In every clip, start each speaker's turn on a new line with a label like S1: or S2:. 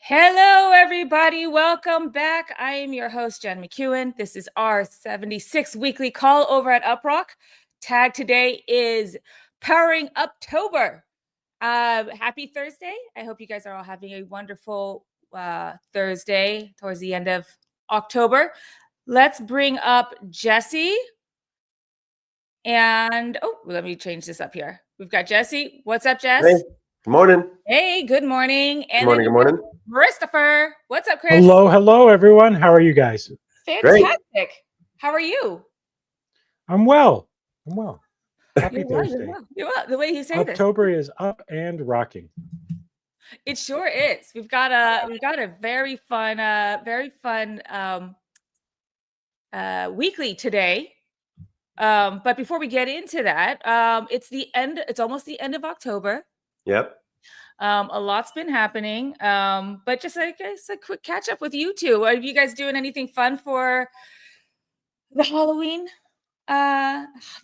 S1: Hello, everybody. Welcome back. I am your host, Jen McEwen. This is our 76th weekly call over at UpRock. Tag today is Powering Uptober. Happy Thursday. I hope you guys are all having a wonderful Thursday towards the end of October. Let's bring up Jesse. And, let me change this up here. We've got Jesse. What's up, Jess?
S2: Hey, good morning.
S1: Hey, good morning. And
S2: Good morning.
S1: Christopher. What's up, Chris?
S3: Hello, everyone. How are you guys?
S1: Fantastic. Great. How are you?
S3: I'm well. Happy
S1: You're
S3: Thursday.
S1: Well. You're well. The way you say
S3: October is up and rocking.
S1: It sure is. We've got a very fun weekly today. But before we get into that, it's almost the end of October.
S2: Yep.
S1: A lot's been happening. But just I guess a quick catch up with you two. Are you guys doing anything fun for the Halloween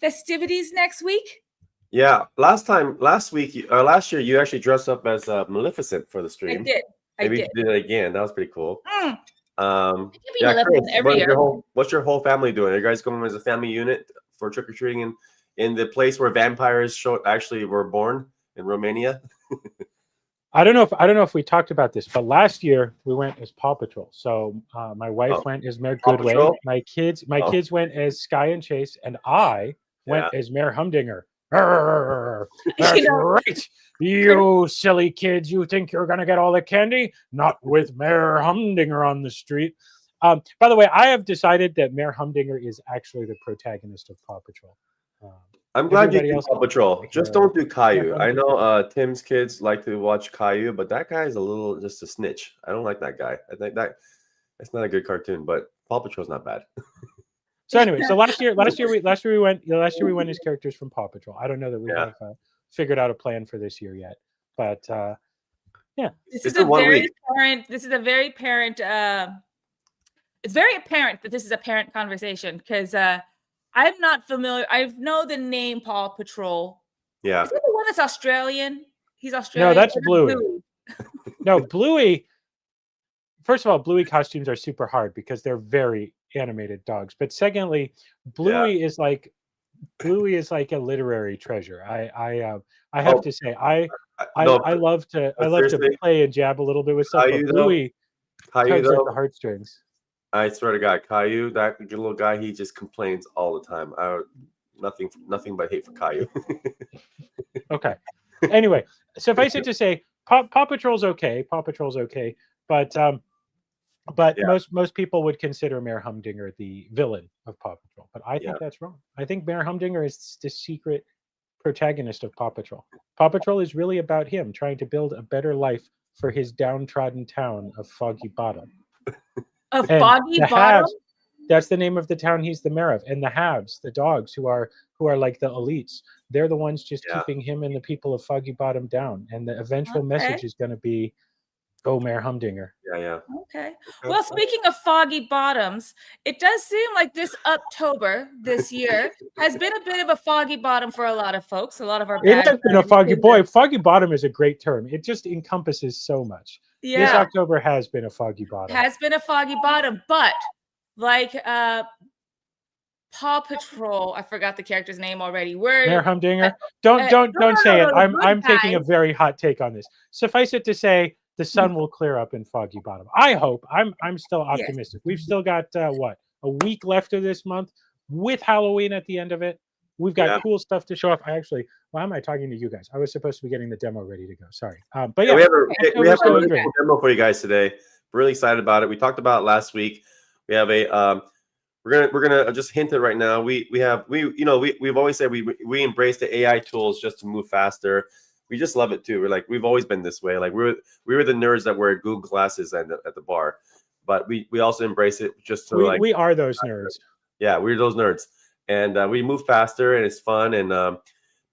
S1: festivities next week?
S2: Yeah. Last year, you actually dressed up as Maleficent for the stream.
S1: I did.
S2: Maybe you did it again. That was pretty cool.
S1: Yeah, Chris, every year.
S2: What's your whole family doing? Are you guys going as a family unit for trick or treating in the place where vampires actually were born in Romania?
S3: I don't know if we talked about this, but last year we went as Paw Patrol. So my wife went as Mayor Goodway.
S2: Patrol?
S3: My kids went as Sky and Chase, and I went as Mayor Humdinger. That's right. You silly kids, you think you're gonna get all the candy? Not with Mayor Humdinger on the street. By the way, I have decided that Mayor Humdinger is actually the protagonist of Paw Patrol.
S2: I'm glad you do Paw Patrol. Just don't do Caillou. I know Tim's kids like to watch Caillou, but that guy is just a snitch. I don't like that guy. I think that's not a good cartoon, but Paw Patrol's not bad.
S3: So anyway, last year we went as characters from Paw Patrol. I don't know that we have figured out a plan for this year yet, but yeah.
S1: This is very apparent. It's very apparent that this is a parent conversation because I'm not familiar. I know the name Paw Patrol.
S2: Yeah.
S1: Is that the one that's Australian? He's Australian.
S3: No, that's Bluey. No, Bluey. First of all, Bluey costumes are super hard because they're very animated dogs. But secondly, Bluey is like a literary treasure. I have to say I love to play and jab a little bit with stuff. But Bluey tugs at the heartstrings.
S2: I swear to God, Caillou, that little guy, he just complains all the time. Nothing but hate for Caillou.
S3: Okay. Anyway, suffice it to say, Paw Patrol's okay. But most people would consider Mayor Humdinger the villain of Paw Patrol. But I think that's wrong. I think Mayor Humdinger is the secret protagonist of Paw Patrol. Paw Patrol is really about him trying to build a better life for his downtrodden town of Foggy Bottom.
S1: Foggy Bottom?
S3: Haves, that's the name of the town he's the mayor of. And the Haves, the dogs who are like the elites, they're the ones just keeping him and the people of Foggy Bottom down. And the eventual message is going to be, go Mayor Humdinger.
S2: Yeah.
S1: Okay. Well, speaking of Foggy Bottoms, it does seem like this Uptober this year has been a bit of a foggy bottom for a lot of folks. A lot of our
S3: it has been a foggy bottom is a great term. It just encompasses so much. Yeah. This October has been a foggy bottom.
S1: But like Paw Patrol, I forgot the character's name already.
S3: Mayor Humdinger. Don't say it. I'm taking a very hot take on this. Suffice it to say, the sun will clear up in Foggy Bottom. I hope. I'm still optimistic. Yes. We've still got a week left of this month with Halloween at the end of it. We've got cool stuff to show off. Why am I talking to you guys? I was supposed to be getting the demo ready to go. Sorry. But yeah,
S2: we have a really cool demo for you guys today. We're really excited about it. We talked about it last week. We have a we're gonna just hint it right now. We've always said we embrace the AI tools just to move faster. We just love it too. We've always been this way. Like we were the nerds that wear Google glasses at the bar, but we also embrace it just to
S3: we are those nerds.
S2: Yeah, we're those nerds, and we move faster and it's fun. And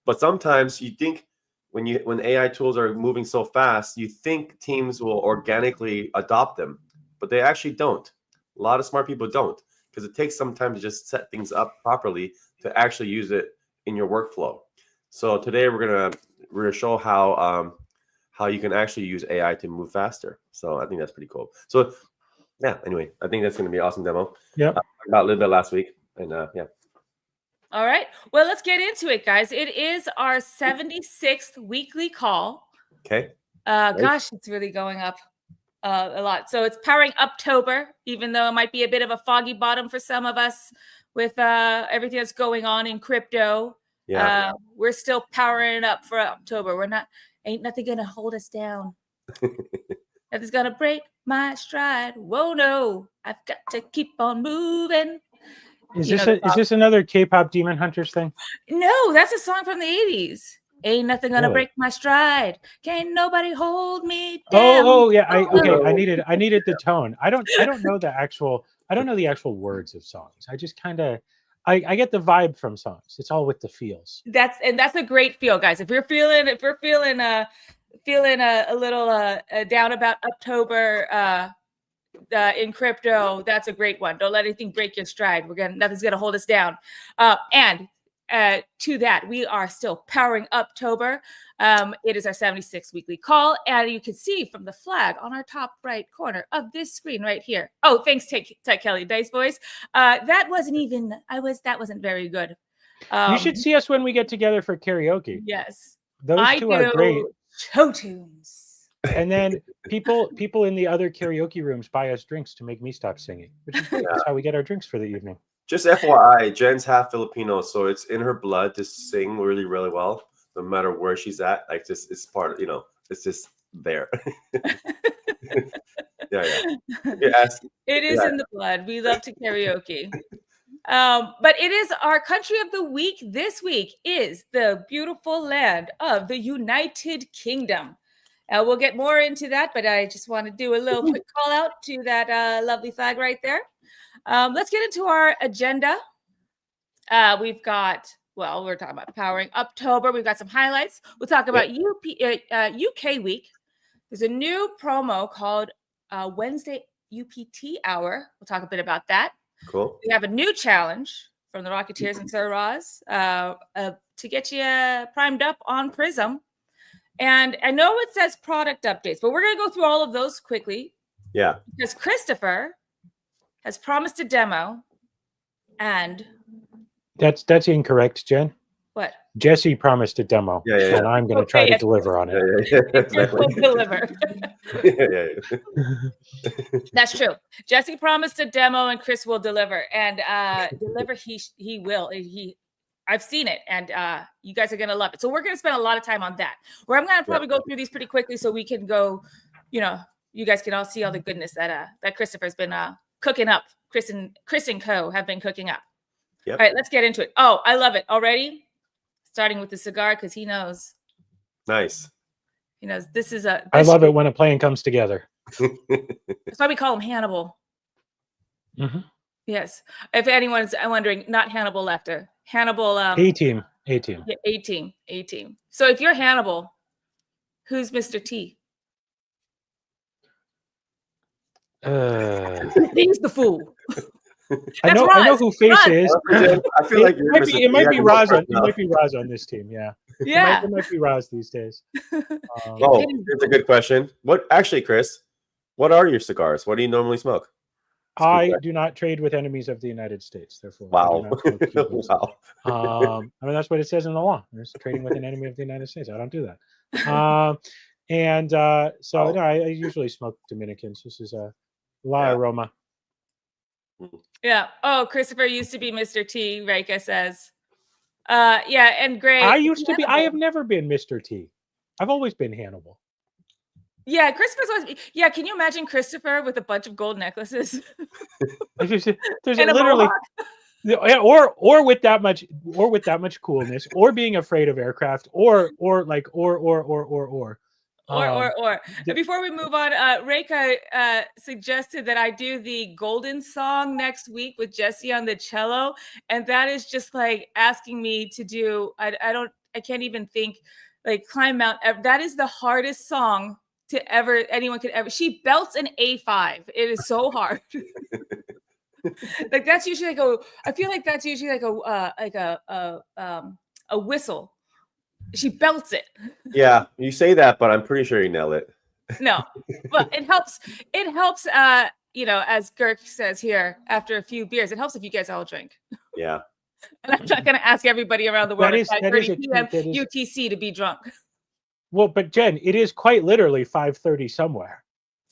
S2: but sometimes you think when AI tools are moving so fast, you think teams will organically adopt them, but they actually don't. A lot of smart people don't, because it takes some time to just set things up properly to actually use it in your workflow. So today we're gonna show how how you can actually use AI to move faster. So I think that's pretty cool. So yeah, anyway, I think that's going to be an awesome demo.
S3: Yep.
S2: About a little bit last week, and yeah.
S1: All right. Well, let's get into it, guys. It is our 76th weekly call.
S2: Okay.
S1: Gosh, it's really going up a lot. So it's powering Uptober, even though it might be a bit of a foggy bottom for some of us with everything that's going on in crypto.
S2: Yeah.
S1: We're still powering it up for October. Ain't nothing gonna hold us down. Nothing's gonna break my stride. Whoa, no, I've got to keep on moving.
S3: Is this another K-pop Demon Hunters thing?
S1: No, that's a song from the 80s. Ain't nothing gonna
S3: Really?
S1: break my stride. Can't nobody hold me down.
S3: Oh yeah. I needed the tone. I don't know the actual words of songs. I just kind of I get the vibe from songs. It's all with the feels.
S1: That's a great feel, guys. If we're feeling a little down about October in crypto, that's a great one. Don't let anything break your stride. Nothing's gonna hold us down. And to that, we are still powering Uptober. It is our 76th weekly call, and you can see from the flag on our top right corner of this screen right here. Oh, thanks, Tech Kelly, Dice Voice. That wasn't very good.
S3: You should see us when we get together for karaoke.
S1: Yes,
S3: Those two are great.
S1: Show tunes.
S3: And then people in the other karaoke rooms buy us drinks to make me stop singing, which is great. That's how we get our drinks for the evening.
S2: Just FYI, Jen's half Filipino, so it's in her blood to sing really, really well, no matter where she's at. Like, just it's part of, it's just there. yeah.
S1: It is in the blood. We love to karaoke. But it is our country of the week. This week is the beautiful land of the United Kingdom. We'll get more into that, but I just want to do a little quick call out to that lovely flag right there. Let's get into our agenda. We're talking about powering Uptober. We've got some highlights. We'll talk about UK week. There's a new promo called Wednesday UPT Hour. We'll talk a bit about that.
S2: Cool.
S1: We have a new challenge from the Rocketeers and Sir Roz to get you primed up on Prism. And I know it says product updates, but we're going to go through all of those quickly.
S2: Yeah.
S1: Because Christopher has promised a demo, and
S3: that's incorrect, Jen.
S1: What?
S3: Jesse promised a demo, and I'm going to try to deliver on it.
S1: Exactly. Deliver. That's true. Jesse promised a demo, and Chris will deliver. And deliver, he will. I've seen it, and you guys are going to love it. So we're going to spend a lot of time on that. Where I'm going to probably go through these pretty quickly, so we can go. You guys can all see all the goodness that Christopher's been cooking up. Chris and Co have been cooking up. Yep. All right, let's get into it. Oh, I love it already. Starting with the cigar, because he knows.
S2: Nice.
S1: He knows this is
S3: I love it when a plan comes together.
S1: That's why we call him Hannibal.
S3: Mm-hmm.
S1: Yes. If anyone's wondering, not Hannibal Lecter. Hannibal.
S3: A-team.
S1: Yeah, A-team. So if you're Hannibal, who's Mr. T? He's the fool.
S3: I know who Face is.
S2: I feel like
S3: it might be Roz on this team. Yeah. It might be Roz these days.
S2: It's a good question. Actually, Chris, what are your cigars? What do you normally smoke?
S3: I do not trade with enemies of the United States. Therefore,
S2: wow.
S3: I mean, that's what it says in the law. There's trading with an enemy of the United States. I don't do that. No, I usually smoke Dominicans. This is a La Aroma.
S1: Yeah. Oh, Christopher used to be Mr. T, Reika says. And Gray.
S3: I have never been Mr. T. I've always been Hannibal.
S1: Yeah, Christopher's always. Yeah, can you imagine Christopher with a bunch of gold necklaces?
S3: There's literally, or with that much coolness, or being afraid of aircraft, or.
S1: Before we move on, Reika suggested that I do the Golden song next week with Jesse on the cello, and that is just like asking me to do. I can't even think, like, climb Mount Everest. That is the hardest song anyone could ever. She belts an A5. It is so hard. Like, that's usually I feel like that's usually like a whistle. She belts it.
S2: Yeah, you say that, but I'm pretty sure you nailed it.
S1: No, but it helps. It helps. You know, as Girk says here, after a few beers, it helps if you guys all drink.
S2: Yeah.
S1: And I'm not going to ask everybody around the world at 5:30 p.m. UTC to be drunk.
S3: Well, but Jen, it is quite literally 5:30 somewhere.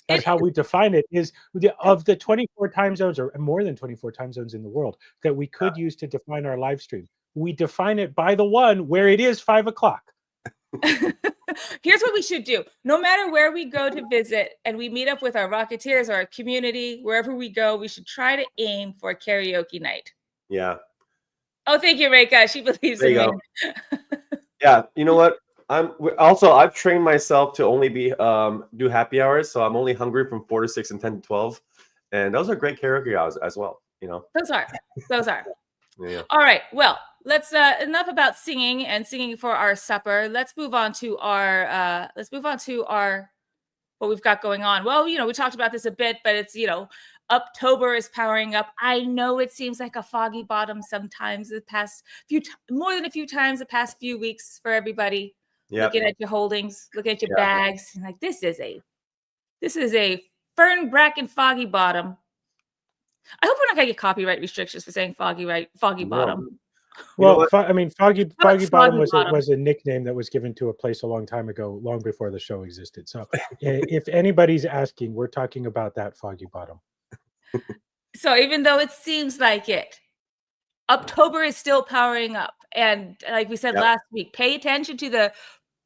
S3: That's how we define it. Is of the 24 time zones, or more than 24 time zones in the world that we could use to define our live stream, we define it by the one where it is 5 o'clock.
S1: Here's what we should do. No matter where we go to visit and we meet up with our Rocketeers or our community, wherever we go, we should try to aim for a karaoke night.
S2: Yeah.
S1: Oh, thank you, Reika. She believes in me.
S2: Yeah. You know what? I've trained myself to only be do happy hours. So I'm only hungry from 4 to 6 and 10 to 12. And those are great karaoke hours as well. You know,
S1: those are.
S2: Yeah.
S1: All right. Well, let's enough about singing and singing for our supper. Let's move on to our what we've got going on. Well, you know, we talked about this a bit, but it's, you know, UpTober is powering up. I know it seems like a foggy bottom sometimes the past more than a few times the past few weeks for everybody. Yep. Looking at your holdings, looking at your bags, and like this is a Fern Bracken foggy bottom. I hope we're not gonna get copyright restrictions for saying foggy bottom.
S3: Well, I mean, foggy bottom was a nickname that was given to a place a long time ago, long before the show existed. So, if anybody's asking, we're talking about that foggy bottom.
S1: So, even though it seems like it, UpTober is still powering up, and like we said last week, pay attention to the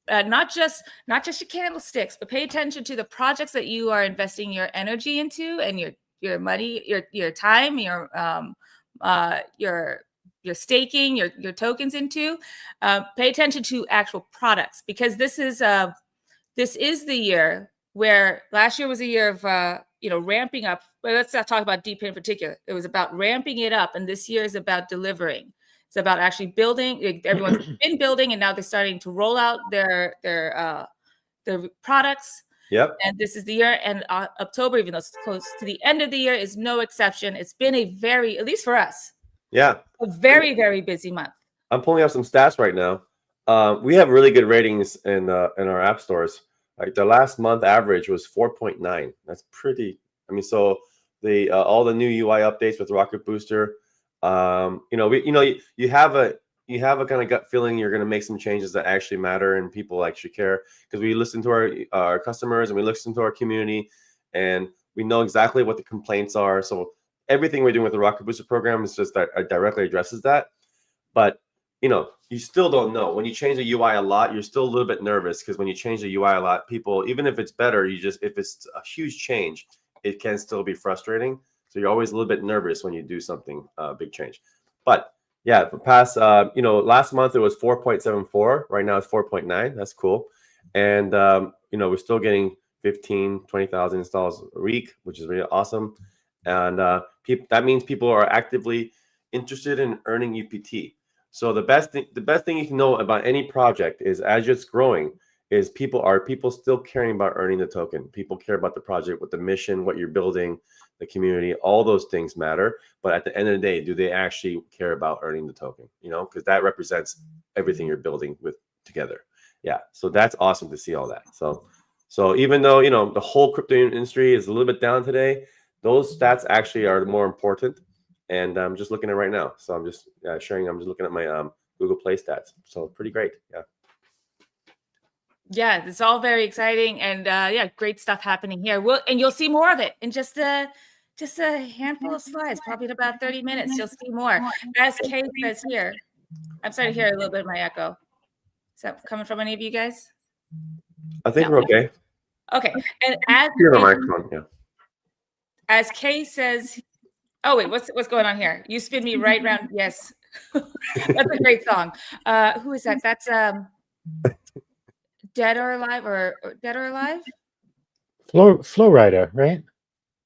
S1: not just your candlesticks, but pay attention to the projects that you are investing your energy into and your money, your time, your staking, your tokens into. Pay attention to actual products, because this is the year where last year was a year of ramping up. But let's not talk about DP in particular. It was about ramping it up, and this year is about delivering. It's about actually building. Everyone's been building, and now they're starting to roll out their products.
S2: Yep.
S1: And this is the year, and UpTober, even though it's close to the end of the year, is no exception. It's been a very, at least for us, a very, very busy month.
S2: I'm pulling up some stats right now. We have really good ratings in our app stores. Like the last month average was 4.9. That's pretty. I mean, so the all the new UI updates with Rocket Booster. You have a kind of gut feeling you're going to make some changes that actually matter and people actually care, because we listen to our customers and we listen to our community, and we know exactly what the complaints are. So everything we're doing with the Rocket Booster program is just that directly addresses that. But you still don't know. When you change the UI a lot, you're still a little bit nervous, because when you change the UI a lot, people, even if it's better, if it's a huge change, it can still be frustrating. So you're always a little bit nervous when you do something big change. But yeah, the past last month it was 4.74. Right now it's 4.9. That's cool. And we're still getting 20,000 installs a week, which is really awesome. And that means people are actively interested in earning UPT. So the best thing you can know about any project is, as it's growing, is people still caring about earning the token. People care about the project, what the mission, what you're building, the community, all those things matter. But at the end of the day, do they actually care about earning the token? Because that represents everything you're building with together. Yeah. So that's awesome to see all that. So even though, the whole crypto industry is a little bit down today, those stats actually are more important. And I'm just looking at it right now. So I'm just sharing. I'm just looking at my Google Play stats. So pretty great. Yeah.
S1: Yeah, it's all very exciting, and great stuff happening here. And you'll see more of it in just a handful of slides, probably in about 30 minutes. You'll see more. As Kay says here, I'm starting to hear a little bit of my echo. Is that coming from any of you guys?
S2: I think we're okay.
S1: Okay, and as Kay says, oh wait, what's going on here? You spin me right round. Yes, that's a great song. Who is that? That's Dead or Alive or Dead or Alive?
S3: Flow Rider, right?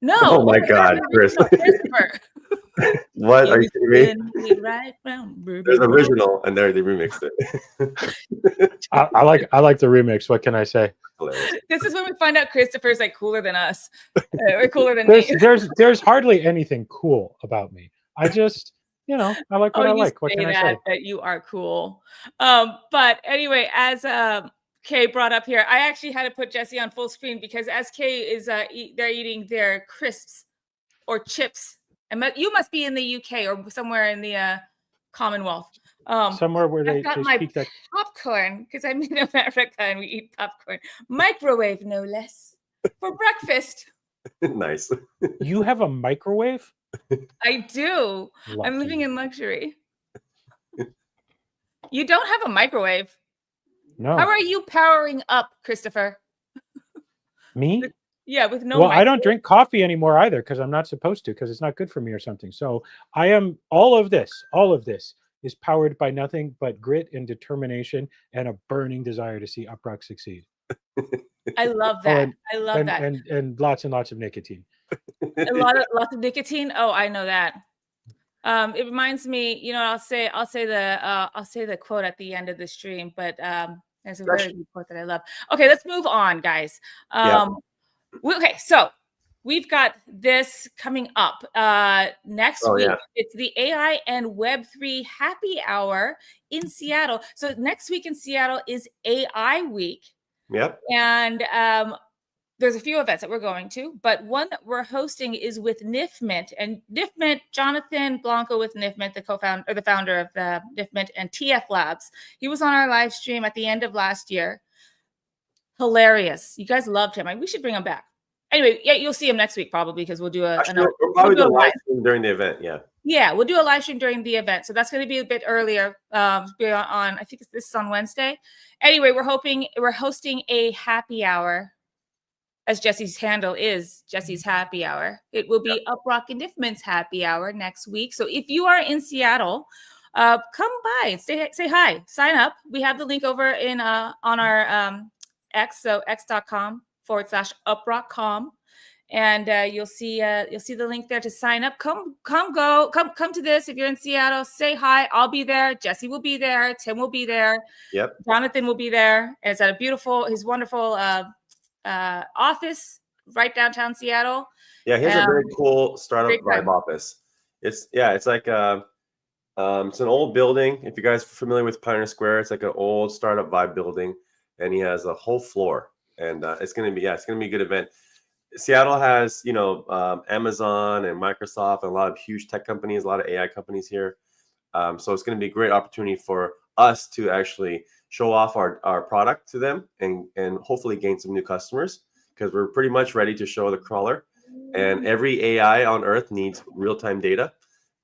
S1: No.
S2: Oh my God, Chris. What are you kidding me?
S1: Right
S2: There's original, and there they remixed it.
S3: I like the remix. What can I say?
S1: This is when we find out Christopher's like cooler than us, or cooler than me.
S3: There's hardly anything cool about me. I just You know, I like what I like. What can I say?
S1: That you are cool. But anyway, as Kay brought up here, I actually had to put Jesse on full screen because as Kay is they're eating their crisps or chips. And you must be in the UK or somewhere in the Commonwealth.
S3: Somewhere where they
S1: got my
S3: speak that
S1: popcorn because I'm in America and we eat popcorn. Microwave, no less, for breakfast.
S2: Nice.
S3: You have a microwave?
S1: I do.
S3: Lucky.
S1: I'm living in luxury. You don't have a microwave.
S3: No.
S1: How are you powering up, Christopher?
S3: Me?
S1: Yeah, with no.
S3: Well,
S1: microwave.
S3: I don't drink coffee anymore either because I'm not supposed to because it's not good for me or something. So I am all of this is powered by nothing but grit and determination and a burning desire to see UpRock succeed.
S1: I love that. I love that.
S3: And lots of nicotine.
S1: Lots of nicotine. Oh, I know that. It reminds me, you know, I'll say the quote at the end of the stream, but there's a very good quote that I love. Okay, let's move on, guys. Okay, so we've got this coming up next week.
S2: Yeah.
S1: It's the AI and Web3 Happy Hour in Seattle. So next week in Seattle is AI Week.
S2: Yep.
S1: And there's a few events that we're going to, but one that we're hosting is with NIFMint. And NIFMint, Jonathan Blanco with NIFMint, the founder of the NIFMint and TF Labs. He was on our live stream at the end of last year. Hilarious. You guys loved him. We should bring him back. Anyway, yeah, you'll see him next week probably because we'll do
S2: we'll probably do a live stream during the event. Yeah,
S1: we'll do a live stream during the event. So that's going to be a bit earlier. Be on I think this is on Wednesday. Anyway, we're hosting a happy hour, as Jesse's handle is Jesse's Happy Hour. It will be UpRock and NIFMint's Happy Hour next week. So if you are in Seattle, come by and say hi. Sign up. We have the link over in on our X, so x.com/UpRock.com, and you'll see the link there to sign up. Come to this. If you're in Seattle, say hi. I'll be there. Jesse will be there. Tim will be there.
S2: Yep.
S1: Jonathan will be there. And it's at his wonderful office right downtown Seattle.
S2: Yeah, he has a very cool startup vibe office. It's like it's an old building. If you guys are familiar with Pioneer Square, it's like an old startup vibe building. And he has a whole floor, and it's gonna be a good event. Seattle has Amazon and Microsoft and a lot of huge tech companies, a lot of AI companies here. So it's gonna be a great opportunity for us to actually show off our product to them and hopefully gain some new customers because we're pretty much ready to show the crawler. And every AI on Earth needs real-time data,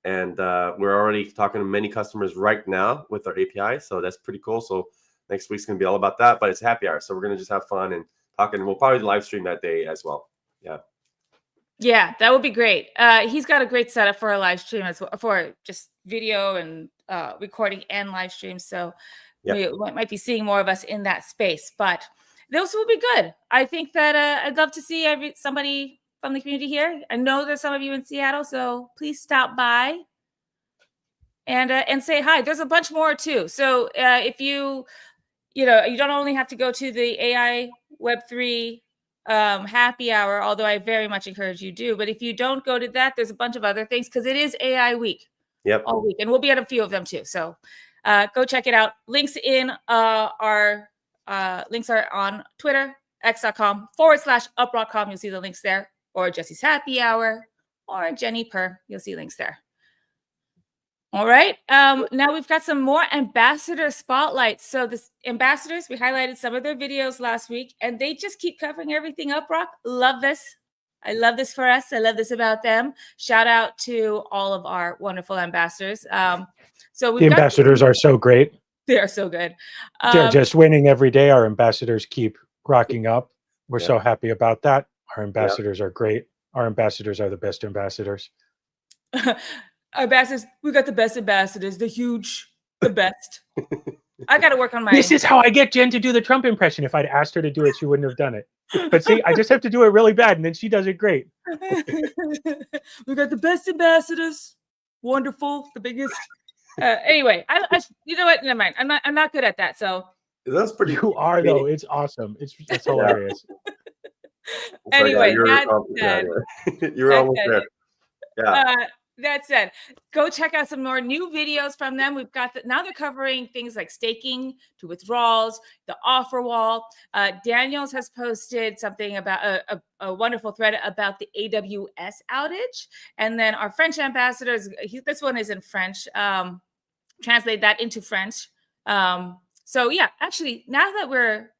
S2: and we're already talking to many customers right now with our API. So that's pretty cool. So next week's going to be all about that, but it's happy hour. So we're going to just have fun and talk, and we'll probably live stream that day as well.
S1: Yeah, that would be great. He's got a great setup for a live stream as well, for just video and recording and live stream. So we might be seeing more of us in that space, but those will be good. I think that I'd love to see somebody from the community here. I know there's some of you in Seattle, so please stop by and say hi. There's a bunch more too. So if you don't only have to go to the AI Web3 happy hour, although I very much encourage you do. But if you don't go to that, there's a bunch of other things because it is AI week.
S2: Yep.
S1: All week. And we'll be at a few of them too. So go check it out. Links in our links are on Twitter, x.com/UpRock.com. You'll see the links there. Or Jesse's Happy Hour or Jenny Per. You'll see links there. All right. Now we've got some more ambassador spotlights. So the ambassadors, we highlighted some of their videos last week, and they just keep covering everything UpRock. Love this. I love this for us. I love this about them. Shout out to all of our wonderful ambassadors. So the
S3: ambassadors are so great.
S1: They are so good.
S3: They're just winning every day. Our ambassadors keep rocking up. We're so happy about that. Our ambassadors are great. Our ambassadors are the best ambassadors.
S1: Ambassadors, we got the best ambassadors, the best. I got to work on my.
S3: This is how I get Jen to do the Trump impression. If I'd asked her to do it, she wouldn't have done it. But see, I just have to do it really bad, and then she does it great.
S1: We got the best ambassadors. Wonderful, the biggest. Anyway, I you know what? Never mind. I'm not good at that. So
S2: that's pretty.
S3: You are though. It's awesome. It's hilarious.
S1: Anyway,
S2: you're almost there. Yeah.
S1: That said, go check out some more new videos from them. We've got now they're covering things like staking to withdrawals, the offer wall. Daniels has posted something about a wonderful thread about the AWS outage. And then our French ambassadors, this one is in French, translate that into French. So yeah, actually, now that we're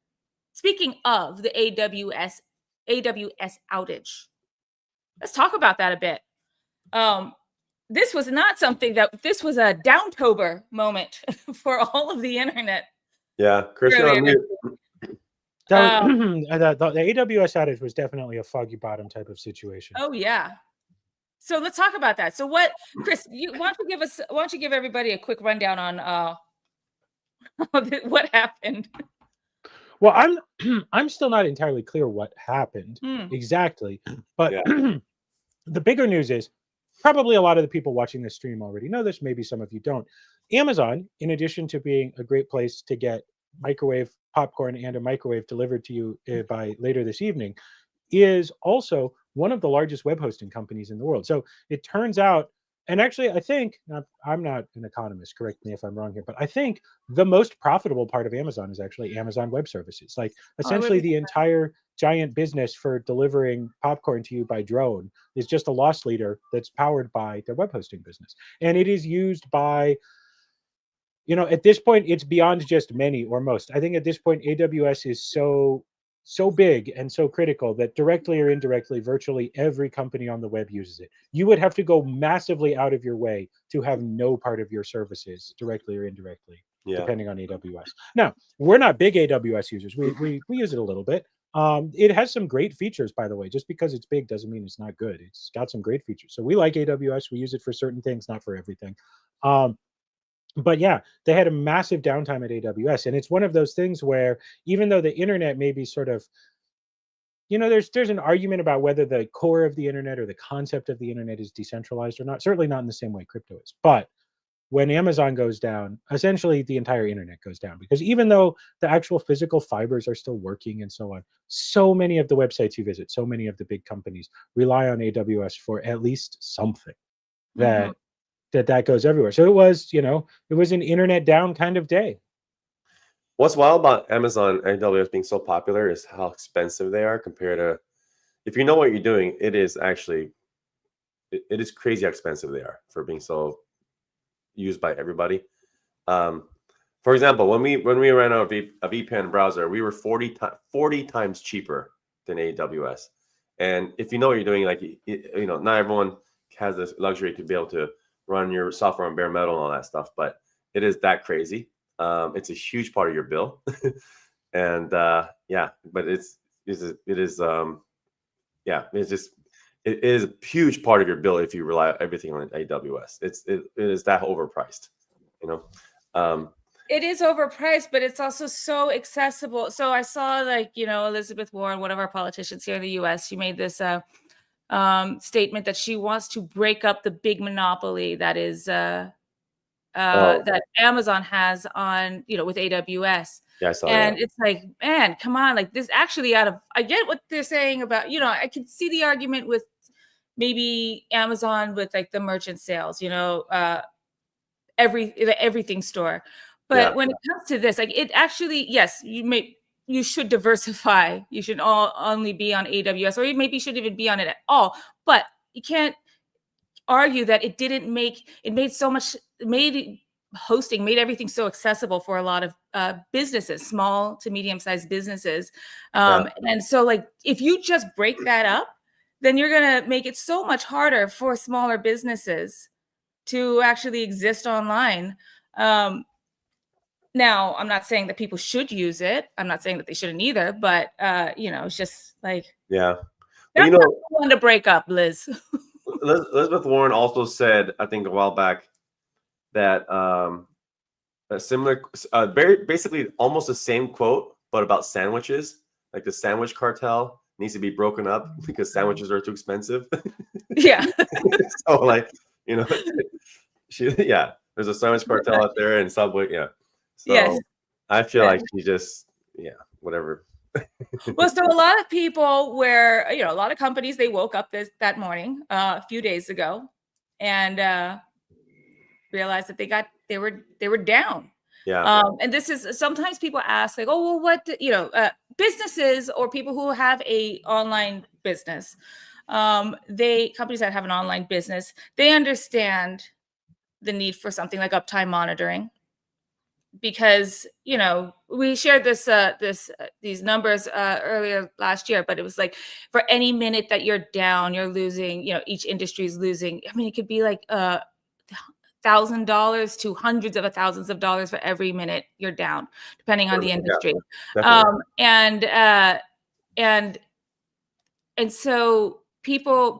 S1: speaking of the AWS outage, let's talk about that a bit. This was not something this was a downtober moment for all of the internet.
S2: Yeah, Christian on mute.
S3: The AWS outage was definitely a foggy bottom type of situation.
S1: Oh yeah. So let's talk about that. So what, Chris, why don't you give everybody a quick rundown on what happened?
S3: Well, I'm still not entirely clear what happened exactly, but the bigger news is probably a lot of the people watching this stream already know this. Maybe some of you don't. Amazon, in addition to being a great place to get microwave popcorn and a microwave delivered to you by later this evening, is also one of the largest web hosting companies in the world. So it turns out, and actually I think, I'm not an economist, correct me if I'm wrong here, but I think the most profitable part of Amazon is actually Amazon Web Services. Like essentially the entire giant business for delivering popcorn to you by drone is just a loss leader that's powered by their web hosting business. And it is used by, at this point, it's beyond just many or most. I think at this point, AWS is so big and so critical that directly or indirectly, virtually every company on the web uses it. You would have to go massively out of your way to have no part of your services directly or indirectly, depending on AWS. Now, we're not big AWS users. We use it a little bit. It has some great features, by the way. Just because it's big doesn't mean it's not good. It's got some great features. So we like AWS. We use it for certain things, not for everything. But yeah, they had a massive downtime at AWS. And it's one of those things where even though the internet may be sort of, there's an argument about whether the core of the internet or the concept of the internet is decentralized or not. Certainly not in the same way crypto is. But when Amazon goes down, essentially the entire internet goes down, because even though the actual physical fibers are still working and so on, so many of the websites you visit, so many of the big companies rely on AWS for at least something that goes everywhere. So it was an internet down kind of day.
S2: What's wild about Amazon and AWS being so popular is how expensive they are compared to, if you know what you're doing, it is actually, it is crazy how expensive they are for being so used by everybody. For example, when we ran out a VPN browser, we were 40 times cheaper than AWS. And if you know what you're doing, like, not everyone has this luxury to be able to run your software on bare metal and all that stuff, but it is that crazy. It's a huge part of your bill. And but it is a huge part of your bill if you rely on everything on AWS. It is that overpriced,
S1: It is overpriced, but it's also so accessible. So I saw Elizabeth Warren, one of our politicians here in the US, she made this statement that she wants to break up the big monopoly that is that Amazon has on, with AWS.
S2: Yeah, I saw
S1: and
S2: that.
S1: It's like, man, come on, like this actually I get what they're saying about, I can see the argument with maybe Amazon with like the merchant sales, everything store. But when it comes to this, like it actually, yes, you should diversify. You should only be on AWS, or maybe you shouldn't even be on it at all. But you can't argue that it made everything so accessible for a lot of businesses, small to medium-sized businesses. And so like, if you just break that up, then you're going to make it so much harder for smaller businesses to actually exist online. Now, I'm not saying that people should use it. I'm not saying that they shouldn't either, but it's just like,
S2: that's
S1: one to break up, Liz.
S2: Elizabeth Warren also said, I think a while back, that a similar, basically almost the same quote, but about sandwiches. Like the sandwich cartel needs to be broken up because sandwiches are too expensive.
S1: Yeah.
S2: So like, there's a sandwich cartel out there and Subway. Yeah. So
S1: yes.
S2: I feel like she just, whatever.
S1: Well, so a lot of people a lot of companies, they woke up that morning a few days ago, and realized that they were down.
S2: Yeah.
S1: And this is sometimes people ask like, oh, well, what, businesses or people who have a online business, companies that have an online business, they understand the need for something like uptime monitoring, because we shared these numbers earlier last year, but it was like for any minute that you're down, you're losing, each industry is losing. I mean, it could be like $1,000 to hundreds of thousands of dollars for every minute you're down, depending on the industry. And so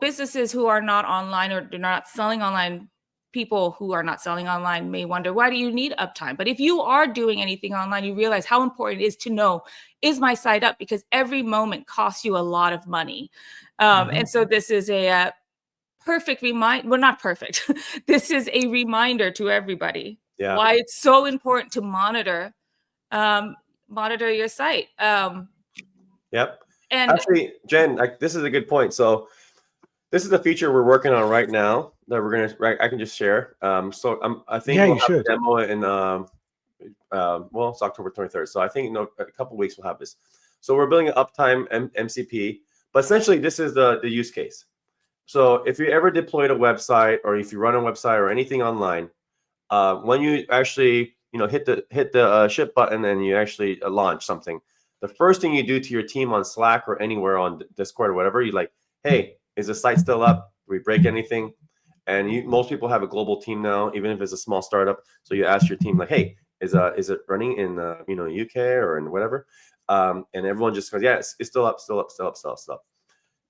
S1: businesses who are not online or do not selling online, people who are not selling online may wonder, why do you need uptime? But if you are doing anything online, you realize how important it is to know, is my site up? Because every moment costs you a lot of money. And so this is a perfect reminder. Well, not perfect. This is a reminder to everybody why it's so important to monitor your site.
S2: Yep.
S1: And
S2: actually, Jen, this is a good point. So this is a feature we're working on right now that I can just share. I think we'll have a demo in it's October 23rd. So I think a couple of weeks we'll have this. So we're building an uptime MCP, but essentially this is the use case. So if you ever deployed a website, or if you run a website or anything online, when you actually hit the ship button and you actually launch something, the first thing you do to your team on Slack or anywhere on Discord or whatever, you're like, hey, is the site still up? Did we break anything? And most people have a global team now, even if it's a small startup. So you ask your team like, hey, is it running in UK or in whatever? And everyone just goes, yeah, it's still up, still up, still up, still up, still up.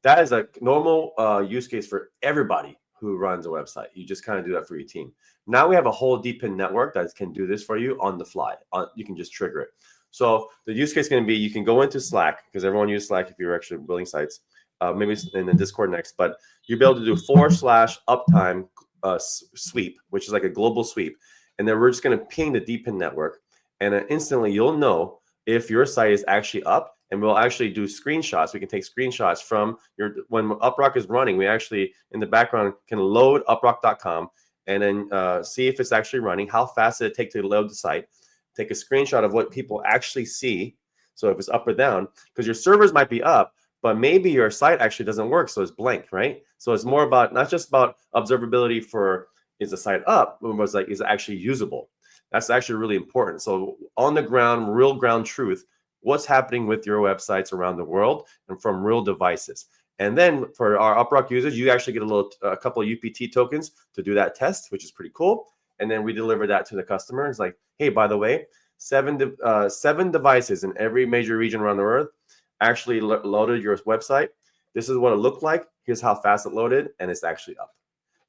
S2: That is a normal use case for everybody who runs a website. You just kind of do that for your team. Now we have a whole DeepIn network that can do this for you on the fly. You can just trigger it. So the use case is going to be, you can go into Slack, because everyone uses Slack if you're actually building sites. Maybe in the Discord next, but you'll be able to do /uptime sweep, which is like a global sweep. And then we're just going to ping the DeepIn network, and then instantly you'll know if your site is actually up. And we'll actually do screenshots. We can take screenshots from when UpRock is running. We actually, in the background, can load uprock.com and then see if it's actually running, how fast did it take to load the site, take a screenshot of what people actually see. So if it's up or down, because your servers might be up, but maybe your site actually doesn't work, so it's blank, right? So it's more about, not just about observability for, is the site up, but it's like, is it actually usable? That's actually really important. So on the ground, real ground truth, what's happening with your websites around the world and from real devices. And then for our UpRock users, you actually get a couple of UPT tokens to do that test, which is pretty cool. And then we deliver that to the customer. It's like, hey, by the way, seven devices in every major region around the world actually loaded your website. This is what it looked like. Here's how fast it loaded, and it's actually up.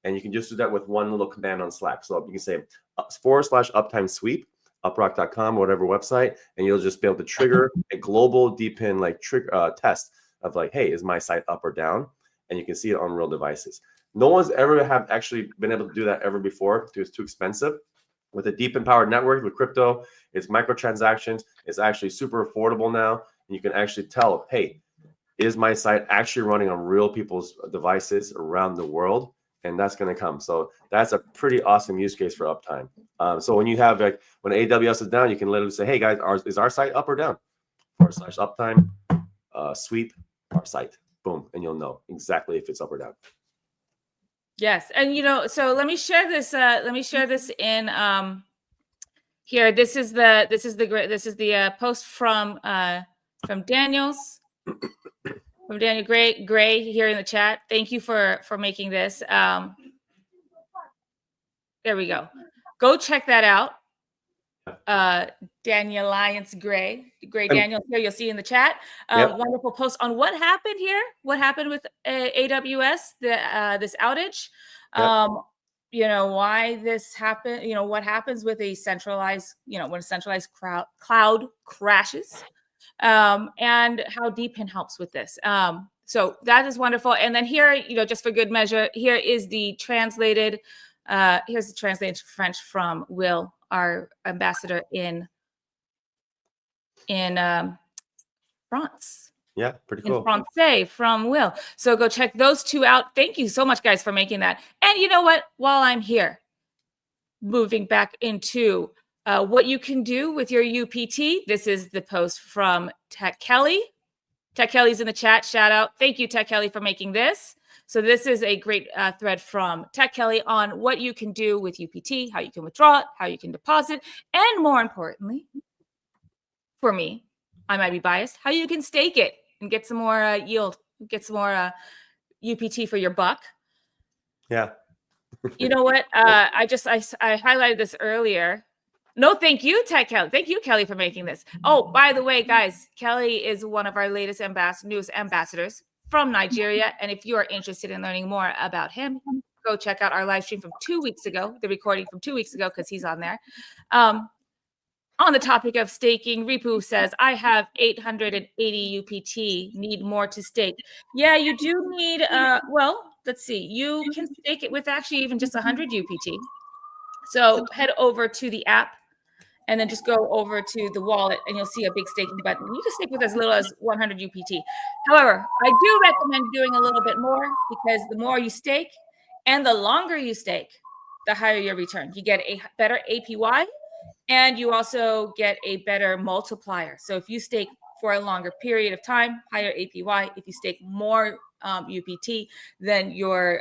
S2: And you can just do that with one little command on Slack. So you can say /uptime sweep, uprock.com, whatever website, and you'll just be able to trigger a global DeepIn test of like, hey, is my site up or down? And you can see it on real devices. No one's ever actually been able to do that ever before. It's too expensive. With a DeepIn powered network with crypto, it's microtransactions. It's actually super affordable now. And you can actually tell, hey, is my site actually running on real people's devices around the world? And that's going to come. So that's a pretty awesome use case for uptime. So when you have when AWS is down, you can literally say, hey guys, is our site up or down? /uptime sweep our site. Boom. And you'll know exactly if it's up or down.
S1: Yes. And so let me share this. In here. This is the post from Daniel's. From Daniel Gray here in the chat. Thank you for making this. There we go. Go check that out. Daniel Lyons Gray Daniel here, you'll see in the chat. Wonderful post on what happened here. What happened with AWS, this outage. Why this happened. What happens with a centralized, when a centralized cloud crashes. And how DeepIn helps with this. So that is wonderful. And then here, just for good measure, here is the translated, here's the translated French from Will, our ambassador in France.
S2: Yeah, pretty
S1: in
S2: cool.
S1: Francais from Will. So go check those two out. Thank you so much, guys, for making that. And you know what? While I'm here, moving back into what you can do with your UPT, this is the post from Tech Kelly. Tech Kelly's in the chat. Shout out. Thank you, Tech Kelly, for making this. So this is a great thread from Tech Kelly on what you can do with UPT, how you can withdraw it, how you can deposit, and more importantly, for me, I might be biased, how you can stake it and get some more yield, get some more UPT for your buck.
S2: Yeah.
S1: You know what? I highlighted this earlier. No, thank you, Tech Kelly. Thank you, Kelly, for making this. Oh, by the way, guys, Kelly is one of our latest newest ambassadors from Nigeria. And if you are interested in learning more about him, go check out our live stream from 2 weeks ago, the recording from 2 weeks ago, because he's on there. On the topic of staking, Ripu says, I have 880 UPT, need more to stake. Yeah, you do need, well, let's see. You can stake it with actually even just 100 UPT. So head over to the app and then just go over to the wallet and you'll see a big staking button. You can stake with as little as 100 UPT. However, I do recommend doing a little bit more because the more you stake and the longer you stake, the higher your return. You get a better APY and you also get a better multiplier. So if you stake for a longer period of time, higher APY. If you stake more UPT, then you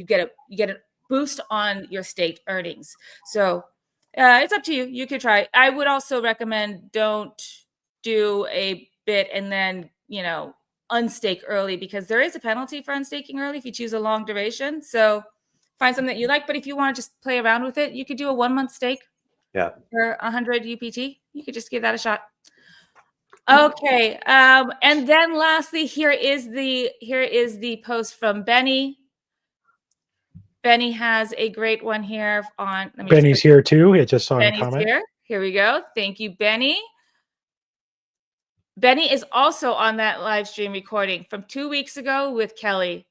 S1: get a boost on your staked earnings. So it's up to you. You could try. I would also recommend don't do a bit and then unstake early, because there is a penalty for unstaking early if you choose a long duration. So find something that you like. But if you want to just play around with it, you could do a 1 month stake.
S2: Yeah.
S1: For 100 UPT. You could just give that a shot. Okay. And then lastly, here is the post from Benny. Benny has a great one here on.
S3: Benny's here too. I just saw him
S1: Benny's
S3: comment.
S1: Here we go. Thank you, Benny. Benny is also on that live stream recording from 2 weeks ago with Kelly.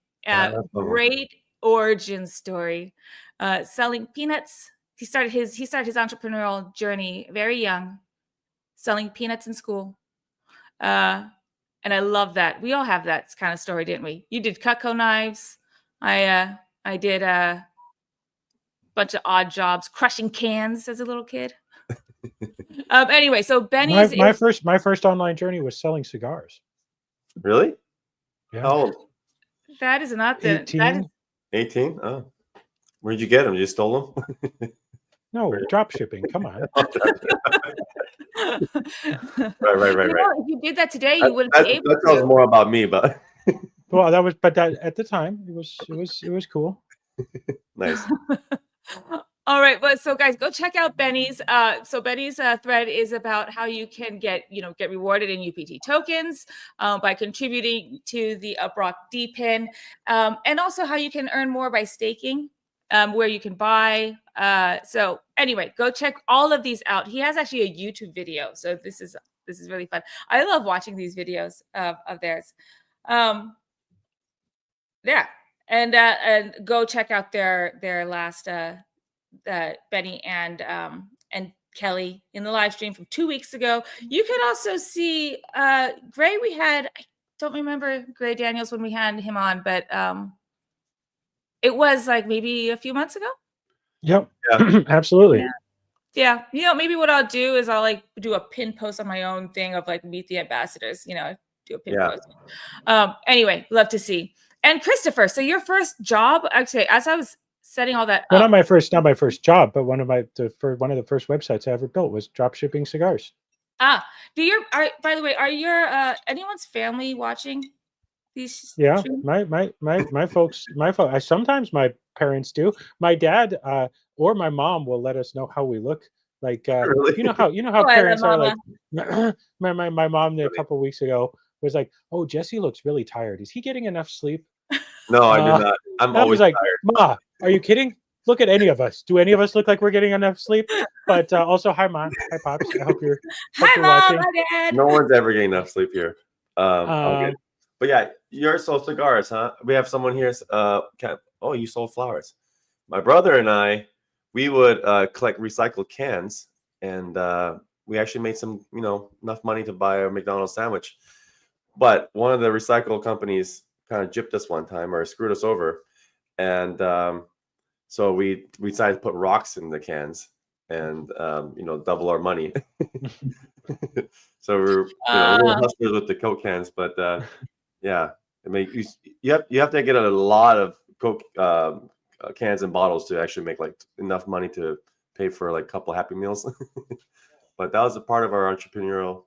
S1: Great origin story. Selling peanuts. He started his entrepreneurial journey very young, selling peanuts in school. And I love that. We all have that kind of story, didn't we? You did Cutco knives. I did a bunch of odd jobs, crushing cans as a little kid. Anyway, so Benny's
S3: my first online journey was selling cigars.
S2: Really?
S3: Yeah.
S2: How old?
S1: That is not the
S3: 18.
S2: 18? Oh. Where'd you get them? You stole them?
S3: No, drop shipping. Come on.
S2: Right.
S1: If you did that today, you wouldn't be able
S2: that tells
S1: to.
S2: more about me, but
S3: Well, that at the time it was cool.
S2: Nice.
S1: All right, but so guys, go check out Benny's. So Benny's thread is about how you can get rewarded in UPT tokens by contributing to the UpRock DPIN, and also how you can earn more by staking, where you can buy. So anyway, go check all of these out. He has actually a YouTube video, so this is really fun. I love watching these videos of theirs. Yeah, and go check out their last. Benny and Kelly in the live stream from 2 weeks ago. You could also see Gray. I don't remember Gray Daniels when we had him on, but it was like maybe a few months ago.
S3: Yep. Yeah. Absolutely.
S1: Yeah. Maybe what I'll do is I'll like do a pin post on my own thing of like meet the ambassadors, do a pin post. Anyway, love to see. And Christopher, so your first job, actually, as I was setting all that
S3: well,
S1: up.
S3: not my first job, but one of the first websites I ever built was drop shipping cigars.
S1: By the way, are your anyone's family watching these?
S3: Yeah,
S1: streams?
S3: my folks, sometimes my parents do. My dad or my mom will let us know how we look. Like
S2: Really?
S3: you know how parents are like. my mom a couple of weeks ago was like, "Oh, Jesse looks really tired. Is he getting enough sleep?"
S2: No, I do not. I'm always
S3: like,
S2: tired.
S3: Ma, are you kidding? Look at any of us. Do any of us look like we're getting enough sleep? But also, hi, Mom. Hi, Pops. I hope you're
S1: Mom,
S3: watching.
S1: hi, Dad.
S2: No one's ever getting enough sleep here. But yeah, you're sold cigars, huh? We have someone here. You sold flowers. My brother and I, we would collect recycled cans, and we actually made some, enough money to buy a McDonald's sandwich. But one of the recycle companies kind of gypped us one time or screwed us over, and so we decided to put rocks in the cans and double our money. So we're real hustlers with the Coke cans, but yeah, I mean you have to get a lot of Coke cans and bottles to actually make like enough money to pay for like a couple Happy Meals. But that was a part of our entrepreneurial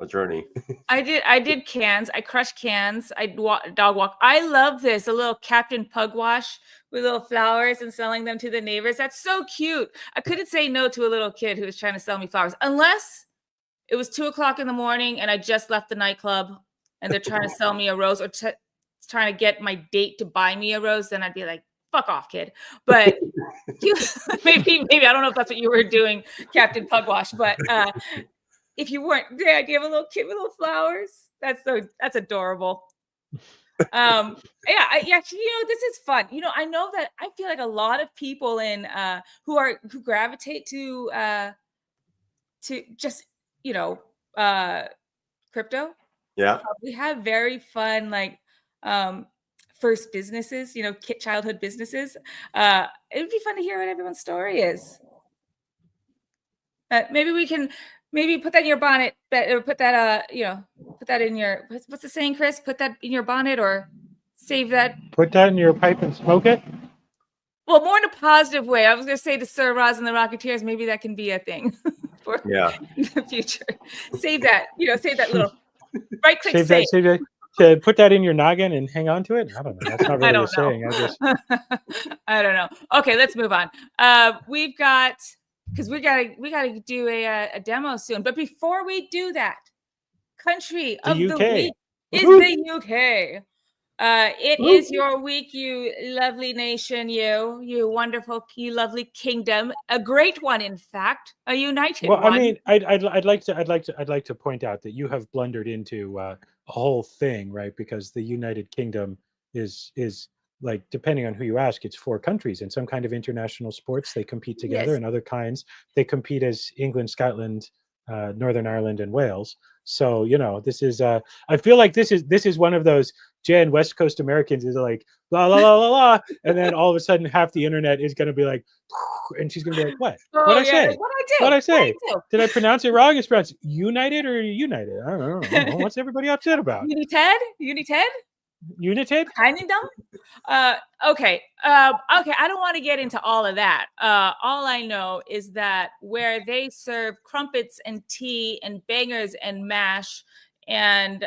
S2: journey.
S1: I did cans. I crushed cans. I dog walk. I love this. A little Captain Pug wash with little flowers and selling them to the neighbors. That's so cute. I couldn't say no to a little kid who was trying to sell me flowers, unless it was 2:00 in the morning and I just left the nightclub and they're trying to sell me a rose or trying to get my date to buy me a rose. Then I'd be like, fuck off, kid. But maybe I don't know if that's what you were doing, Captain Pugwash, but if you weren't, the idea of a little kid with little flowers, that's adorable. Yeah, this is fun. I know that I feel like a lot of people who gravitate to just crypto.
S2: Yeah,
S1: we have very fun first businesses, childhood businesses. It would be fun to hear what everyone's story is. Maybe we can put that in your bonnet, or put that put that in your, what's the saying, Chris? Put that in your bonnet or save that.
S3: Put that in your pipe and smoke it.
S1: Well, more in a positive way. I was going to say to Sir Roz and the Rocketeers, maybe that can be a thing for the future. Save that, save that little right click.
S3: Save that. To put that in your noggin and hang on to it. I don't know. That's not really a saying.
S1: I don't know. Okay, let's move on. We've got, because we gotta do a demo soon. But before we do that, country of the week is the UK. It is your week, you lovely nation, you wonderful, you lovely kingdom, a great one, in fact, a united one.
S3: I mean, I'd like to point out that you have blundered into a whole thing, right? Because the United Kingdom is like, depending on who you ask, it's 4 countries. In some kind of international sports, they compete together. In other kinds, they compete as England, Scotland, Northern Ireland, and Wales. So this is I feel like this is one of those Jen West Coast Americans is like la la la la la, and then all of a sudden half the internet is going to be like, and she's going to be like, what? What I say? What I say? Did I pronounce it wrong? It's pronounced United or United? I don't know. What's everybody upset about?
S1: United. Okay. I don't want to get into all of that. All I know is that where they serve crumpets and tea and bangers and mash and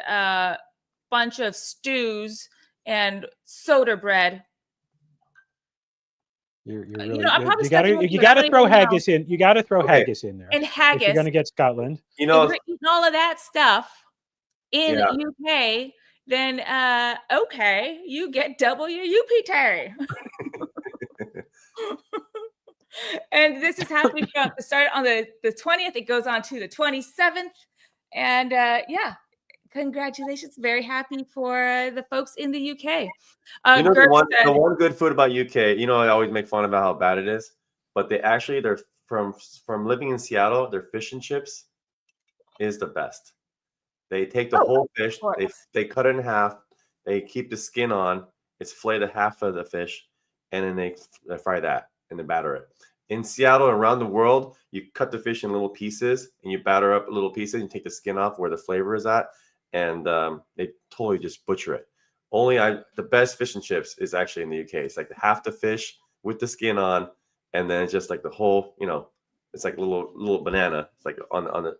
S1: bunch of stews and soda bread.
S3: You gotta throw haggis in. You gotta throw haggis in there.
S1: And haggis.
S3: If you're gonna get Scotland.
S1: If you're eating all of that stuff in UK, then okay, you get double your UPT. And this is happening from the start on the 20th. It goes on to the 27th. And congratulations. Very happy for the folks in the UK.
S2: The one good food about UK, I always make fun about how bad it is, but they're from living in Seattle, their fish and chips is the best. They take the whole fish, they cut it in half, they keep the skin on, it's fillet the half of the fish, and then they fry that and they batter it. In Seattle, around the world, you cut the fish in little pieces and you batter up little pieces and take the skin off where the flavor is at, and they totally just butcher it. The best fish and chips is actually in the UK. It's like half the fish with the skin on, and then it's just like the whole, it's like a little banana. It's like on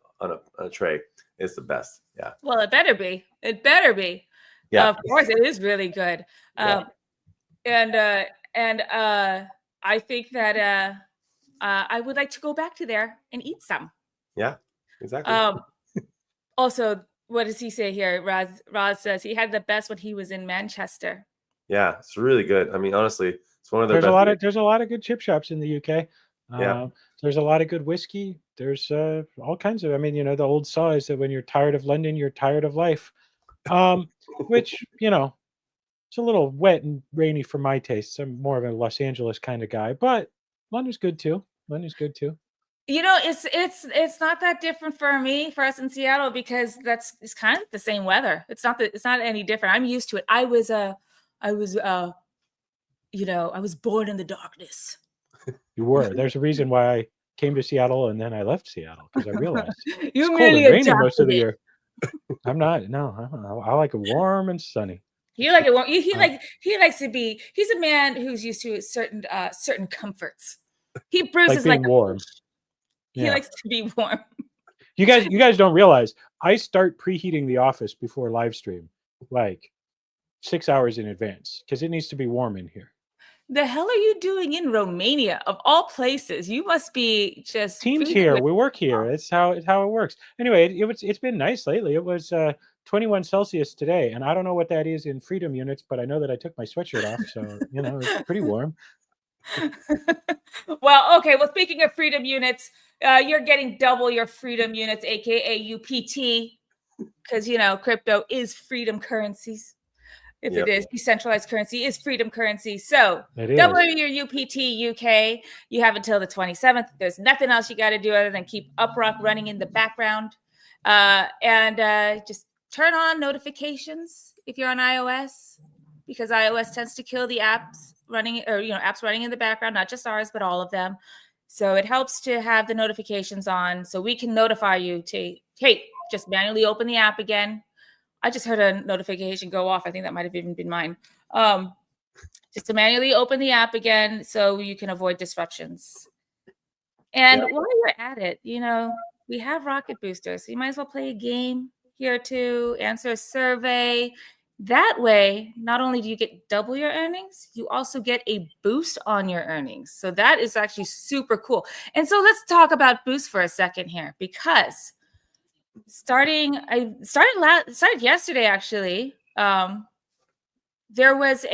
S2: a tray. It's the best. Yeah.
S1: Well, it better be. Yeah. Of course, it is really good. And I think that I would like to go back to there and eat some.
S2: Yeah, exactly.
S1: Also, what does he say here? Roz says he had the best when he was in Manchester.
S2: Yeah, it's really good. I mean, honestly, it's one of the best.
S3: There's a lot of good chip shops in the UK. There's a lot of good whiskey. There's all kinds of, the old saw is that when you're tired of London, you're tired of life. Which, it's a little wet and rainy for my taste. I'm more of a Los Angeles kind of guy, but London's good too.
S1: It's not that different for us in Seattle, because it's kind of the same weather. It's not any different. I'm used to it. I was born in the darkness.
S3: You were. There's a reason why I came to Seattle and then I left Seattle, because I realized it's
S1: You're
S3: cold and
S1: merely
S3: rainy most of the
S1: adapted.
S3: year. I'm not. No, I like it warm and sunny.
S1: You like it warm. He likes to be. He's a man who's used to certain comforts. He bruises
S3: Like being
S1: a
S3: warm.
S1: fish. He
S3: Yeah.
S1: likes to be warm.
S3: You guys don't realize I start preheating the office before live stream, like 6 hours in advance, because it needs to be warm in here.
S1: The hell are you doing in Romania, of all places? You must be just
S3: Teams here. We work here. It's how it works. Anyway, it's been nice lately. It was 21 Celsius today, and I don't know what that is in freedom units, but I know that I took my sweatshirt off, so it's pretty warm.
S1: Well, okay. Well, speaking of freedom units, you're getting double your freedom units, aka UPT, because crypto is freedom currencies. If it is decentralized currency, is freedom currency. So double your UPT UK. You have until the 27th. There's nothing else you got to do other than keep UpRock running in the background, and just turn on notifications if you're on iOS, because iOS tends to kill the apps running, or apps running in the background, not just ours, but all of them. So it helps to have the notifications on, so we can notify you to, hey, just manually open the app again. I just heard a notification go off. I think that might have even been mine. Just to manually open the app again so you can avoid disruptions. And while you're at it, we have rocket boosters. So you might as well play a game here too, answer a survey. That way, not only do you get double your earnings, you also get a boost on your earnings. So that is actually super cool. And so let's talk about boost for a second here, because started yesterday, actually. There was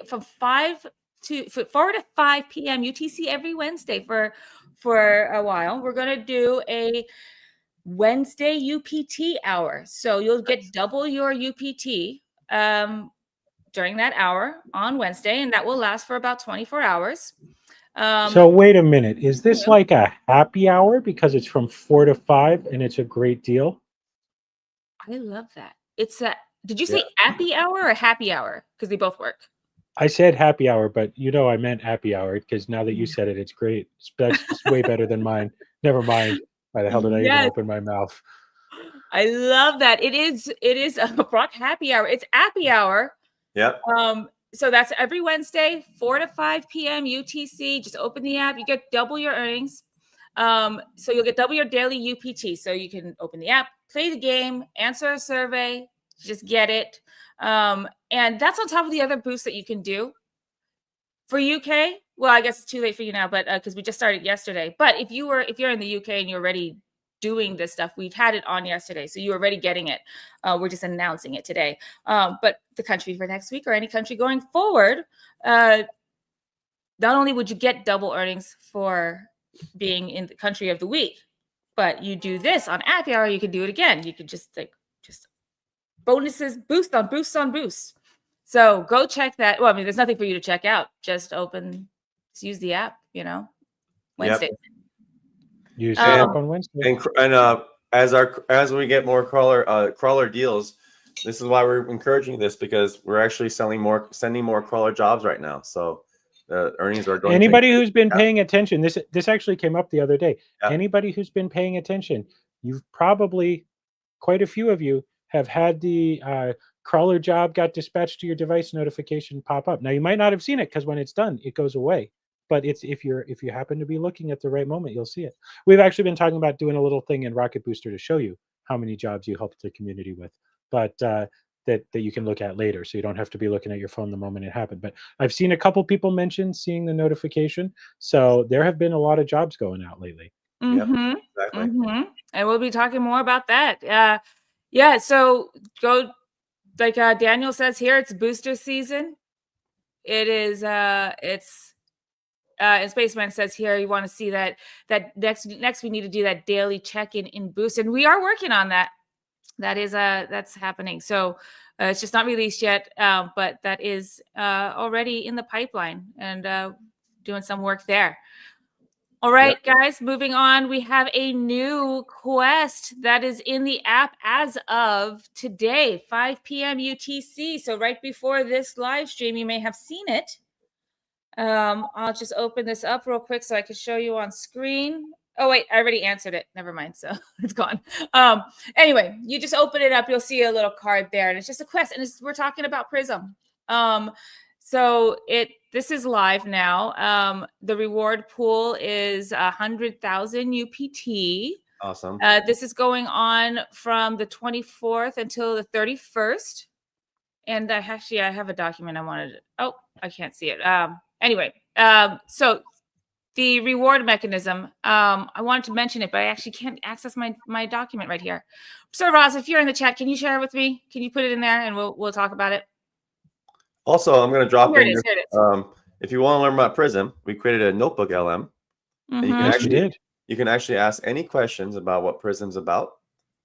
S1: from 4 to 5 p.m. UTC every Wednesday for a while. We're going to do a Wednesday UPT hour. So you'll get double your UPT during that hour on Wednesday, and that will last for about 24 hours.
S3: So wait a minute. Is this like a happy hour because it's from 4 to 5 and it's a great deal?
S1: I love that. Did you say happy hour or happy hour? Because they both work.
S3: I said happy hour, but I meant happy hour, because now that you said it, it's great. That's way better than mine. Never mind. Why the hell did I even open my mouth?
S1: I love that. It is a UpRock happy hour. It's happy hour.
S2: Yep.
S1: So that's every Wednesday, 4 to 5 p.m. UTC. Just open the app. You get double your earnings. So you'll get double your daily UPT. So you can open the app, play the game, answer a survey, just get it. And that's on top of the other boosts that you can do. For UK, well, I guess it's too late for you now, but because we just started yesterday. But if you're in the UK and you're already doing this stuff, we've had it on yesterday, so you're already getting it. We're just announcing it today. But the country for next week, or any country going forward, not only would you get double earnings for being in the country of the week, but you do this on Happy Hour, you could do it again. You could just bonuses, boost on boost on boost. So go check that. Well, I mean, there's nothing for you to check out. Just use the app, Wednesday.
S3: Yep. Use the app on Wednesday.
S2: And as we get more crawler deals, this is why we're encouraging this, because we're actually sending more crawler jobs right now. So the earnings are going.
S3: Anybody who's been paying attention, this actually came up the other day.
S2: Yeah.
S3: Anybody who's been paying attention, you've probably, quite a few of you, have had the crawler job got dispatched to your device notification pop up. Now, you might not have seen it, because when it's done, it goes away. But if you happen to be looking at the right moment, you'll see it. We've actually been talking about doing a little thing in Rocket Booster to show you how many jobs you helped the community with, but that you can look at later, so you don't have to be looking at your phone the moment it happened. But I've seen a couple people mention seeing the notification, so there have been a lot of jobs going out lately.
S1: Mm-hmm.
S2: Yep, exactly.
S1: Mm-hmm. And we'll be talking more about that. Yeah, so go, like Daniel says here, it's booster season. It is, and Spaceman says here, you want to see that next we need to do that daily check-in in boost. And we are working on that. That's happening. So it's just not released yet, but that is already in the pipeline, and doing some work there. All right, guys, moving on. We have a new quest that is in the app as of today, 5 p.m. UTC. So right before this live stream, you may have seen it. I'll just open this up real quick so I can show you on screen. Oh, wait, I already answered it. Never mind. So it's gone. Anyway, you just open it up. You'll see a little card there, and it's just a quest. And we're talking about Prism. So this is live now. The reward pool is 100,000 UPT.
S2: Awesome.
S1: This is going on from the 24th until the 31st. And I have a document I wanted. Oh, I can't see it. Anyway, so the reward mechanism, I wanted to mention it, but I actually can't access my document right here. So Roz, if you're in the chat, can you share it with me? Can you put it in there and we'll talk about it?
S2: Also, I'm going to drop
S1: Here
S2: in.
S1: it is.
S2: If you want to learn about Prism, we created a notebook LM. And you can actually ask any questions about what Prism's about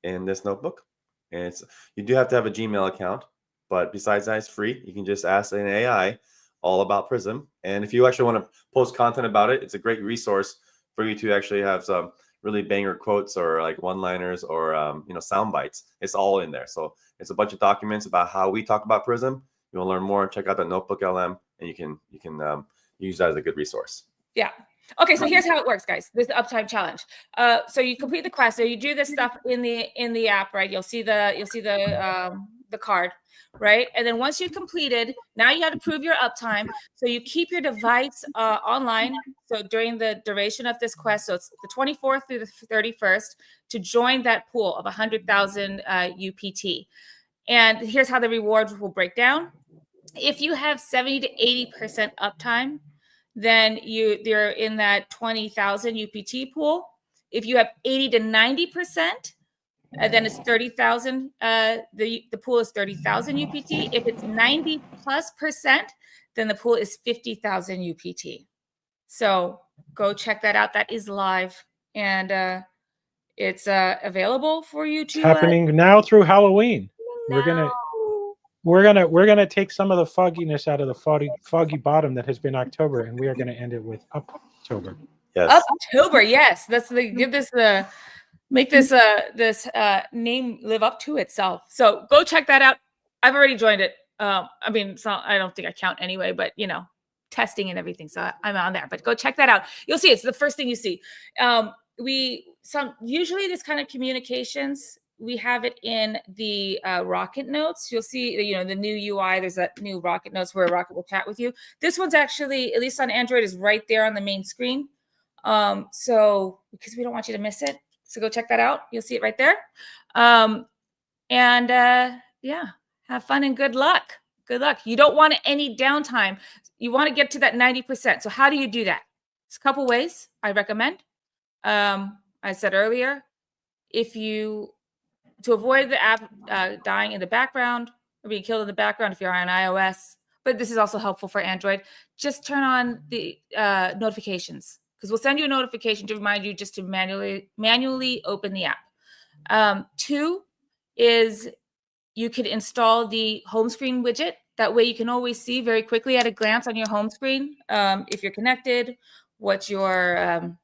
S2: in this notebook. And you do have to have a Gmail account, but besides that, it's free. You can just ask an AI all about Prism. And if you actually want to post content about it, it's a great resource for you to actually have some really banger quotes or like one-liners or sound bites. It's all in there. So it's a bunch of documents about how we talk about Prism. You want to learn more, check out the notebook LM, and you can use that as a good resource.
S1: Yeah. Okay, so here's how it works, guys. This is the Uptime challenge. So you complete the quest. So you do this stuff in the app, right? You'll see the card, right? And then once you've completed, now you have to prove your uptime. So you keep your device online. So during the duration of this quest, so it's the 24th through the 31st, to join that pool of 100,000 UPT. And here's how the rewards will break down. If you have 70 to 80% uptime, then you're in that 20,000 UPT pool. If you have 80 to 90%, then it's 30,000. The pool is 30,000 UPT. If it's 90+%, then the pool is 50,000 UPT. So go check that out. That is live, and it's available for you to.
S3: It's happening now through Halloween.
S1: No.
S3: We're gonna take some of the fogginess out of the foggy bottom that has been October, and we are gonna end it with UpTober.
S2: Yes.
S1: UpTober, yes. That's make this name live up to itself. So go check that out. I've already joined it. I mean, it's not, I don't think I count anyway, but testing and everything. So I'm on there. But go check that out. You'll see it's the first thing you see. Usually this kind of communications, we have it in the Rocket notes. You'll see, the new UI. There's that new Rocket notes where Rocket will chat with you. This one's actually, at least on Android, is right there on the main screen. So because we don't want you to miss it, so go check that out. You'll see it right there. Yeah, have fun and good luck. Good luck. You don't want any downtime. You want to get to that 90%. So how do you do that? There's a couple ways I recommend. I said earlier, to avoid the app dying in the background or being killed in the background if you're on iOS, but this is also helpful for Android, just turn on the notifications, because we'll send you a notification to remind you just to manually open the app. 2 is you could install the home screen widget. That way you can always see very quickly at a glance on your home screen if you're connected, what your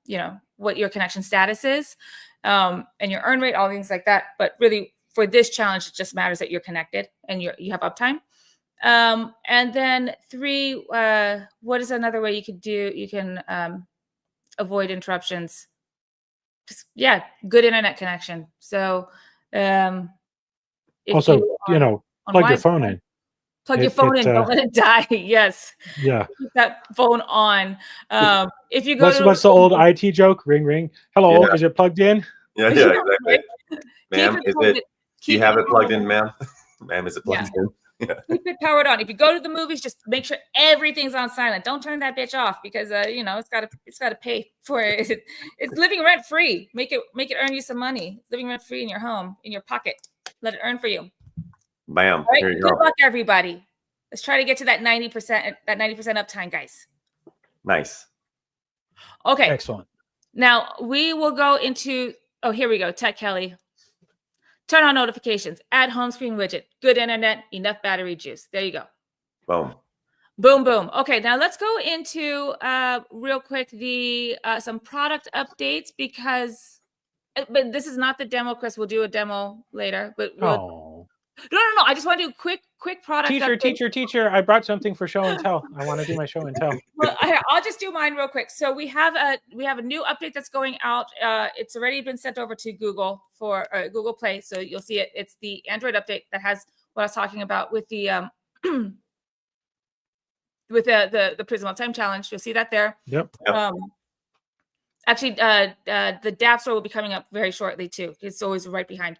S1: connection status is. And your earn rate, all things like that. But really, for this challenge, it just matters that you're connected and you have uptime. And then 3, what is another way you could do? You can avoid interruptions. Just, good internet connection. So
S3: also, plug your phone in.
S1: Plug your phone in. Don't let it die. Yes.
S3: Yeah.
S1: Keep that phone on. If you go
S3: what's the old IT joke? Ring, ring. Hello, is it plugged in?
S2: Yeah, exactly. Ma'am, do you have it plugged in, ma'am? Ma'am, is it plugged in? Yeah.
S1: Keep it powered on. If you go to the movies, just make sure everything's on silent. Don't turn that bitch off, because it's gotta pay for it. It's living rent free. Make it earn you some money. It's living rent free in your home, in your pocket. Let it earn for you.
S2: Bam.
S1: Right? Good luck, everybody. Let's try to get to that 90% uptime, guys.
S2: Nice.
S1: Okay.
S3: Excellent.
S1: Now we will go into, here we go. Tech Kelly. Turn on notifications. Add home screen widget. Good internet. Enough battery juice. There you go.
S2: Boom.
S1: Boom, boom. Okay, now let's go into real quick the some product updates because, but this is not the demo, Chris. We'll do a demo later, but we'll. No. I just want to do quick product update.
S3: Teacher. I brought something for show and tell. I want to do my show and tell.
S1: Well, I'll just do mine real quick. So we have a new update that's going out. It's already been sent over to Google for Google Play, so you'll see it. It's the Android update that has what I was talking about with the with the Prism Uptime challenge. You'll see that there.
S3: Yep.
S1: Actually, the App Store will be coming up very shortly too. It's always right behind.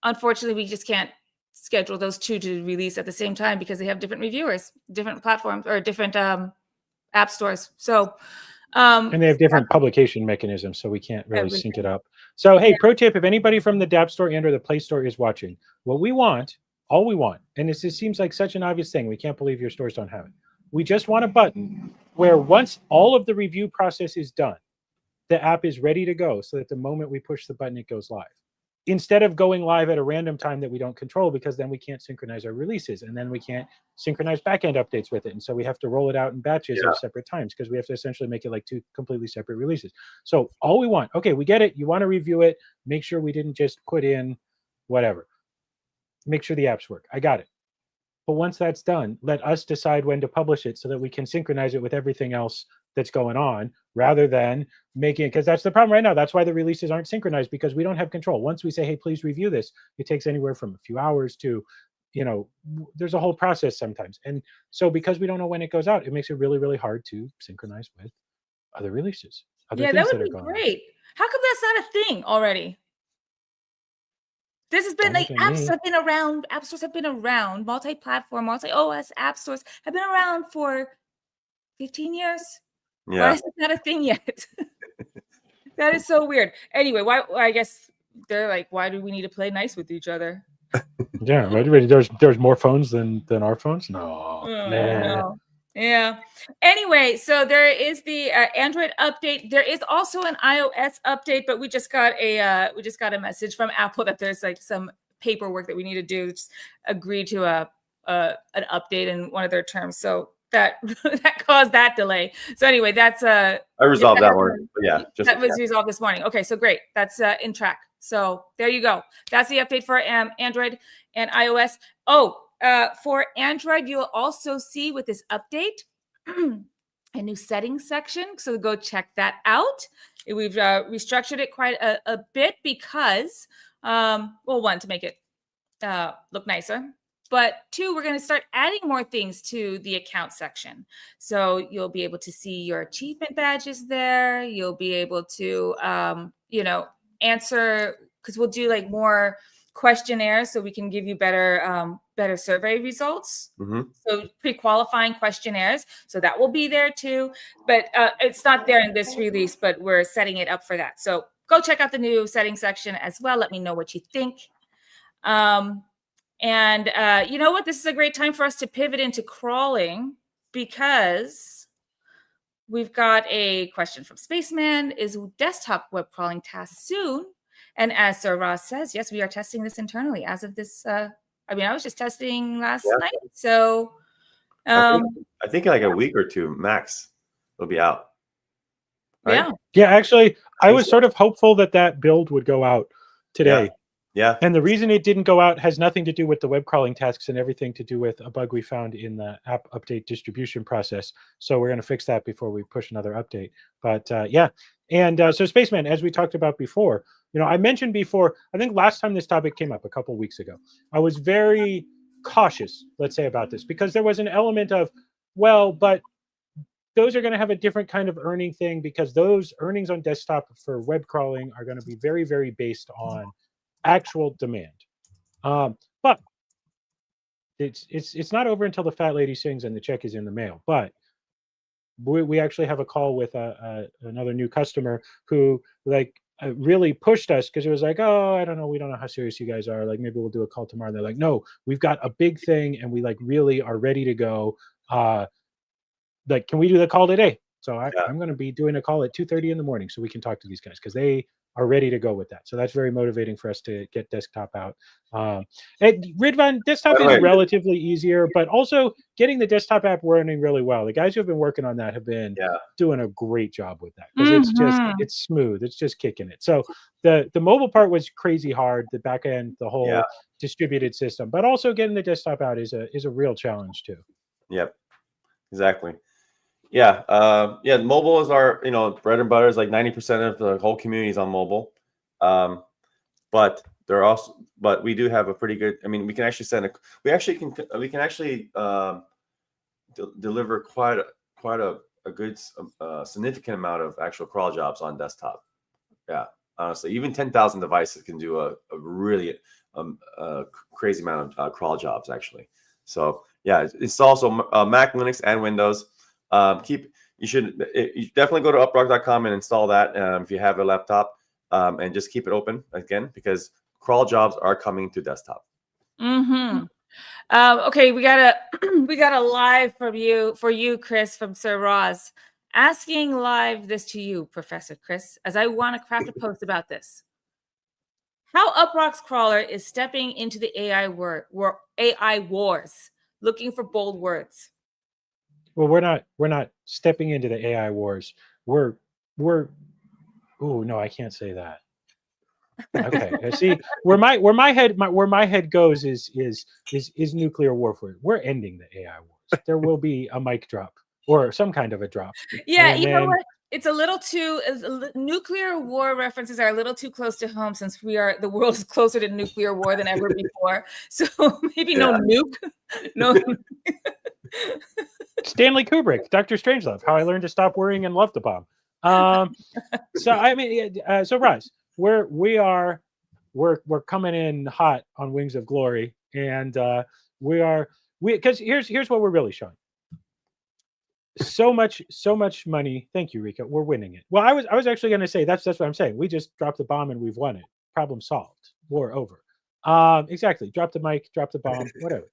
S1: Unfortunately, we just can't schedule those two to release at the same time because they have different reviewers, different platforms, or different app stores. So,
S3: and they have different publication mechanisms, so we can't really sync it up. So, hey, pro tip: if anybody from the App Store and or the Play Store is watching, what we want, all we want, and it seems like such an obvious thing, we can't believe your stores don't have it. We just want a button where once all of the review process is done, the app is ready to go, so that the moment we push the button, it goes live. Instead of going live at a random time that we don't control, because then we can't synchronize our releases, and then we can't synchronize backend updates with it. And so we have to roll it out in batches at separate times because we have to essentially make it like two completely separate releases. So all we want, okay, we get it. You want to review it. Make sure we didn't just put in whatever. Make sure the apps work. I got it. But once that's done, let us decide when to publish it so that we can synchronize it with everything else that's going on, rather than making it, because that's the problem right now. That's why the releases aren't synchronized, because we don't have control. Once we say, hey, please review this, it takes anywhere from a few hours to, there's a whole process sometimes. And so because we don't know when it goes out, it makes it really, really hard to synchronize with other releases.
S1: That would be great. How come that's not a thing already? This has been apps have been around, app stores have been around, multi-platform, multi-OS app stores have been around for 15 years.
S2: Yeah.
S1: Why is it not a thing yet? That is so weird. Anyway, why? I guess they're like, why do we need to play nice with each other?
S3: Yeah, right. There's more phones than our phones. No.
S1: Yeah. Anyway, so there is the Android update. There is also an iOS update, but we just got a message from Apple that there's like some paperwork that we need to do. Just agree to an update in one of their terms. So that caused that delay. So anyway, that's
S2: I resolved that one. But yeah,
S1: that was resolved this morning. Okay, so great. That's in track. So there you go. That's the update for Android and iOS. For Android, you'll also see with this update a new settings section. So go check that out. We've restructured it quite a bit because, one, to make it look nicer. But two, we're going to start adding more things to the account section. So you'll be able to see your achievement badges there. You'll be able to, answer, because we'll do like more questionnaires so we can give you better survey results.
S2: Mm-hmm.
S1: So pre-qualifying questionnaires. So that will be there too. But it's not there in this release, but we're setting it up for that. So go check out the new settings section as well. Let me know what you think. And you know what? This is a great time for us to pivot into crawling, because we've got a question from Spaceman. Is desktop web crawling task soon? And as Sir Ross says, yes, we are testing this internally as of this. I was just testing last night. So
S2: I think like a week or two max it'll be out. Right?
S3: Yeah. Actually, I was sort of hopeful that build would go out today.
S2: Yeah.
S3: And the reason it didn't go out has nothing to do with the web crawling tasks and everything to do with a bug we found in the app update distribution process. So we're going to fix that before we push another update. But And so Spaceman, as we talked about before, I mentioned before, I think last time this topic came up a couple of weeks ago, I was very cautious, let's say, about this, because there was an element of, but those are going to have a different kind of earning thing, because those earnings on desktop for web crawling are going to be very, very based on actual demand. But it's not over until the fat lady sings and the check is in the mail. But we actually have a call with another new customer who really pushed us, because it was like, I don't know, we don't know how serious you guys are. Like, maybe we'll do a call tomorrow. And they're like, no, we've got a big thing and we really are ready to go. Can we do the call today? So I'm going to be doing a call at 2:30 in the morning so we can talk to these guys because they are ready to go with that. So that's very motivating for us to get desktop out. And Ridvan, desktop is relatively easier, but also getting the desktop app running really well. The guys who have been working on that have been doing a great job with that because it's smooth. It's just kicking it. So the mobile part was crazy hard, the back end, the whole distributed system, but also getting the desktop out is a real challenge too.
S2: Yep, exactly. Yeah, mobile is our, bread and butter. Is like 90% of the whole community is on mobile. But we do have a pretty good, I mean, we can actually deliver quite a good significant amount of actual crawl jobs on desktop. Yeah, honestly, even 10,000 devices can do a really crazy amount of crawl jobs actually. So yeah, it's also Mac, Linux, and Windows. You definitely go to uprock.com and install that if you have a laptop, and just keep it open again because crawl jobs are coming to desktop.
S1: Okay, we got a live for you, Chris, from Sir Roz, asking live this to you, Professor Chris, as I want to craft a post about this. How UpRock's crawler is stepping into the AI wars, looking for bold words.
S3: Well, we're not stepping into the AI wars. We're oh no, I can't say that. Okay, see where my head goes is nuclear warfare. We're ending the AI wars. There will be a mic drop or some kind of a drop.
S1: Yeah, you know what? It's a little too nuclear war references are a little too close to home since the world is closer to nuclear war than ever before. So maybe no nuke, no.
S3: Stanley Kubrick, Dr. Strangelove, How I Learned to Stop Worrying and Love the Bomb. So I mean, so Rise, we're coming in hot on wings of glory, and because here's what we're really showing. So much money. Thank you, Rika. We're winning it. Well, I was actually going to say that's what I'm saying. We just dropped the bomb and we've won it. Problem solved. War over. Exactly. Drop the mic, drop the bomb, whatever.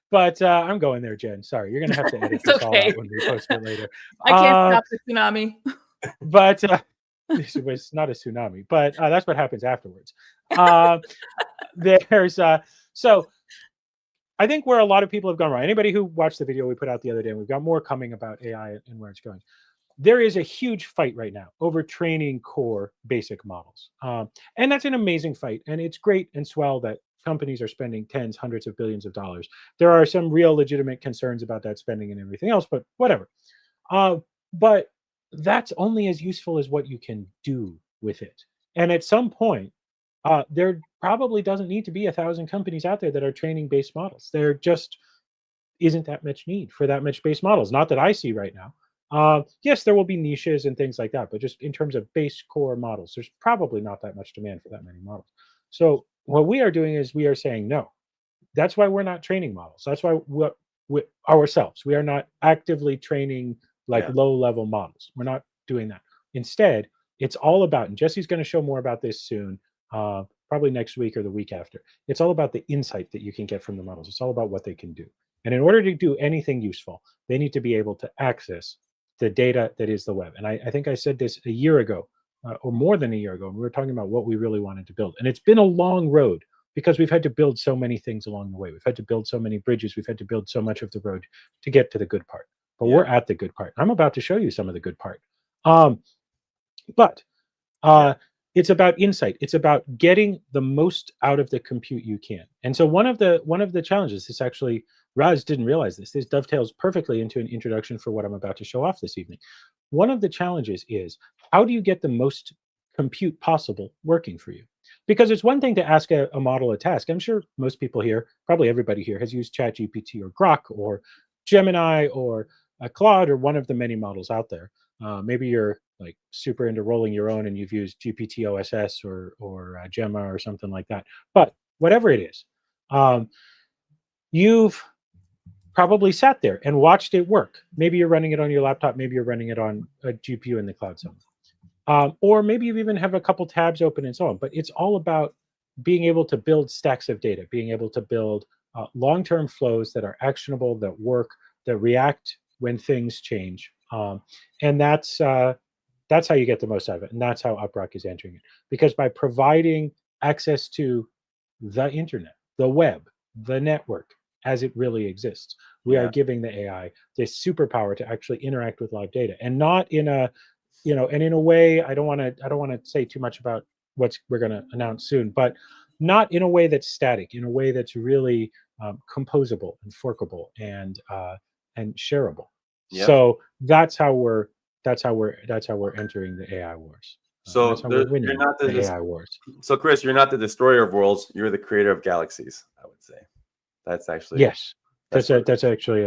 S3: But I'm going there, Jen. Sorry, you're gonna have to edit this all out when we post it later.
S1: I can't stop the tsunami.
S3: But it was not a tsunami, but that's what happens afterwards. There's so I think where a lot of people have gone wrong. Anybody who watched the video we put out the other day, and we've got more coming about AI and where it's going. There is a huge fight right now over training core basic models. And that's an amazing fight. And it's great and swell that companies are spending tens, hundreds of billions of dollars. There are some real legitimate concerns about that spending and everything else, but whatever. But that's only as useful as what you can do with it. And at some point, there probably doesn't need to be 1,000 companies out there that are training base models. There just isn't that much need for that much base models. Not that I see right now. Yes, there will be niches and things like that, but just in terms of base core models, there's probably not that much demand for that many models. So what we are doing is we are saying no. That's why we're not training models. That's why we ourselves, we are not actively training like low-level models. We're not doing that. Instead, it's all about, and Jesse's going to show more about this soon, probably next week or the week after. It's all about the insight that you can get from the models. It's all about what they can do. And in order to do anything useful, they need to be able to access the data that is the web. And I think I said this a year ago, or more than a year ago, and we were talking about what we really wanted to build. And it's been a long road because we've had to build so many things along the way. We've had to build so many bridges. We've had to build so much of the road to get to the good part. But we're at the good part. I'm about to show you some of the good part. It's about insight. It's about getting the most out of the compute you can. And so one of the challenges, this actually, Raz didn't realize this. This dovetails perfectly into an introduction for what I'm about to show off this evening. One of the challenges is, how do you get the most compute possible working for you? Because it's one thing to ask a model a task. I'm sure most people here, probably everybody here, has used ChatGPT or Grok or Gemini or Claude or one of the many models out there. Maybe you're like super into rolling your own and you've used GPT OSS or Gemma or something like that. But whatever it is, you've probably sat there and watched it work. Maybe you're running it on your laptop. Maybe you're running it on a GPU in the cloud somewhere. Or maybe you even have a couple tabs open and so on. But it's all about being able to build stacks of data, being able to build long-term flows that are actionable, that work, that react when things change. And that's how you get the most out of it, and that's how UpRock is entering it. Because by providing access to the internet, the web, the network as it really exists, we are giving the AI this superpower to actually interact with live data, and not in a, and in a way, I don't want to say too much about what we're going to announce soon, but not in a way that's static, in a way that's really composable and forkable and shareable.
S2: Yep.
S3: So that's how we're entering the AI wars.
S2: So
S3: that's how we're winning
S2: you're not
S3: the AI wars.
S2: So Chris, you're not the destroyer of worlds. You're the creator of galaxies. I would say that's actually
S3: yes. That's actually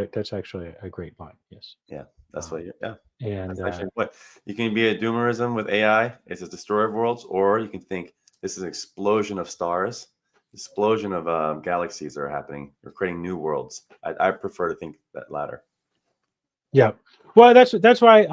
S3: a great line. Yes.
S2: Yeah, that's what. Yeah,
S3: and
S2: that's actually what you can be a doomerism with AI. It's a destroyer of worlds, or you can think this is an explosion of stars, explosion of galaxies that are happening. We're creating new worlds. I prefer to think that latter.
S3: Yeah. Well, that's why.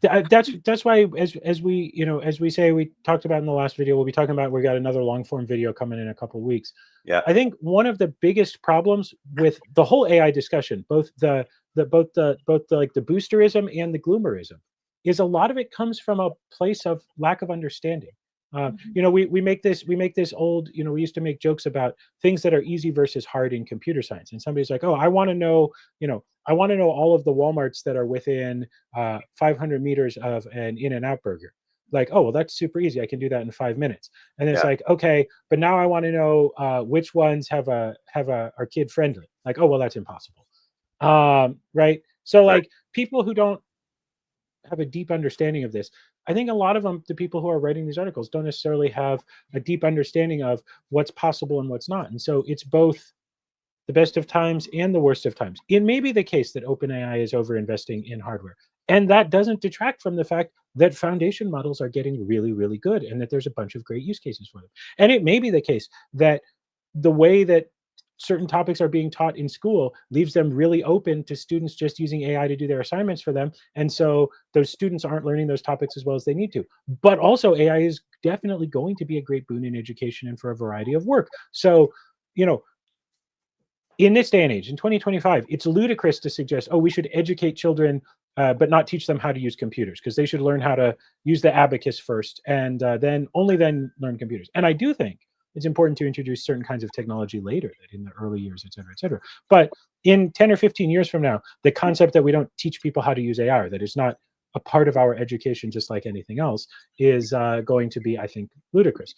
S3: That's why, as we say, we talked about in the last video, we'll be talking about, we got another long form video coming in a couple of weeks.
S2: Yeah.
S3: I think one of the biggest problems with the whole AI discussion, both the like the boosterism and the gloomerism, is a lot of it comes from a place of lack of understanding. We make this old, we used to make jokes about things that are easy versus hard in computer science. And somebody's like, oh, I want to know all of the Walmarts that are within 500 meters of an In-N-Out burger. Like, oh, well, that's super easy. I can do that in 5 minutes. And it's like, okay, but now I want to know which ones are kid friendly. Like, oh, well, that's impossible. Right. So like people who don't have a deep understanding of this, I think a lot of them, the people who are writing these articles, don't necessarily have a deep understanding of what's possible and what's not. And so it's both the best of times and the worst of times. It may be the case that OpenAI is over investing in hardware, and that doesn't detract from the fact that foundation models are getting really, really good, and that there's a bunch of great use cases for them. And it may be the case that the way that certain topics are being taught in school leaves them really open to students just using AI to do their assignments for them. And so those students aren't learning those topics as well as they need to. But also AI is definitely going to be a great boon in education and for a variety of work. So, in this day and age, in 2025, it's ludicrous to suggest, oh, we should educate children, but not teach them how to use computers, because they should learn how to use the abacus first, and then learn computers. And I do think it's important to introduce certain kinds of technology later, that in the early years, et cetera, et cetera. But in 10 or 15 years from now, the concept that we don't teach people how to use AI, or that is not a part of our education, just like anything else, is going to be, I think, ludicrous.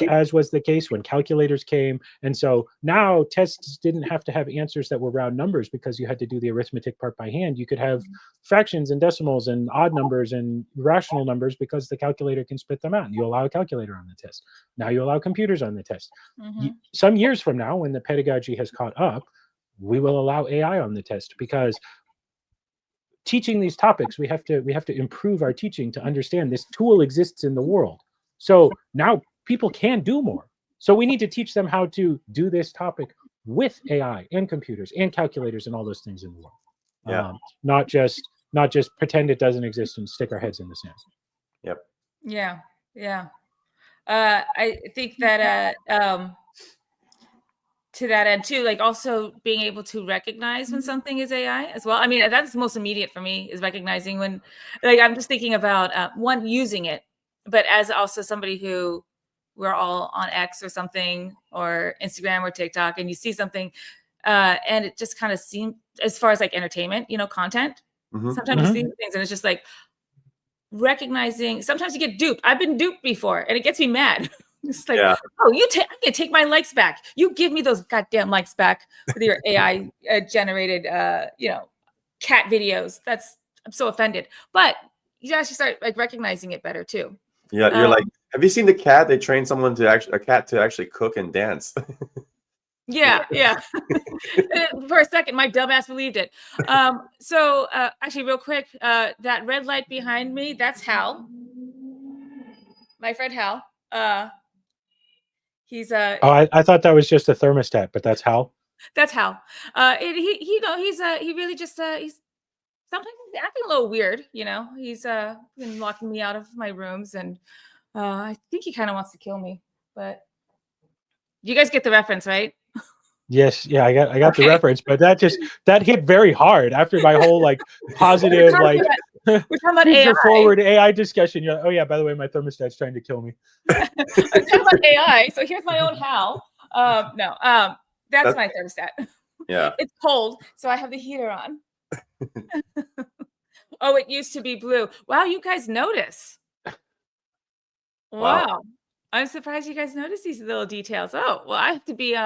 S3: As was the case when calculators came. And so now tests didn't have to have answers that were round numbers because you had to do the arithmetic part by hand. You could have fractions and decimals and odd numbers and rational numbers because the calculator can spit them out. And you allow a calculator on the test. Now you allow computers on the test. Some years from now, when the pedagogy has caught up, we will allow AI on the test, because teaching these topics, we have to improve our teaching to understand this tool exists in the world. So now people can do more. So we need to teach them how to do this topic with AI and computers and calculators and all those things in the world.
S2: Yeah.
S3: Not just pretend it doesn't exist and stick our heads in the sand.
S2: Yep.
S1: Yeah. Yeah. I think that to that end too, like also being able to recognize when something is AI as well. I mean, that's most immediate for me, is recognizing when, like, I'm just thinking about one, using it, but as also somebody who, we're all on X or something, or Instagram or TikTok, and you see something and it just kind of seems, as far as like entertainment, content, sometimes you see things and it's just like recognizing, sometimes you get duped. I've been duped before and it gets me mad. It's like, oh, I can take my likes back. You give me those goddamn likes back with your AI generated, cat videos. I'm so offended. But you actually start like recognizing it better too.
S2: Yeah, you're like, have you seen the cat? They trained someone a cat to actually cook and dance.
S1: Yeah. For a second, my dumbass believed it. So actually, real quick, that red light behind me, that's Hal. My friend Hal. He's
S3: I thought that was just a thermostat, but that's Hal.
S1: That's Hal. He really just he's sometimes he's acting a little weird. He's been locking me out of my rooms, and I think he kind of wants to kill me. But you guys get the reference, right?
S3: Yes, yeah, I got the
S1: Okay.
S3: reference, but that hit very hard after my whole like positive like
S1: We're talking about
S3: future
S1: AI.
S3: forward AI discussion. You're like, oh yeah, by the way, my thermostat's trying to kill me.
S1: I'm talking about AI. So here's my own Hal. No, that's my thermostat.
S2: Yeah.
S1: It's cold, so I have the heater on. Oh, it used to be blue. Wow, you guys notice. Wow. I'm surprised you guys notice these little details. Oh, well, I have to be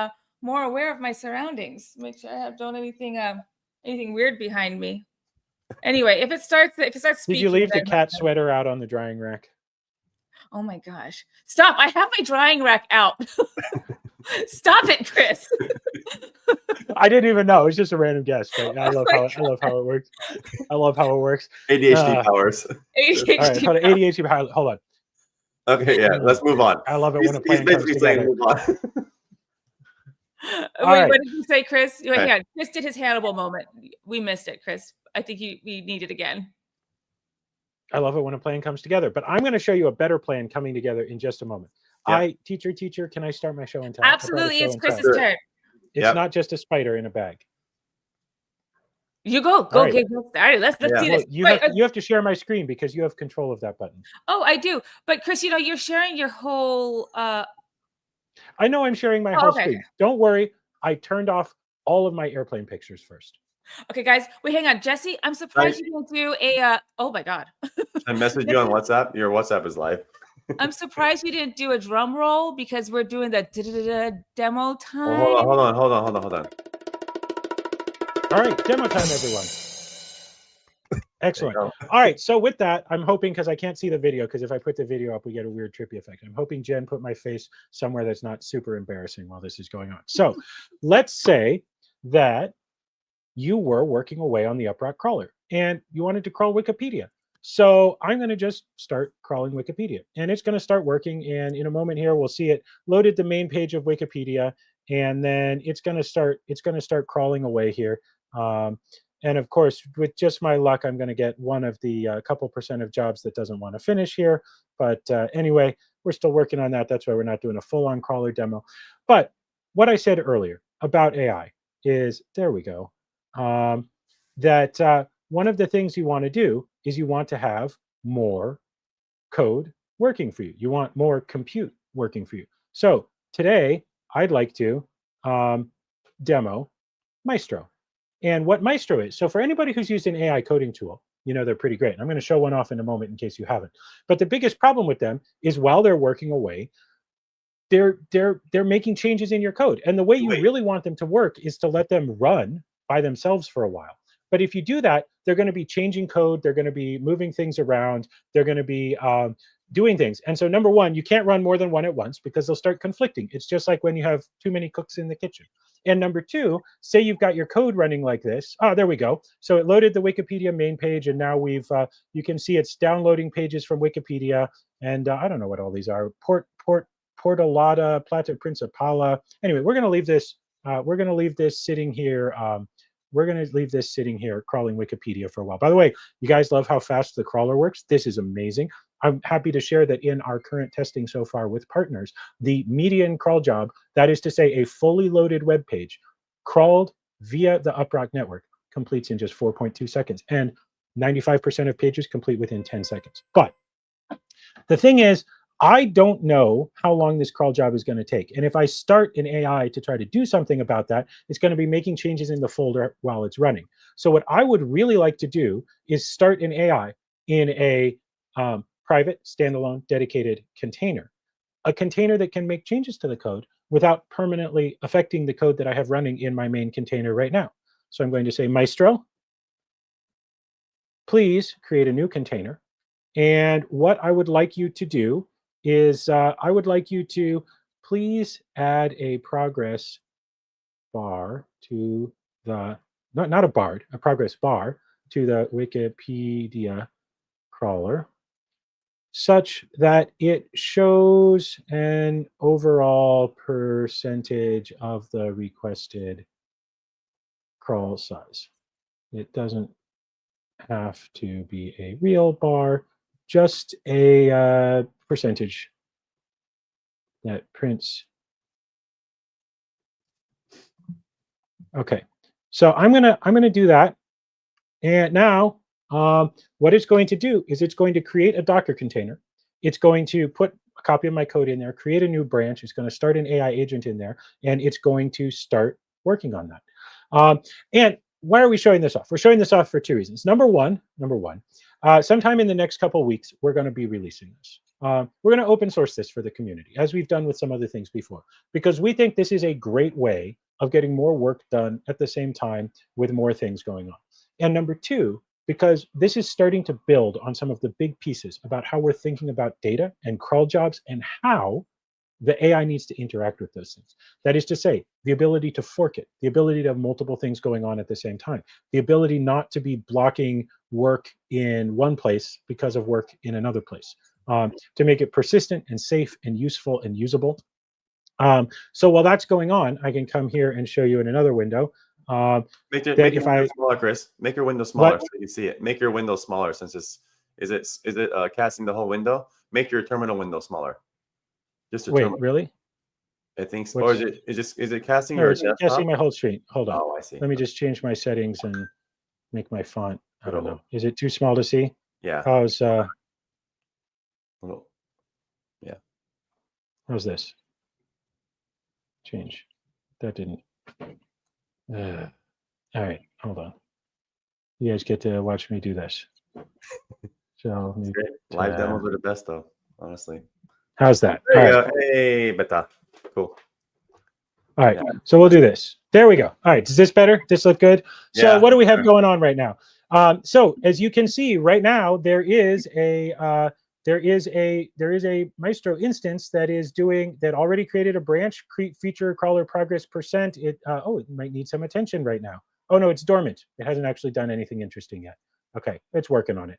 S1: more aware of my surroundings. Make sure I don't anything weird behind me. Anyway, if it starts speaking.
S3: Did you leave the
S1: then-
S3: cat sweater out on the drying rack?
S1: Oh my gosh. Stop. I have my drying rack out. Stop it, Chris.
S3: I didn't even know. It was just a random guess, but I love how it works. I love how it works.
S2: ADHD powers.
S1: ADHD.
S3: All right, hold on. ADHD power. Hold on.
S2: Okay, yeah, let's move on.
S3: I love it when a plan comes together.
S2: Move on.
S1: Wait,
S3: right.
S1: what did you say, Chris? Wait,
S2: Right.
S1: yeah, Chris did his Hannibal moment. We missed it, Chris. I think we need it again.
S3: I love it when a plan comes together, but I'm going to show you a better plan coming together in just a moment.
S2: Yeah.
S3: Teacher, can I start my show and tell?
S1: Absolutely, it's Chris's
S2: Sure.
S1: turn.
S3: It's not just a spider in a bag.
S1: You go
S3: right.
S1: get started. Let's do
S3: Well,
S1: this.
S3: you have to share my screen because you have control of that button.
S1: Oh, I do. But Chris, you're sharing your whole
S3: I know I'm sharing my whole screen. Don't worry. I turned off all of my airplane pictures first.
S1: Okay, guys, wait, hang on. Jesse, I'm surprised you didn't do a oh my god.
S2: I messaged you on WhatsApp. Your WhatsApp is live.
S1: I'm surprised you didn't do a drum roll because we're doing the demo time.
S2: Oh, hold on.
S3: All right, demo time, everyone. Excellent. All right, so with that, I'm hoping, because I can't see the video, because if I put the video up, we get a weird trippy effect. I'm hoping Jen put my face somewhere that's not super embarrassing while this is going on. So let's say that you were working away on the UpRock crawler and you wanted to crawl Wikipedia. So I'm going to just start crawling Wikipedia, and it's going to start working. And in a moment here, we'll see it loaded the main page of Wikipedia, and then it's going to start crawling away here. And of course, with just my luck, I'm going to get one of the couple percent of jobs that doesn't want to finish here. But anyway, we're still working on that. That's why we're not doing a full-on crawler demo. But what I said earlier about AI is, there we go, that one of the things you want to do is you want to have more code working for you. You want more compute working for you. So today, I'd like to demo Maestro. And what Maestro is, so for anybody who's used an AI coding tool, they're pretty great. I'm going to show one off in a moment in case you haven't. But the biggest problem with them is while they're working away, they're making changes in your code. And the way you really want them to work is to let them run by themselves for a while. But if you do that, they're going to be changing code. They're going to be moving things around. They're going to be doing things. And so number one, you can't run more than one at once because they'll start conflicting. It's just like when you have too many cooks in the kitchen. And number two, say you've got your code running like this. Oh, there we go. So it loaded the Wikipedia main page, and now you can see it's downloading pages from Wikipedia. And I don't know what all these are. Portalata, Plata Principala. Anyway, we're going to leave this. We're going to leave this sitting here. We're going to leave this sitting here crawling Wikipedia for a while. By the way, you guys love how fast the crawler works. This is amazing. I'm happy to share that in our current testing so far with partners, the median crawl job, that is to say a fully loaded web page, crawled via the UpRock network, completes in just 4.2 seconds. And 95% of pages complete within 10 seconds. But the thing is, I don't know how long this crawl job is going to take. And if I start an AI to try to do something about that, it's going to be making changes in the folder while it's running. So what I would really like to do is start an AI in a private, standalone, dedicated container, a container that can make changes to the code without permanently affecting the code that I have running in my main container right now. So I'm going to say, Maestro, please create a new container. And what I would like you to do is I would like you to please add a progress bar to the, not a bar, a progress bar to the Wikipedia crawler, such that it shows an overall percentage of the requested crawl size. It doesn't have to be a real bar, just a percentage that prints Okay, so I'm gonna do that, and now what it's going to do is it's going to create a Docker container. It's going to put a copy of my code in there, create a new branch. It's going to start an AI agent in there, and it's going to start working on that. And why are we showing this off? We're showing this off for two reasons. Number one, sometime in the next couple of weeks, we're going to be releasing this. We're going to open source this for the community, as we've done with some other things before, because we think this is a great way of getting more work done at the same time with more things going on. And number two, because this is starting to build on some of the big pieces about how we're thinking about data and crawl jobs and how the AI needs to interact with those things. That is to say, the ability to fork it, the ability to have multiple things going on at the same time, the ability not to be blocking work in one place because of work in another place, to make it persistent and safe and useful and usable. So while that's going on, I can come here and show you in another window.
S2: Make your window smaller, Chris. Make your window smaller so you see it. Make your window smaller since it's is it casting the whole window? Make your terminal window smaller. Just
S3: wait, really?
S2: I think so. Or is it casting your desktop?
S3: Casting my whole screen. Hold on.
S2: Oh, I see.
S3: Let me just change my settings and make my font. I don't know. Is it too small to see?
S2: Yeah.
S3: How's
S2: yeah.
S3: How's this? Change. That didn't. All right, hold on. You guys get to watch me do this. So
S2: live demos are the best, though. Honestly.
S3: How's that?
S2: There you go. Hey, beta. Cool.
S3: All right, so we'll do this. There we go. All right, is this better? This look good? So what do we have going on right now? So as you can see right now, there is a Maestro instance that already created a branch, feature crawler progress %. It might need some attention right now. Oh no, it's dormant. It hasn't actually done anything interesting yet. Okay, it's working on it.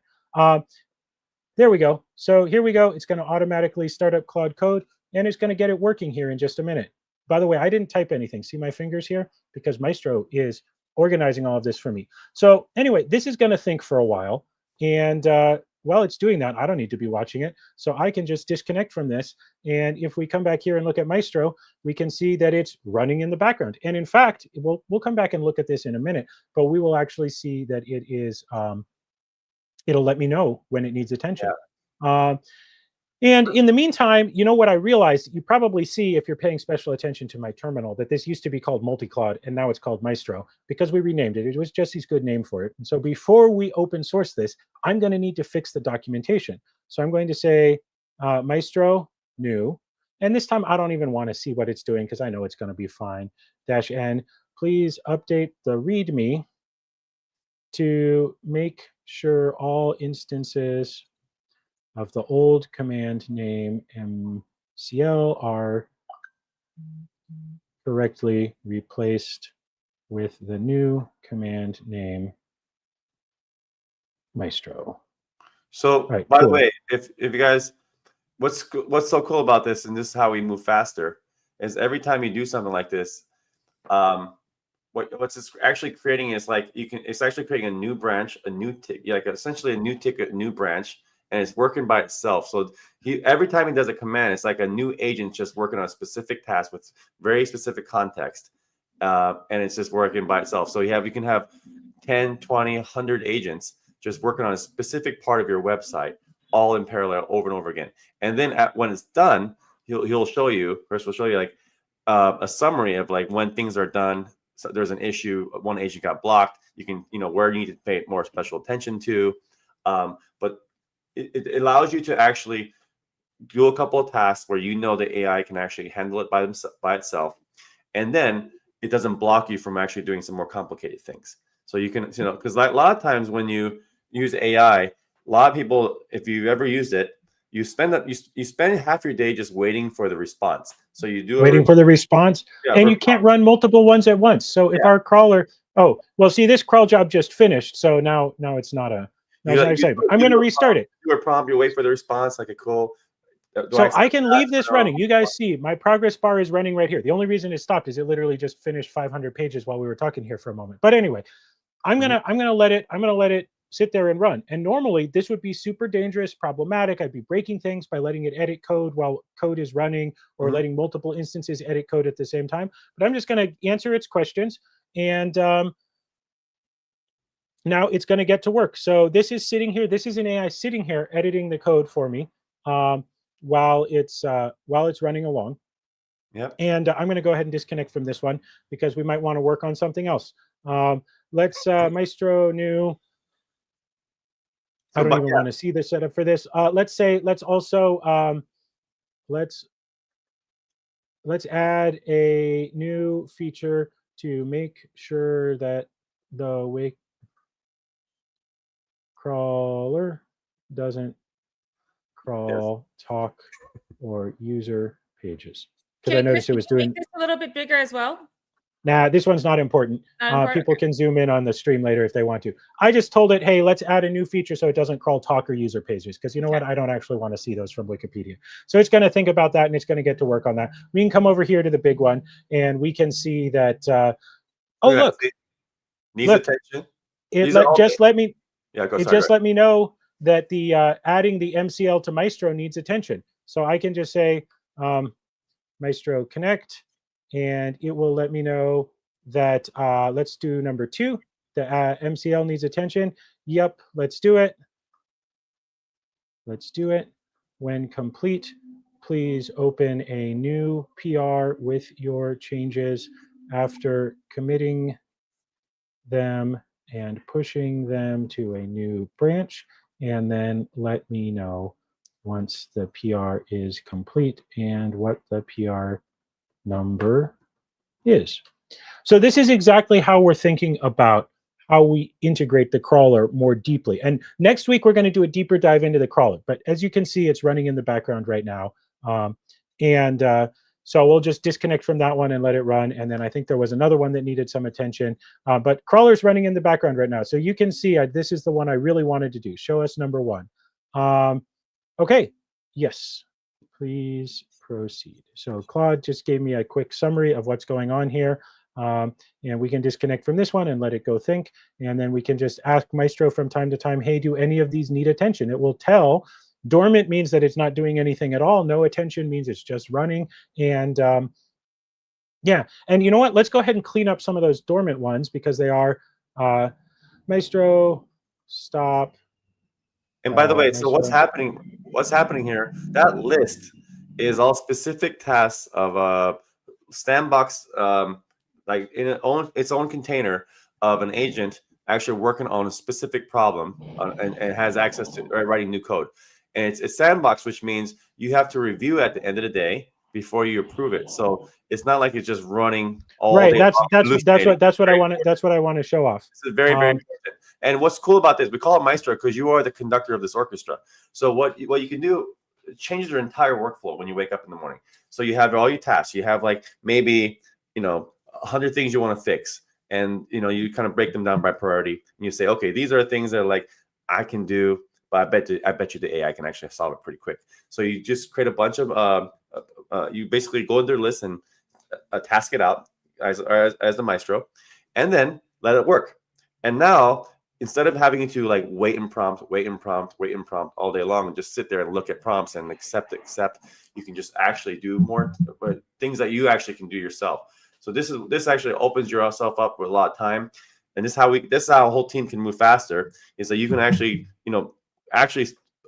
S3: There we go. So here we go. It's going to automatically start up Claude Code, and it's going to get it working here in just a minute. By the way, I didn't type anything. See my fingers here? Because Maestro is organizing all of this for me. So anyway, this is going to think for a while. And while it's doing that, I don't need to be watching it. So I can just disconnect from this. And if we come back here and look at Maestro, we can see that it's running in the background. And in fact, we'll come back and look at this in a minute, but we will actually see that it is, it'll let me know when it needs attention. Yeah. And in the meantime, you know what I realized, you probably see if you're paying special attention to my terminal, that this used to be called Multicloud, and now it's called Maestro, because we renamed it. It was Jesse's good name for it. And so before we open source this, I'm going to need to fix the documentation. So I'm going to say Maestro new. And this time, I don't even want to see what it's doing because I know it's going to be fine. -N, please update the README to make sure all instances of the old command name MCL are correctly replaced with the new command name Maestro.
S2: So by the way, if you guys, what's so cool about this, and this is how we move faster, is every time you do something like this, what's this actually creating is like it's actually creating a new branch, essentially a new ticket, new branch. And it's working by itself. So every time he does a command, it's like a new agent just working on a specific task with very specific context. And it's just working by itself. So you can have 10, 20, 100 agents just working on a specific part of your website, all in parallel over and over again. And then when it's done, he'll show you, Chris will show you like a summary of like when things are done. So there's an issue, one agent got blocked. You can, where you need to pay more special attention to. But it allows you to actually do a couple of tasks where the AI can actually handle it by itself, and then it doesn't block you from actually doing some more complicated things. So you can, because like a lot of times when you use AI, a lot of people, if you've ever used it, you spend half your day just waiting for the response. So you do
S3: waiting for the response, and you can't run multiple ones at once. So if our crawler, see, this crawl job just finished, so now it's not a. I'm going to restart it.
S2: You prompt, you wait for the response, like a cool.
S3: So I can leave this running. You guys see my progress bar is running right here. The only reason it stopped is it literally just finished 500 pages while we were talking here for a moment. But anyway, I'm gonna let it sit there and run. And normally this would be super dangerous, problematic. I'd be breaking things by letting it edit code while code is running, or letting multiple instances edit code at the same time. But I'm just going to answer its questions. And now it's going to get to work. So this is sitting here. This is an AI sitting here editing the code for me while it's running along.
S2: Yep.
S3: And I'm going to go ahead and disconnect from this one because we might want to work on something else. Let's Maestro new. I don't even want to see the setup for this. Let's add a new feature to make sure that the wake crawler doesn't crawl talk or user pages. Because I noticed it was doing
S1: this a little bit bigger as well.
S3: Nah, this one's not important. People can zoom in on the stream later if they want to. I just told it, hey, let's add a new feature so it doesn't crawl talk or user pages. Because you know what? I don't actually want to see those from Wikipedia. So it's going to think about that and it's going to get to work on that. We can come over here to the big one and we can see that. Oh, look.
S2: Needs attention.
S3: Let me know that the adding the MCL to Maestro needs attention. So I can just say Maestro connect. And it will let me know that let's do number 2. The MCL needs attention. Yep, let's do it. Let's do it. When complete, please open a new PR with your changes after committing them and pushing them to a new branch. And then let me know once the PR is complete and what the PR number is. So this is exactly how we're thinking about how we integrate the crawler more deeply. And next week, we're going to do a deeper dive into the crawler. But as you can see, it's running in the background right now. So we'll just disconnect from that one and let it run. And then I think there was another one that needed some attention. But crawler's running in the background right now. So you can see this is the one I really wanted to do. Show us number 1. Okay, yes, please proceed. So Claude just gave me a quick summary of what's going on here. And we can disconnect from this one and let it go think. And then we can just ask Maestro from time to time, hey, do any of these need attention? It will tell. Dormant means that it's not doing anything at all. No attention means it's just running. And yeah, and you know what? Let's go ahead and clean up some of those dormant ones because they are Maestro, stop.
S2: And by the way, so what's happening here, that list is all specific tasks of sandbox, like in its own container of an agent actually working on a specific problem and has access to writing new code. And it's sandbox, which means you have to review at the end of the day before you approve it. So it's not like it's just running all day.
S3: That's what I want to show off.
S2: This is very important. And what's cool about this, we call it Maestro because you are the conductor of this orchestra. So what you can do, it changes your entire workflow when you wake up in the morning. So you have all your tasks. You have like maybe 100 things you want to fix, and you kind of break them down by priority. And you say, okay, these are things that are like I can do, but I bet you the AI can actually solve it pretty quick. So you just create a bunch of you basically go into their list and task it out as the Maestro, and then let it work. And now, instead of having to like wait and prompt all day long and just sit there and look at prompts and accept, you can just actually do more things that you actually can do yourself. So this actually opens yourself up with a lot of time. And this is how a whole team can move faster, is that you can actually,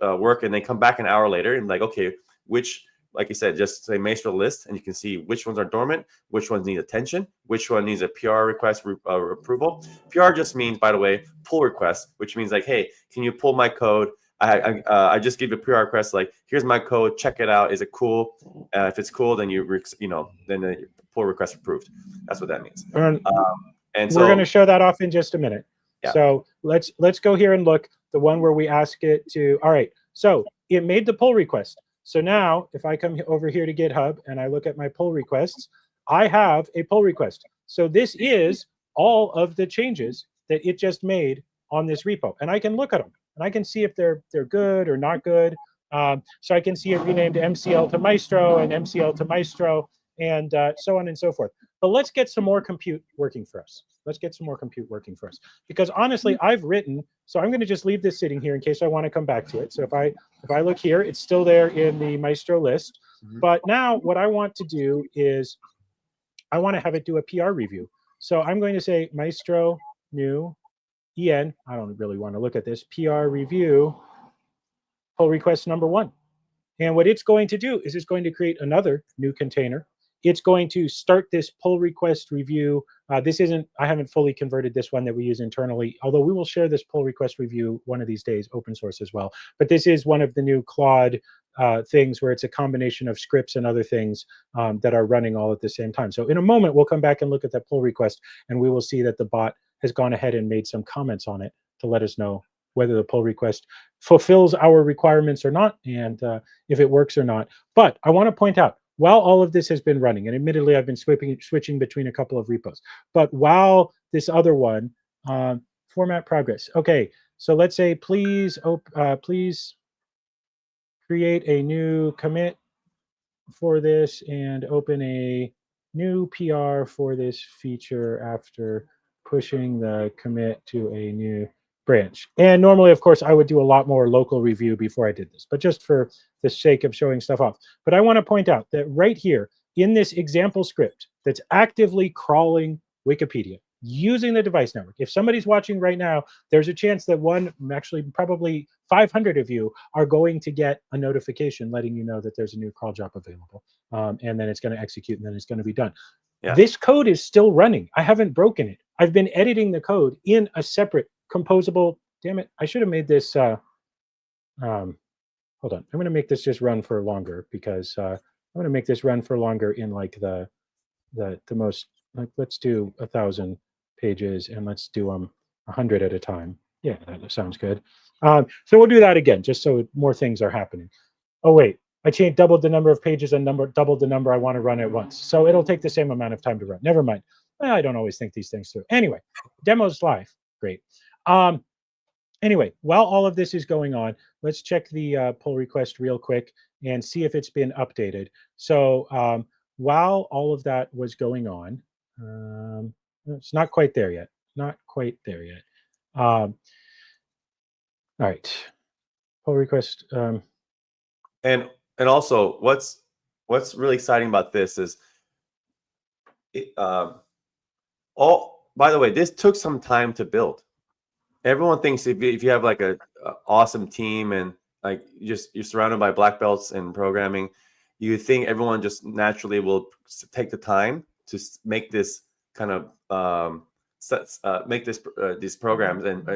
S2: work and then come back an hour later and like, okay, which, like you said, just say Maestro list, and you can see which ones are dormant, which ones need attention, which one needs a PR request approval. PR just means, by the way, pull request, which means like, hey, can you pull my code? I just give a PR request, like, here's my code, check it out. Is it cool? If it's cool, then then the pull request approved. That's what that means. And so
S3: we're going to show that off in just a minute. Yeah. So let's go here and look, the one where we ask it to. All right. So it made the pull request. So now if I come over here to GitHub and I look at my pull requests, I have a pull request. So this is all of the changes that it just made on this repo. And I can look at them and I can see if they're good or not good. So I can see it renamed MCL to Maestro and MCL to Maestro and so on and so forth. But let's get some more compute working for us. Because honestly, I've written, so I'm going to just leave this sitting here in case I want to come back to it. So if I look here, it's still there in the Maestro list. But now what I want to do is I want to have it do a PR review. So I'm going to say Maestro new en. I don't really want to look at this. PR review pull request number 1. And what it's going to do is it's going to create another new container. It's going to start this pull request review. This isn't, I haven't fully converted this one that we use internally, although we will share this pull request review one of these days, open source as well. But this is one of the new Claude things where it's a combination of scripts and other things that are running all at the same time. So in a moment, we'll come back and look at that pull request, and we will see that the bot has gone ahead and made some comments on it to let us know whether the pull request fulfills our requirements or not, and if it works or not. But I want to point out, while all of this has been running, and admittedly I've been switching between a couple of repos, but while this other one, format progress. Okay, so let's say please create a new commit for this and open a new PR for this feature after pushing the commit to a new branch. And normally, of course, I would do a lot more local review before I did this, but just for the sake of showing stuff off. But I want to point out that right here in this example script that's actively crawling Wikipedia using the device network, if somebody's watching right now, there's a chance that actually probably 500 of you are going to get a notification letting you know that there's a new crawl job available. And then it's going to execute and then it's going to be done. Yeah. This code is still running. I haven't broken it. I've been editing the code in a separate composable. Damn it, I should have made this hold on, I'm going to make this just run for longer, because I'm going to make this run for longer in like the most, like, let's do 1,000 pages and let's do them 100 at a time. Yeah, that sounds good. So we'll do that again, just so more things are happening. Oh wait, I doubled the number of pages and doubled the number I want to run at once, so it'll take the same amount of time to run. Never mind. I don't always think these things through. Anyway, demo's live. Great. Anyway, while all of this is going on, let's check the pull request real quick and see if it's been updated. So while all of that was going on, it's not quite there yet. Not quite there yet. All right. Pull request.
S2: And also, what's really exciting about this is, by the way, this took some time to build. Everyone thinks if you have like a awesome team and like you're surrounded by black belts in programming, you think everyone just naturally will take the time to make this kind of make these programs and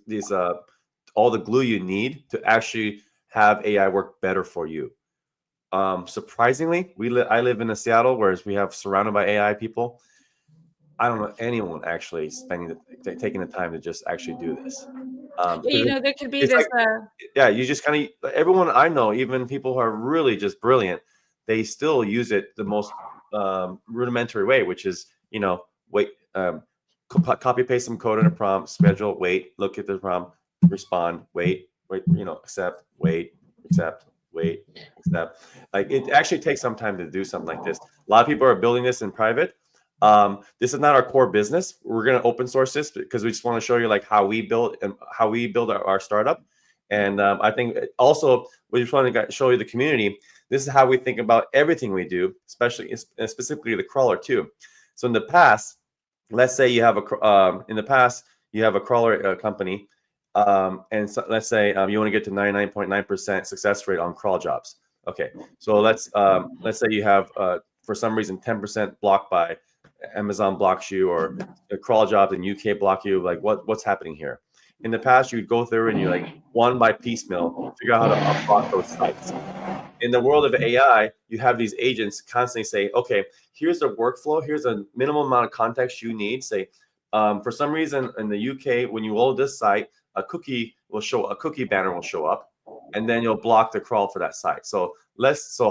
S2: these all the glue you need to actually have AI work better for you. Surprisingly, I live in Seattle, whereas we have surrounded by AI people. I don't know anyone actually taking the time to just actually do this.
S1: Yeah, there could be this.
S2: Yeah, you just kind of, everyone I know, even people who are really just brilliant, they still use it the most rudimentary way, which is, wait, copy paste some code in a prompt, schedule, wait, look at the prompt, respond, wait, accept, wait, accept, wait, accept. Like, it actually takes some time to do something like this. A lot of people are building this in private. This is not our core business. We're going to open source this because we just want to show you like how we build our startup. And I think also we just want to show you the community. This is how we think about everything we do, especially specifically the crawler too. So in the past, let's say you have a crawler company, and so let's say you want to get to 99.9% success rate on crawl jobs. Okay, so let's say you have for some reason 10% blocked by Amazon blocks you, or the crawl jobs in UK block you. Like what's happening here? In the past, you'd go through and you like one by piecemeal figure out how to unblock those sites. In the world of AI, you have these agents constantly say, okay, here's the workflow, here's a minimum amount of context you need. Say, for some reason in the UK, when you load this site, a cookie banner will show up, and then you'll block the crawl for that site. So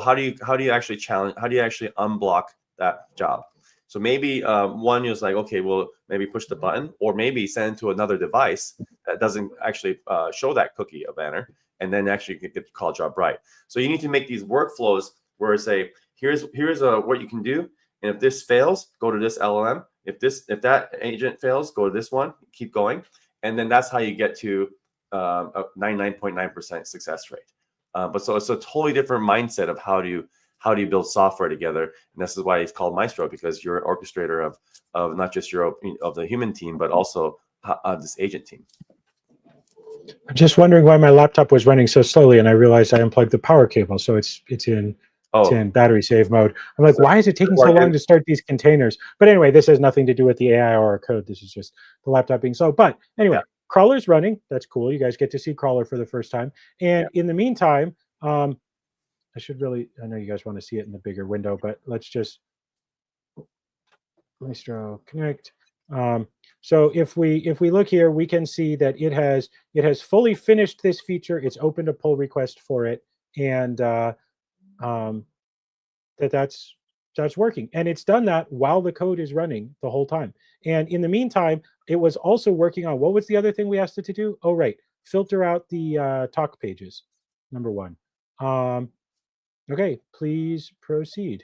S2: how do you actually unblock that job? So maybe one is like, okay, well, maybe push the button, or maybe send it to another device that doesn't actually show that cookie banner, and then actually get the call job right. So you need to make these workflows where say, here's what you can do, and if this fails, go to this LLM. If that agent fails, go to this one. Keep going, and then that's how you get to a 99.9% success rate. But so it's a totally different mindset of how how do you build software together? And this is why it's called Maestro, because you're an orchestrator of not just of the human team, but also of this agent team.
S3: I'm just wondering why my laptop was running so slowly, and I realized I unplugged the power cable, so it's in battery save mode. I'm like, why is it taking so long to start these containers? But anyway, this has nothing to do with the AI or our code. This is just the laptop being slow. But anyway, Crawler's running. That's cool. You guys get to see Crawler for the first time. And in the meantime, I know you guys want to see it in the bigger window, but let's just Maestro connect. So if we look here, we can see that it has fully finished this feature. It's opened a pull request for it, and that's working. And it's done that while the code is running the whole time. And in the meantime, it was also working on, what was the other thing we asked it to do? Oh, right. Filter out the talk pages, number one. Okay, please proceed.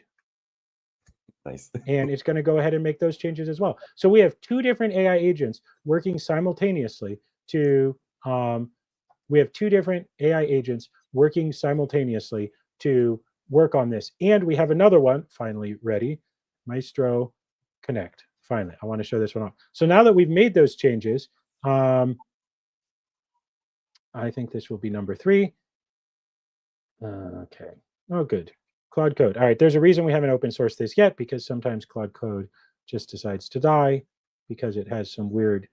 S2: Nice.
S3: And it's going to go ahead and make those changes as well. So we have two different AI agents working simultaneously to work on this. And we have another one finally ready, Maestro Connect. Finally, I want to show this one off. So now that we've made those changes, I think this will be number 3. Okay. Oh, good. Claude Code. All right. There's a reason we haven't open sourced this yet, because sometimes Claude Code just decides to die because it has some weird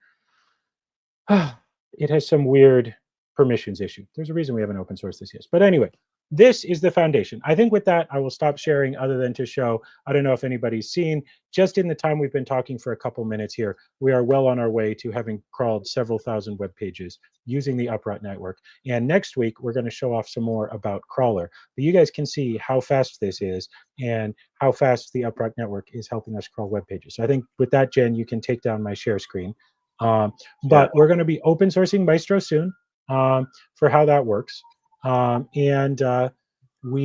S3: permissions issue. There's a reason we haven't open sourced this yet. But anyway, this is the foundation. I think with that, I will stop sharing, other than to show, I don't know if anybody's seen, just in the time we've been talking for a couple minutes here, we are well on our way to having crawled several thousand web pages using the UpRock network. And next week, we're going to show off some more about Crawler. But you guys can see how fast this is and how fast the UpRock network is helping us crawl web pages. So I think with that, Jen, you can take down my share screen. But we're going to be open sourcing Maestro soon for how that works. We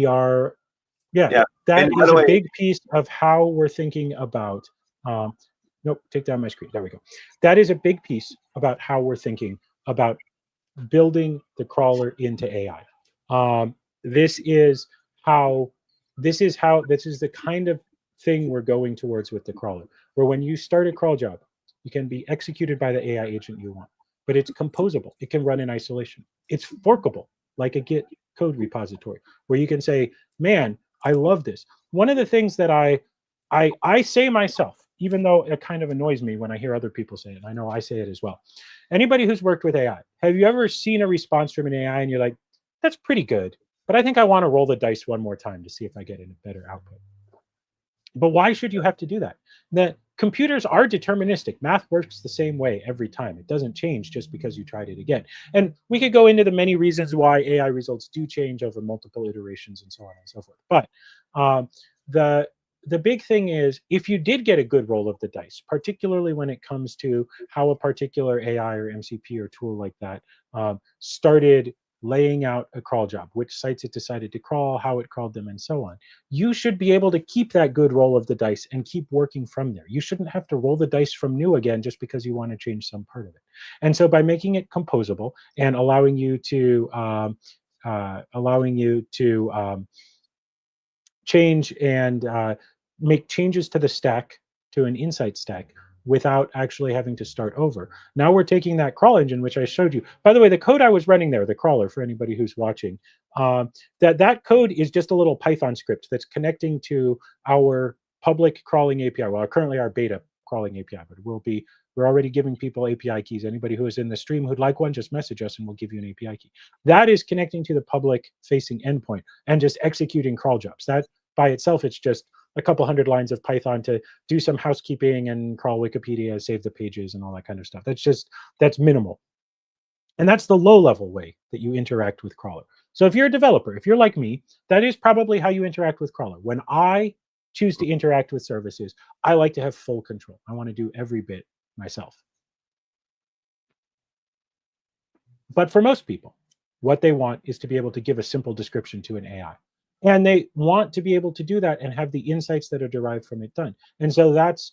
S3: are, that is a big piece of how we're thinking about, nope, take down my screen. There we go. That is a big piece about how we're thinking about building the crawler into AI. This is the kind of thing we're going towards with the crawler, where when you start a crawl job, you can be executed by the AI agent you want, but it's composable. It can run in isolation. It's forkable, like a Git code repository, where you can say, man, I love this. One of the things that I say myself, even though it kind of annoys me when I hear other people say it, I know I say it as well. Anybody who's worked with AI, have you ever seen a response from an AI and you're like, that's pretty good, but I think I want to roll the dice one more time to see if I get a better output? But why should you have to do that? The computers are deterministic. Math works the same way every time. It doesn't change just because you tried it again. And we could go into the many reasons why AI results do change over multiple iterations and so on and so forth. But the big thing is, if you did get a good roll of the dice, particularly when it comes to how a particular AI or MCP or tool like that started laying out a crawl job, which sites it decided to crawl, how it crawled them, and so on, you should be able to keep that good roll of the dice and keep working from there. You shouldn't have to roll the dice from new again just because you want to change some part of it. And so by making it composable and allowing you to change and make changes to the stack, to an insight stack, without actually having to start over. Now we're taking that crawl engine, which I showed you. By the way, the code I was running there, the crawler, for anybody who's watching, that code is just a little Python script that's connecting to our public crawling API. Well, currently our beta crawling API, but we're already giving people API keys. Anybody who is in the stream who'd like one, just message us and we'll give you an API key. That is connecting to the public facing endpoint and just executing crawl jobs. That by itself, it's just a couple hundred lines of Python to do some housekeeping and crawl Wikipedia, save the pages and all that kind of stuff. That's minimal. And that's the low level way that you interact with crawler. So if you're a developer, if you're like me, that is probably how you interact with crawler. When I choose to interact with services, I like to have full control. I want to do every bit myself. But for most people, what they want is to be able to give a simple description to an AI. And they want to be able to do that and have the insights that are derived from it done. And so that's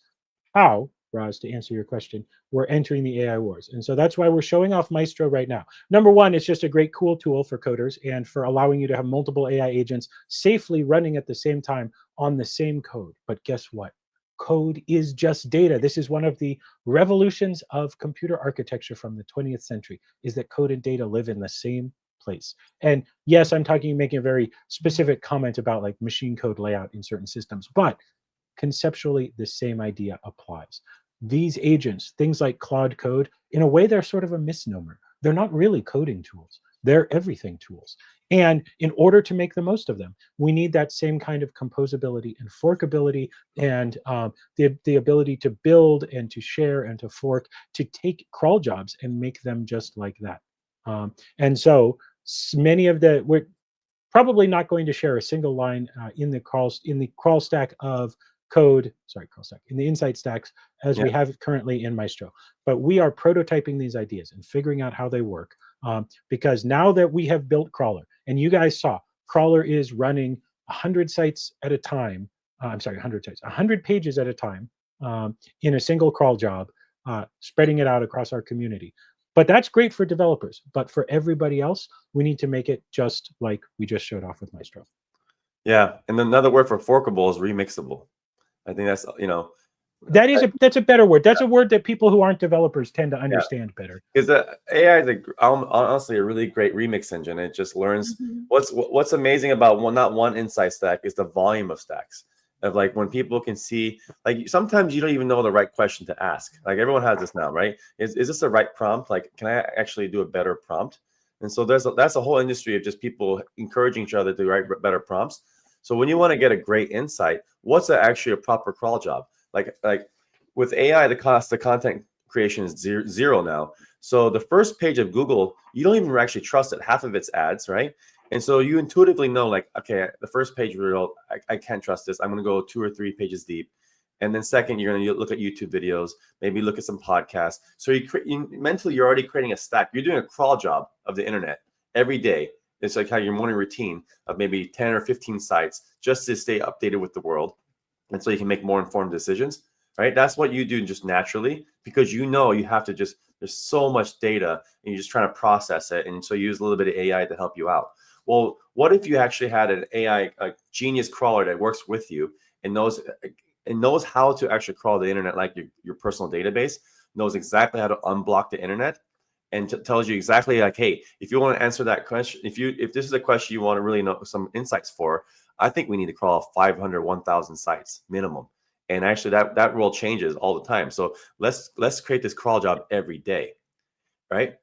S3: how Roz, to answer your question, we're entering the AI wars. And so that's why we're showing off Maestro right now. Number one, it's just a great, cool tool for coders and for allowing you to have multiple AI agents safely running at the same time on the same code. But guess what? Code is just data. This is one of the revolutions of computer architecture from the 20th century, is that code and data live in the same place. And yes, I'm making a very specific comment about like machine code layout in certain systems, but conceptually the same idea applies. These agents, things like Claude Code, in a way, they're sort of a misnomer. They're not really coding tools. They're everything tools. And in order to make the most of them, we need that same kind of composability and forkability and the ability to build and to share and to fork, to take crawl jobs and make them just like that. And so many of we're probably not going to share a single line in the crawl stack of code, in the insight stacks as we have currently in Maestro. But we are prototyping these ideas and figuring out how they work, because now that we have built Crawler, and you guys saw, Crawler is running 100 sites at a time, 100 pages at a time in a single crawl job, spreading it out across our community. But that's great for developers. But for everybody else, we need to make it just like we just showed off with Maestro.
S2: Yeah, and another word for forkable is remixable. I think that's,
S3: that's a better word. That's a word that people who aren't developers tend to understand better.
S2: Because AI is honestly a really great remix engine. It just learns what's amazing about not one insight stack is the volume of stacks. Of like when people can see, like sometimes you don't even know the right question to ask. Like everyone has this now, right? Is this the right prompt? Like, can I actually do a better prompt? And so that's a whole industry of just people encouraging each other to write better prompts. So when you want to get a great insight, what's actually a proper crawl job? Like with AI, the cost of content creation is zero now. So the first page of Google, you don't even actually trust it. Half of it's ads, right? And so you intuitively know, like, okay, the first page result, I can't trust this. I'm going to go 2 or 3 pages deep. And then second, you're going to look at YouTube videos, maybe look at some podcasts. So mentally, you're already creating a stack. You're doing a crawl job of the internet every day. It's like how your morning routine of maybe 10 or 15 sites just to stay updated with the world. And so you can make more informed decisions, right? That's what you do just naturally, because you have to there's so much data and you're just trying to process it. And so you use a little bit of AI to help you out. Well, what if you actually had an AI, a genius crawler that works with you and knows how to actually crawl the internet like your personal database, knows exactly how to unblock the internet, and tells you exactly like, hey, if you want to answer that question, if this is a question you want to really know some insights for, I think we need to crawl 500, 1,000 sites minimum. And actually that role changes all the time. So let's create this crawl job every day, right?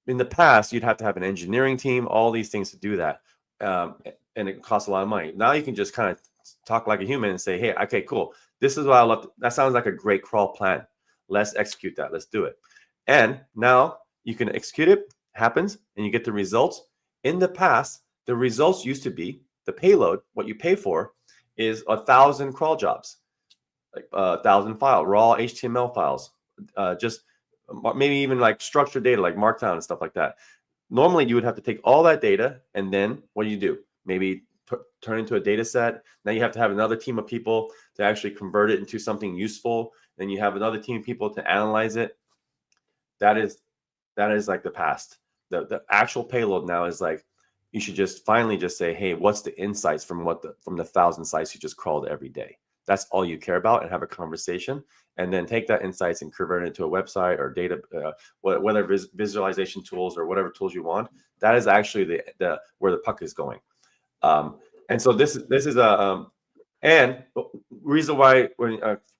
S2: In the past, you'd have to have an engineering team, all these things to do that. And it costs a lot of money. Now you can just kind of talk like a human and say, hey, okay, cool. This is what I love. That sounds like a great crawl plan. Let's execute that. Let's do it. And now you can execute it, happens, and you get the results. In the past, the results used to be the payload. What you pay for is 1,000 crawl jobs, like 1,000 files, raw HTML files, just maybe even like structured data like Markdown and stuff like that. Normally, you would have to take all that data, and then what do you do? Maybe turn into a data set. Now you have to have another team of people to actually convert it into something useful. Then you have another team of people to analyze it. That is like the past. The actual payload now is like, you should just finally just say, hey, what's the insights from the 1,000 sites you just crawled every day? That's all you care about, and have a conversation, and then take that insights and convert it into a website or data, whether visualization tools or whatever tools you want. That is actually the where the puck is going. And so this is a and reason why when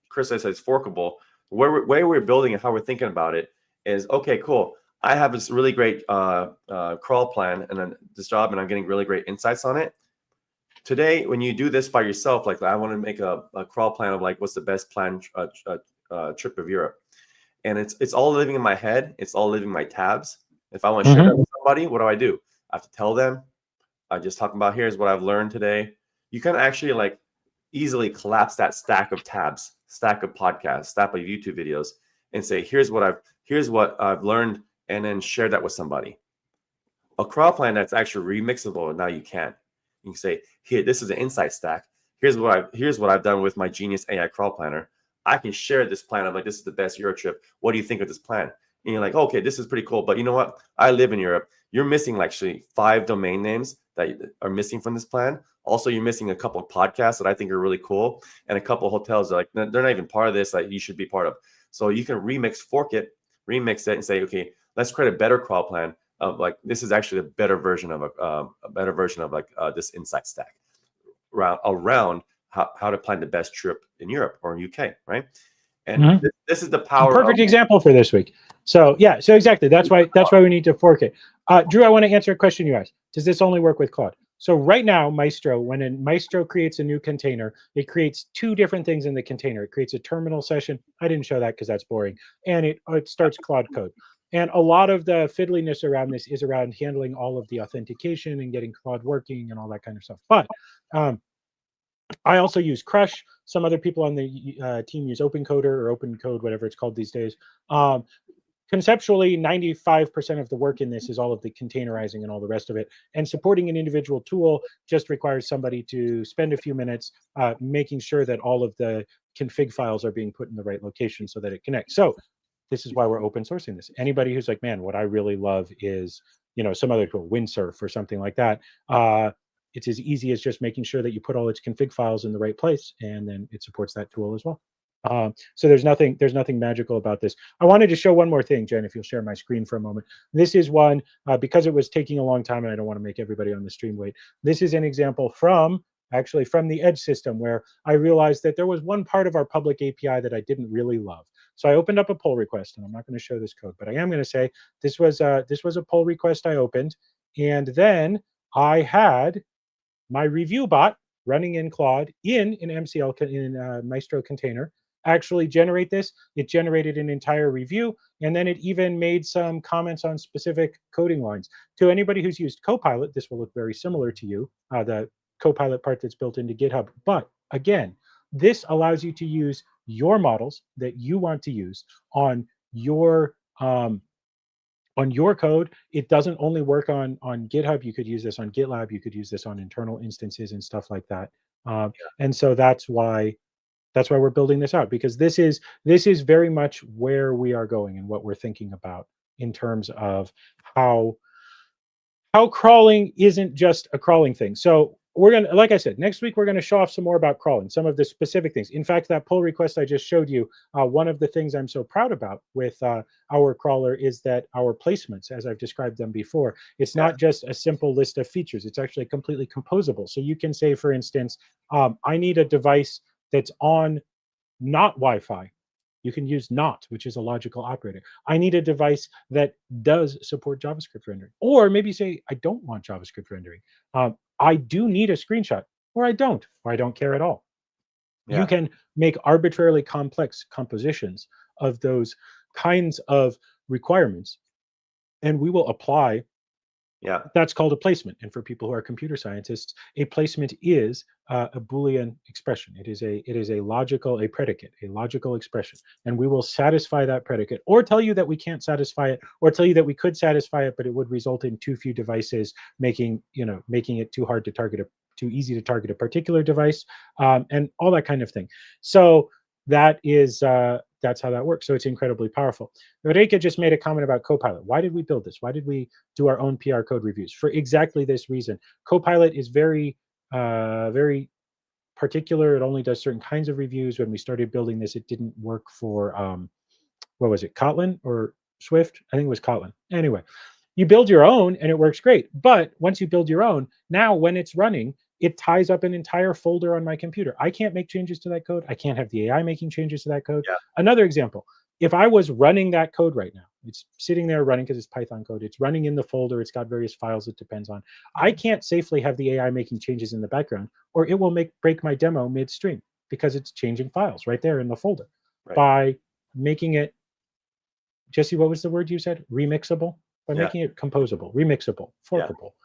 S2: Chris says it's forkable, way we're building and how we're thinking about it is, okay, cool. I have this really great crawl plan and then this job, and I'm getting really great insights on it. Today, when you do this by yourself, like I want to make a crawl plan of like what's the best plan trip of Europe, and it's all living in my head. It's all living in my tabs. If I want to share that with somebody, what do? I have to tell them. I just talk about here's what I've learned today. You can actually like easily collapse that stack of tabs, stack of podcasts, stack of YouTube videos, and say here's what I've learned, and then share that with somebody. A crawl plan that's actually remixable, and now you can. You can say, here, this is an insight stack. Here's what I've done with my genius AI crawl planner. I can share this plan. I'm like, this is the best Euro trip. What do you think of this plan? And you're like, okay, this is pretty cool. But you know what? I live in Europe. You're missing actually 5 domain names that are missing from this plan. Also, you're missing a couple of podcasts that I think are really cool, and a couple of hotels that they're not even part of this that you should be part of. So you can remix it, and say, okay, let's create a better crawl plan of like this is actually a better version of this insight stack around how to plan the best trip in Europe or in UK, right? And this is the power.
S3: Perfect example for this week. So yeah, so exactly. That's why we need to fork it. Drew, I want to answer a question you asked. Does this only work with Claude? So right now, Maestro, when Maestro creates a new container, it creates 2 different things in the container. It creates a terminal session. I didn't show that because that's boring. And it starts Claude code. And a lot of the fiddliness around this is around handling all of the authentication and getting Claude working and all that kind of stuff. But I also use Crush. Some other people on the team use OpenCoder or OpenCode, whatever it's called these days. Conceptually, 95% of the work in this is all of the containerizing and all the rest of it. And supporting an individual tool just requires somebody to spend a few minutes making sure that all of the config files are being put in the right location so that it connects. So this is why we're open sourcing this. Anybody who's like, man, what I really love is, some other tool, Windsurf or something like that. It's as easy as just making sure that you put all its config files in the right place, and then it supports that tool as well. So there's nothing magical about this. I wanted to show one more thing, Jen, if you'll share my screen for a moment. This is one, because it was taking a long time and I don't want to make everybody on the stream wait. This is an example from the Edge system where I realized that there was one part of our public API that I didn't really love. So I opened up a pull request, and I'm not going to show this code, but I am going to say this was a pull request I opened, and then I had my review bot running in Claude in an MCL in Maestro container actually generate this. It generated an entire review, and then it even made some comments on specific coding lines. To anybody who's used Copilot, this will look very similar to you, the Copilot part that's built into GitHub. But again, this allows you to use your models that you want to use on your code. It doesn't only work on GitHub. You could use this on GitLab. You could use this on internal instances and stuff like that. And so that's why we're building this out, because this is very much where we are going and what we're thinking about in terms of how crawling isn't just a crawling thing. So we're gonna, like I said, next week we're gonna show off some more about crawling, some of the specific things. In fact, that pull request I just showed you, one of the things I'm so proud about with our crawler is that our placements, as I've described them before, it's not just a simple list of features. It's actually completely composable. So you can say, for instance, I need a device that's on not Wi-Fi. You can use not, which is a logical operator. I need a device that does support JavaScript rendering. Or maybe say, I don't want JavaScript rendering. I do need a screenshot, or I don't care at all. Yeah. You can make arbitrarily complex compositions of those kinds of requirements, and we will apply. Yeah, that's called a placement. And for people who are computer scientists, a placement is a Boolean expression. It is a predicate, a logical expression. And we will satisfy that predicate, or tell you that we can't satisfy it, or tell you that we could satisfy it, but it would result in too few devices, making it too hard to target, too easy to target a particular device, and all that kind of thing. So that is that's how that works. So it's incredibly powerful. Eureka just made a comment about Copilot. Why did we build this? Why did we do our own PR code reviews? For exactly this reason. Copilot is very, very particular. It only does certain kinds of reviews. When we started building this, it didn't work for, what was it, Kotlin or Swift? I think it was Kotlin. Anyway, you build your own and it works great. But once you build your own, now when it's running, it ties up an entire folder on my computer. I can't make changes to that code. I can't have the AI making changes to that code. Yeah. Another example, if I was running that code right now, it's sitting there running because it's Python code. It's running in the folder. It's got various files it depends on. I can't safely have the AI making changes in the background, or it will break my demo midstream because it's changing files right there in the folder. Right. By making it, Jesse, what was the word you said? Remixable? By making it composable, remixable, forkable. Yeah.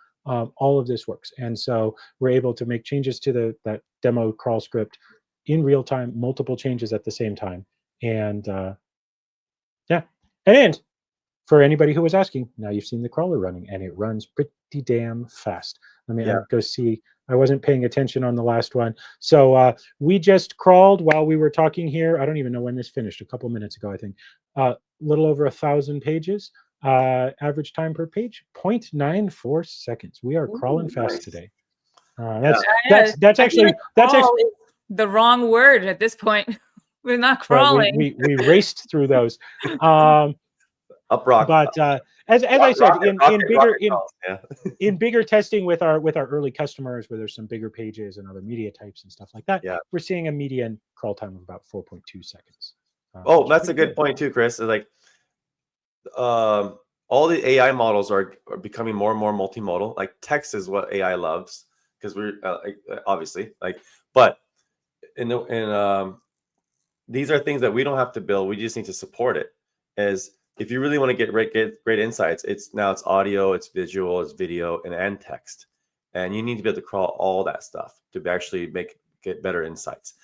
S3: All of this works. And so we're able to make changes to that demo crawl script in real time, multiple changes at the same time. And yeah. And for anybody who was asking, now you've seen the crawler running, and it runs pretty damn fast. Let me go see I wasn't paying attention on the last one. So we just crawled while we were talking here. I don't even know when this finished, a couple minutes ago, I think. Little over 1,000 pages. Average time per page, 0.94 seconds. We are crawling fast today. That's actually
S1: the wrong word at this point. We're not crawling.
S3: We raced through those.
S2: UpRock.
S3: But as I said, in bigger testing with our early customers, where there's some bigger pages and other media types and stuff like that, we're seeing a median crawl time of about 4.2 seconds.
S2: That's a good point too, Chris. Like, all the AI models are becoming more and more multimodal. Like text is what AI loves because we're obviously like, but these are things that we don't have to build. We just need to support it. As if you really want to get great insights, it's audio, it's visual, it's video, and text, and you need to be able to crawl all that stuff to actually get better insights.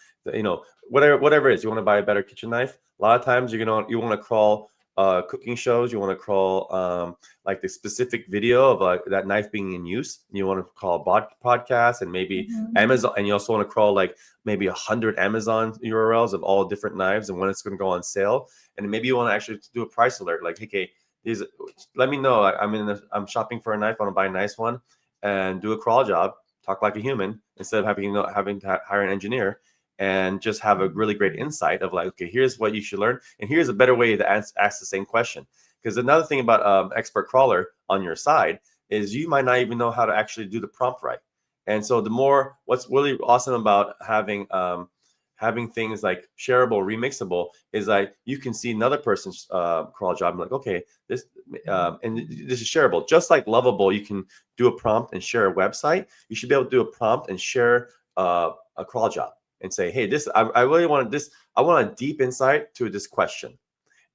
S2: Whatever it is, you want to buy a better kitchen knife. A lot of times you want to crawl cooking shows. You want to crawl like the specific video of that knife being in use. You want to crawl podcasts and maybe Amazon, and you also want to crawl like maybe 100 Amazon URLs of all different knives and when it's going to go on sale. And maybe you want to actually do a price alert, like, hey, let me know. I'm shopping for a knife. I want to buy a nice one, and do a crawl job. Talk like a human instead of having to hire an engineer. And just have a really great insight of like, okay, here's what you should learn, and here's a better way to ask the same question. Because another thing about expert crawler on your side is you might not even know how to actually do the prompt right. And so what's really awesome about having things like shareable, remixable is like you can see another person's crawl job and like, okay, this is shareable. Just like Lovable, you can do a prompt and share a website. You should be able to do a prompt and share a crawl job. And say, hey, I really want this. I want a deep insight to this question,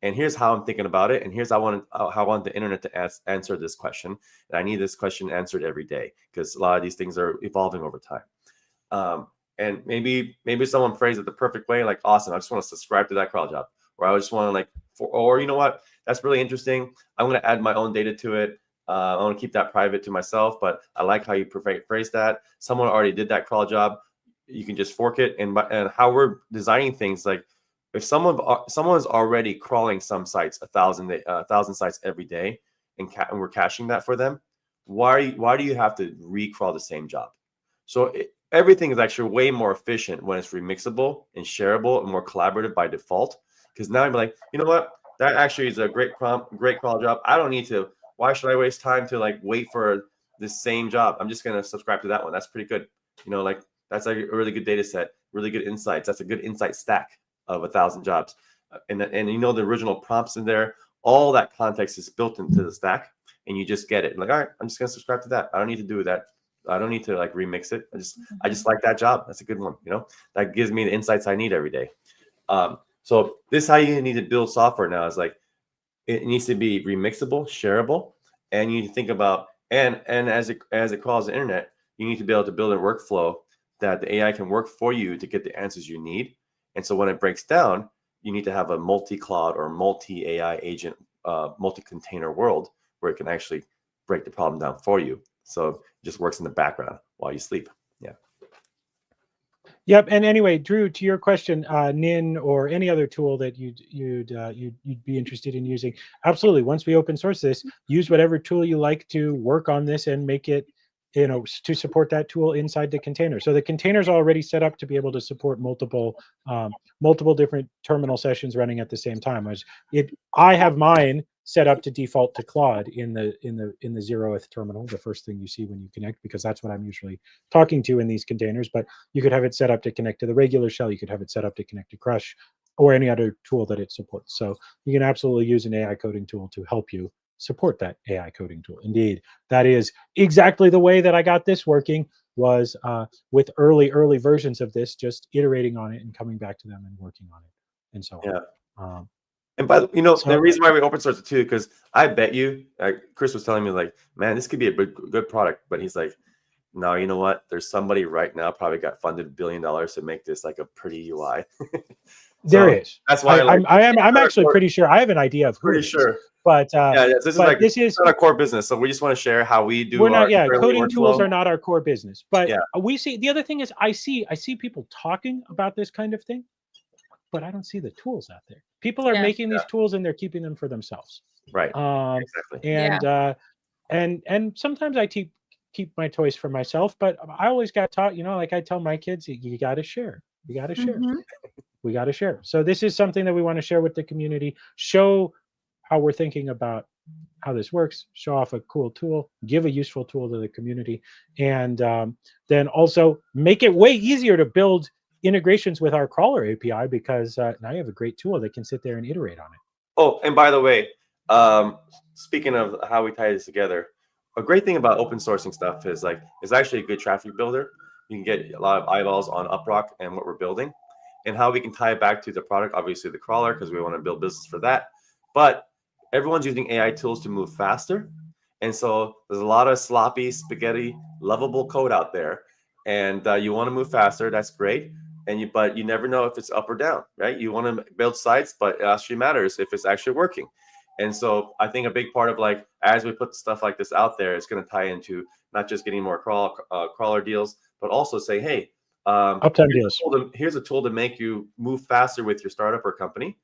S2: and here's how I'm thinking about it, and here's how I want the internet to answer this question, and I need this question answered every day because a lot of these things are evolving over time. And maybe someone phrased it the perfect way, like, awesome, I just want to subscribe to that crawl job, or I just want to or you know what, that's really interesting. I'm going to add my own data to it. I want to keep that private to myself, but I like how you phrase that. Someone already did that crawl job. You can just fork it, and how we're designing things, like if someone's already crawling some sites 1,000 sites every day, and we're caching that for them, why do you have to recrawl the same job? So everything is actually way more efficient when it's remixable and shareable and more collaborative by default. Because now I'm like, you know what, that actually is a great crawl job. I don't need to. Why should I waste time to like wait for the same job? I'm just gonna subscribe to that one. That's pretty good. Like. That's like a really good data set, really good insights. That's a good insight stack of 1,000 jobs. And the original prompts in there, all that context is built into the stack, and you just get it. Like, all right, I'm just going to subscribe to that. I don't need to do that. I don't need to like remix it. I just like that job. That's a good one. That gives me the insights I need every day. So this is how you need to build software now, is like, it needs to be remixable, shareable, and you need to think about, and as it crawls the internet, you need to be able to build a workflow that the AI can work for you to get the answers you need. And so when it breaks down, you need to have a multi-cloud or multi-AI agent, multi-container world where it can actually break the problem down for you. So it just works in the background while you sleep. Yeah.
S3: Yep. And anyway, Drew, to your question, Nin or any other tool that you'd be interested in using, absolutely. Once we open source this, use whatever tool you like to work on this and make it, to support that tool inside the container. So the container's already set up to be able to support multiple different terminal sessions running at the same time. I have mine set up to default to Claude in the 0th terminal, the first thing you see when you connect, because that's what I'm usually talking to in these containers. But you could have it set up to connect to the regular shell. You could have it set up to connect to Crush or any other tool that it supports. So you can absolutely use an AI coding tool to help you support that AI coding tool. Indeed, that is exactly the way that I got this working, was with early versions of this, just iterating on it and coming back to them and working on it, and so on.
S2: And by the reason why we open source it too, because I bet you, Chris was telling me like, man, this could be a good product, but he's like, no, you know what? There's somebody right now probably got funded $1 billion to make this like a pretty UI.
S3: There is.
S2: That's why
S3: I'm actually pretty sure I have an idea of who.
S2: Pretty sure.
S3: But
S2: this is like
S3: this is
S2: not our core business, so we just want to share how we do.
S3: We're not.
S2: Our
S3: Yeah,
S2: early
S3: coding tools
S2: workflow.
S3: are not our core business. But
S2: Yeah.
S3: we see the other thing is I see people talking about this kind of thing, but I don't see the tools out there. People are making these tools and they're keeping them for themselves.
S2: Right. Exactly.
S3: And sometimes I keep my toys for myself, but I always got taught, like I tell my kids, you got to share. You got to share. We got to share. So this is something that we want to share with the community, show how we're thinking about how this works, show off a cool tool, give a useful tool to the community, and then also make it way easier to build integrations with our crawler API, because now you have a great tool that can sit there and iterate on it.
S2: Oh, and by the way, speaking of how we tie this together, a great thing about open sourcing stuff is like it's actually a good traffic builder. You can get a lot of eyeballs on UpRock and what we're building, and how we can tie it back to the product. Obviously, the crawler, because we want to build business for that. But everyone's using AI tools to move faster, and so there's a lot of sloppy spaghetti lovable code out there, and you want to move faster. That's great. But you never know if it's up or down, right? You want to build sites, but it actually matters if it's actually working. And so I think a big part of like, as we put stuff like this out there, it's going to tie into not just getting more crawler deals, but also say, hey,
S3: uptime deals.
S2: Here's a tool to make you move faster with your startup or company.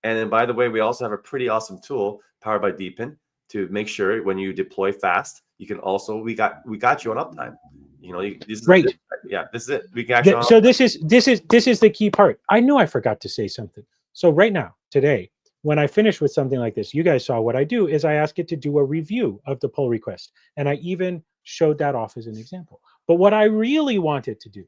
S2: And then, by the way, we also have a pretty awesome tool powered by Deepin to make sure when you deploy fast, you can also, we got you on uptime. This is
S3: great.
S2: This is it. We can actually.
S3: So this is the key part. I knew I forgot to say something. So right now, today, when I finish with something like this, you guys saw what I do is I ask it to do a review of the pull request, and I even showed that off as an example. But what I really wanted to do,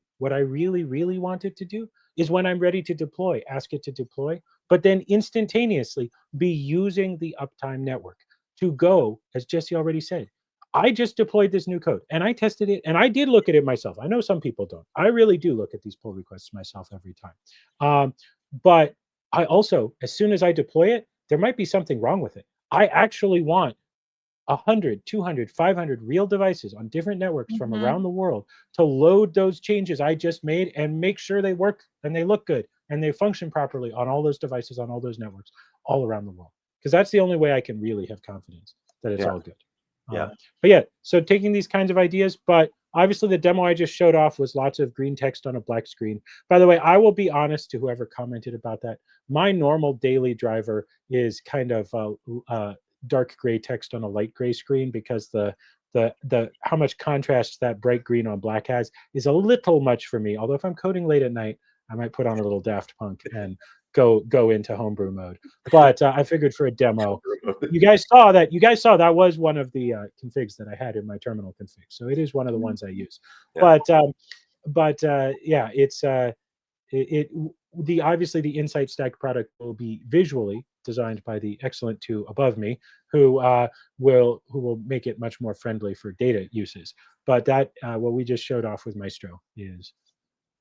S3: is when I'm ready to deploy, ask it to deploy, but then instantaneously be using the Uptime network to go, as Jesse already said. I just deployed this new code and I tested it, and I did look at it myself. I know some people don't. I really do look at these pull requests myself every time. But I also, as soon as I deploy it, there might be something wrong with it. I actually want 100, 200, 500 real devices on different networks from around the world to load those changes I just made and make sure they work and they look good and they function properly on all those devices, on all those networks, all around the world. Because that's the only way I can really have confidence that it's all good. But yeah, so taking these kinds of ideas, but obviously the demo I just showed off was lots of green text on a black screen. By the way, I will be honest to whoever commented about that. My normal daily driver is kind of dark gray text on a light gray screen, because the how much contrast that bright green on black has is a little much for me. Although if I'm coding late at night, I might put on a little Daft Punk and go into homebrew mode. But I figured for a demo, you guys saw that was one of the configs that I had in my terminal config. So it is one of the ones I use. Yeah. But yeah, it's obviously the Insight Stack product will be visually designed by the excellent two above me, who will make it much more friendly for data uses. But that what we just showed off with Maestro is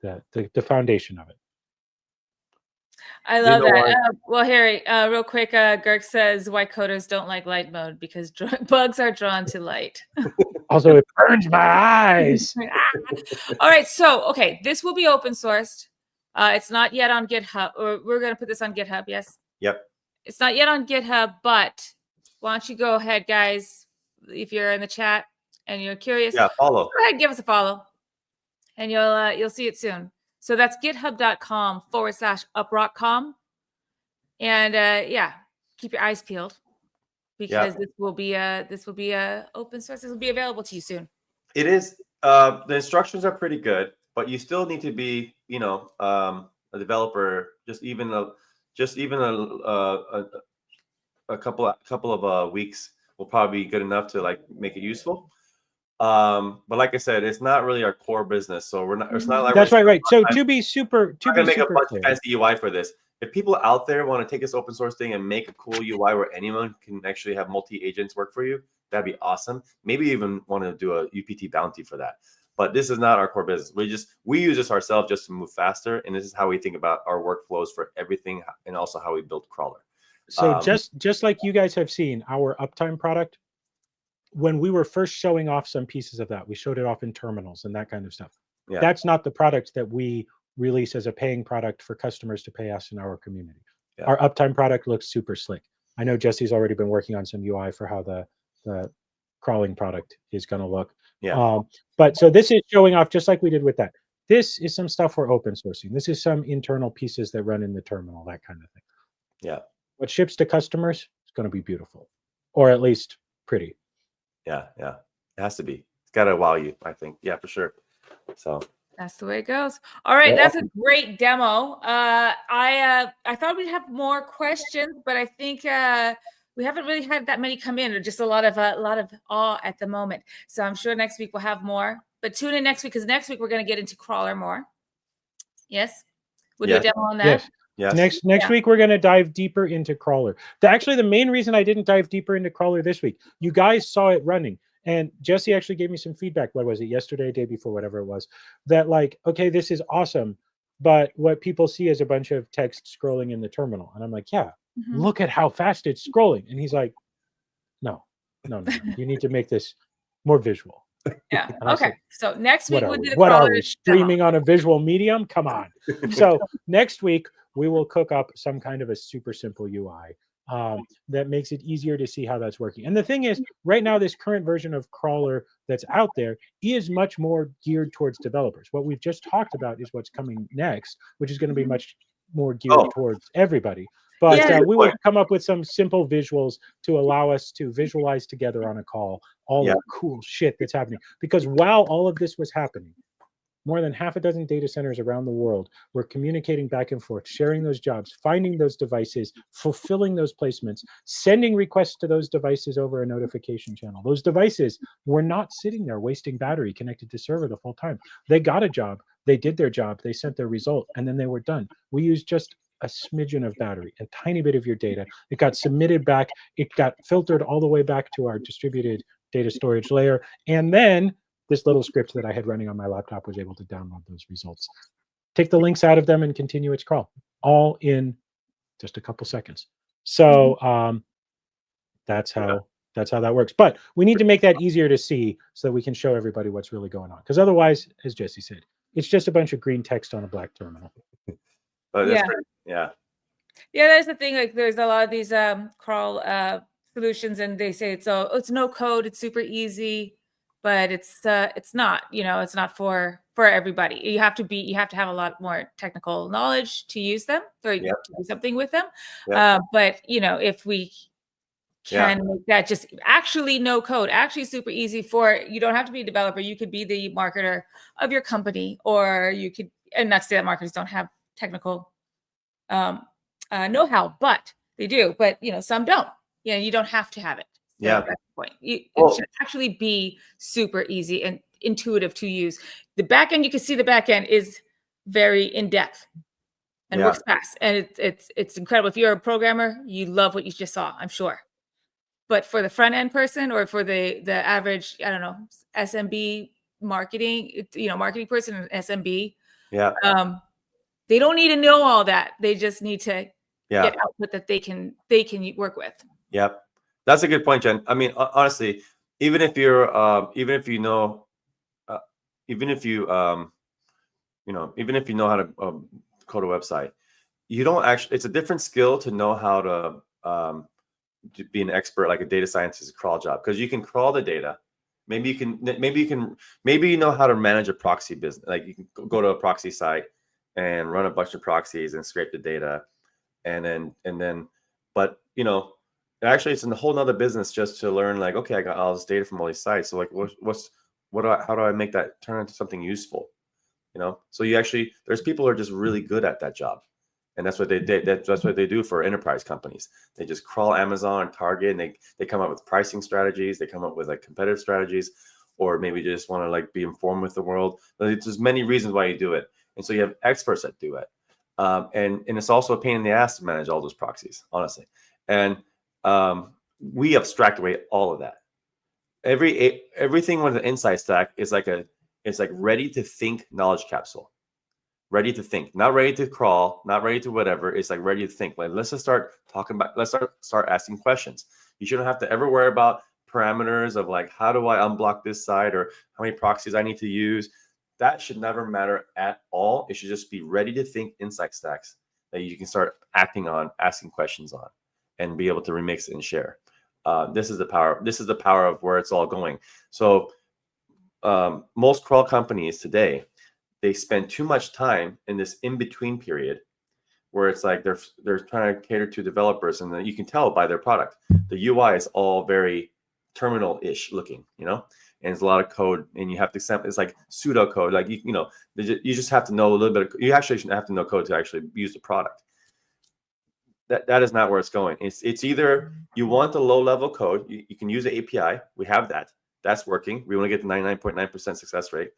S3: the foundation of it.
S1: I love that. Well, Harry, real quick, Girk says why coders don't like light mode, because bugs are drawn to light.
S3: Also, it burns my eyes.
S1: All right, so this will be open sourced. It's not yet on GitHub, or we're going to put this on GitHub. Yes.
S2: Yep.
S1: It's not yet on GitHub, but why don't you go ahead, guys? If you're in the chat and you're curious,
S2: follow.
S1: Go ahead, give us a follow, and you'll see it soon. So that's github.com/uprock.com. And keep your eyes peeled, because this will be open source. This will be available to you soon.
S2: It is. The instructions are pretty good, but you still need to be, a developer. Just even a couple of weeks will probably be good enough to like make it useful. But like I said, it's not really our core business, so we're not. It's not like
S3: that's right. So to be super
S2: make a bunch of fancy UI for this. If people out there want to take this open source thing and make a cool UI where anyone can actually have multi agents work for you, that'd be awesome. Maybe even want to do a UPT bounty for that. But this is not our core business. We use this ourselves just to move faster, and this is how we think about our workflows for everything, and also how we build crawler.
S3: So just like you guys have seen our Uptime product, when we were first showing off some pieces of that, we showed it off in terminals and that kind of stuff. Yeah. That's not the product that we release as a paying product for customers to pay us in our community. Yeah. Our Uptime product looks super slick. I know Jesse's already been working on some UI for how the crawling product is going to look.
S2: Yeah.
S3: But so this is showing off just like we did with that. This is some stuff we're open sourcing. This is some internal pieces that run in the terminal, that kind of thing.
S2: Yeah.
S3: What ships to customers is going to be beautiful, or at least pretty.
S2: Yeah. Yeah. It has to be. It's got to wow you, I think. Yeah, for sure. So
S1: that's the way it goes. All right,
S3: Yeah.
S1: that's a great demo. I thought we'd have more questions, but I think we haven't really had that many come in. Or just a lot of awe at the moment. So I'm sure next week we'll have more. But tune in next week, because next week we're going to get into crawler more. Yes, we'll do a demo on that.
S3: Yes. Next week we're going to dive deeper into crawler. Actually, the main reason I didn't dive deeper into crawler this week, you guys saw it running. And Jesse actually gave me some feedback. What was it? Yesterday, day before, whatever it was. That like, okay, this is awesome, but what people see is a bunch of text scrolling in the terminal. And I'm like, yeah, look at how fast it's scrolling. And he's like, no. You need to make this more visual.
S1: Yeah. Okay. So next week we'll do the
S3: what are we
S1: crawler
S3: streaming on a visual medium? Come on. So next week we will cook up some kind of a super simple UI that makes it easier to see how that's working. And the thing is, right now, this current version of crawler that's out there is much more geared towards developers. What we've just talked about is what's coming next, which is going to be much more geared towards everybody. But we will come up with some simple visuals to allow us to visualize together on a call all the cool shit that's happening. Because while all of this was happening, more than half a dozen data centers around the world were communicating back and forth, sharing those jobs, finding those devices, fulfilling those placements, sending requests to those devices over a notification channel. Those devices were not sitting there wasting battery connected to server the full time. They got a job, they did their job, they sent their result, and then they were done. We used just a smidgen of battery, a tiny bit of your data. It got submitted back, it got filtered all the way back to our distributed data storage layer, and then this little script that I had running on my laptop was able to download those results, take the links out of them, and continue its crawl, all in just a couple seconds. So that's how that works. But we need to make that easier to see so that we can show everybody what's really going on. Because otherwise, as Jesse said, it's just a bunch of green text on a black terminal.
S1: Yeah, that's the thing. Like, there's a lot of these crawl solutions, and they say it's no code, it's super easy. But it's not, it's not for everybody. You have to have a lot more technical knowledge to use them or to do something with them. But if we can make that just actually no code, actually super easy you don't have to be a developer. You could be the marketer of your company, or you could, and not to say that marketers don't have technical know-how, but they do. But some don't. You don't have to have it. So that's the point. It should actually be super easy and intuitive to use. The backend, you can see the backend is very in-depth and works fast. And it's incredible. If you're a programmer, you love what you just saw, I'm sure. But for the front-end person, or for the average, I don't know, SMB marketing, marketing person, SMB, they don't need to know all that. They just need to get output that they can work with.
S2: Yep. That's a good point, Jen. I mean, honestly, even if you know how to code a website, you don't actually. It's a different skill to know how to be an expert, like a data scientist crawl job, because you can crawl the data. Maybe you know how to manage a proxy business. Like, you can go to a proxy site and run a bunch of proxies and scrape the data, and then, but actually, it's a whole nother business just to learn, like, okay, I got all this data from all these sites. So, like, how do I make that turn into something useful? So there's people who are just really good at that job, and that's what they did. That's what they do for enterprise companies. They just crawl Amazon and Target, and they come up with pricing strategies. They come up with like competitive strategies, or maybe they just want to like be informed with the world. There's many reasons why you do it, and so you have experts that do it, and it's also a pain in the ass to manage all those proxies, honestly, and we abstract away all of that. Everything with the insight stack is like ready to think knowledge capsule, ready to think, not ready to crawl, not ready to whatever. It's like ready to think. Like, let's just start talking about. Let's start asking questions. You shouldn't have to ever worry about parameters of like, how do I unblock this side, or how many proxies I need to use. That should never matter at all. It should just be ready to think insight stacks that you can start acting on, asking questions on. and be able to remix and share. This is the power. This is the power of where it's all going. So most crawl companies today, they spend too much time in this in-between period where it's like they're trying to cater to developers, and then you can tell by their product. The UI is all very terminal-ish looking, you know, and it's a lot of code, and you have to sample. It's like pseudo code, like you know, you just have to know a little bit. You actually shouldn't have to know code to actually use the product. That is not where it's going. It's either you want the low-level code, you can use the API. We have that. That's working. We want to get the 99.9% success rate.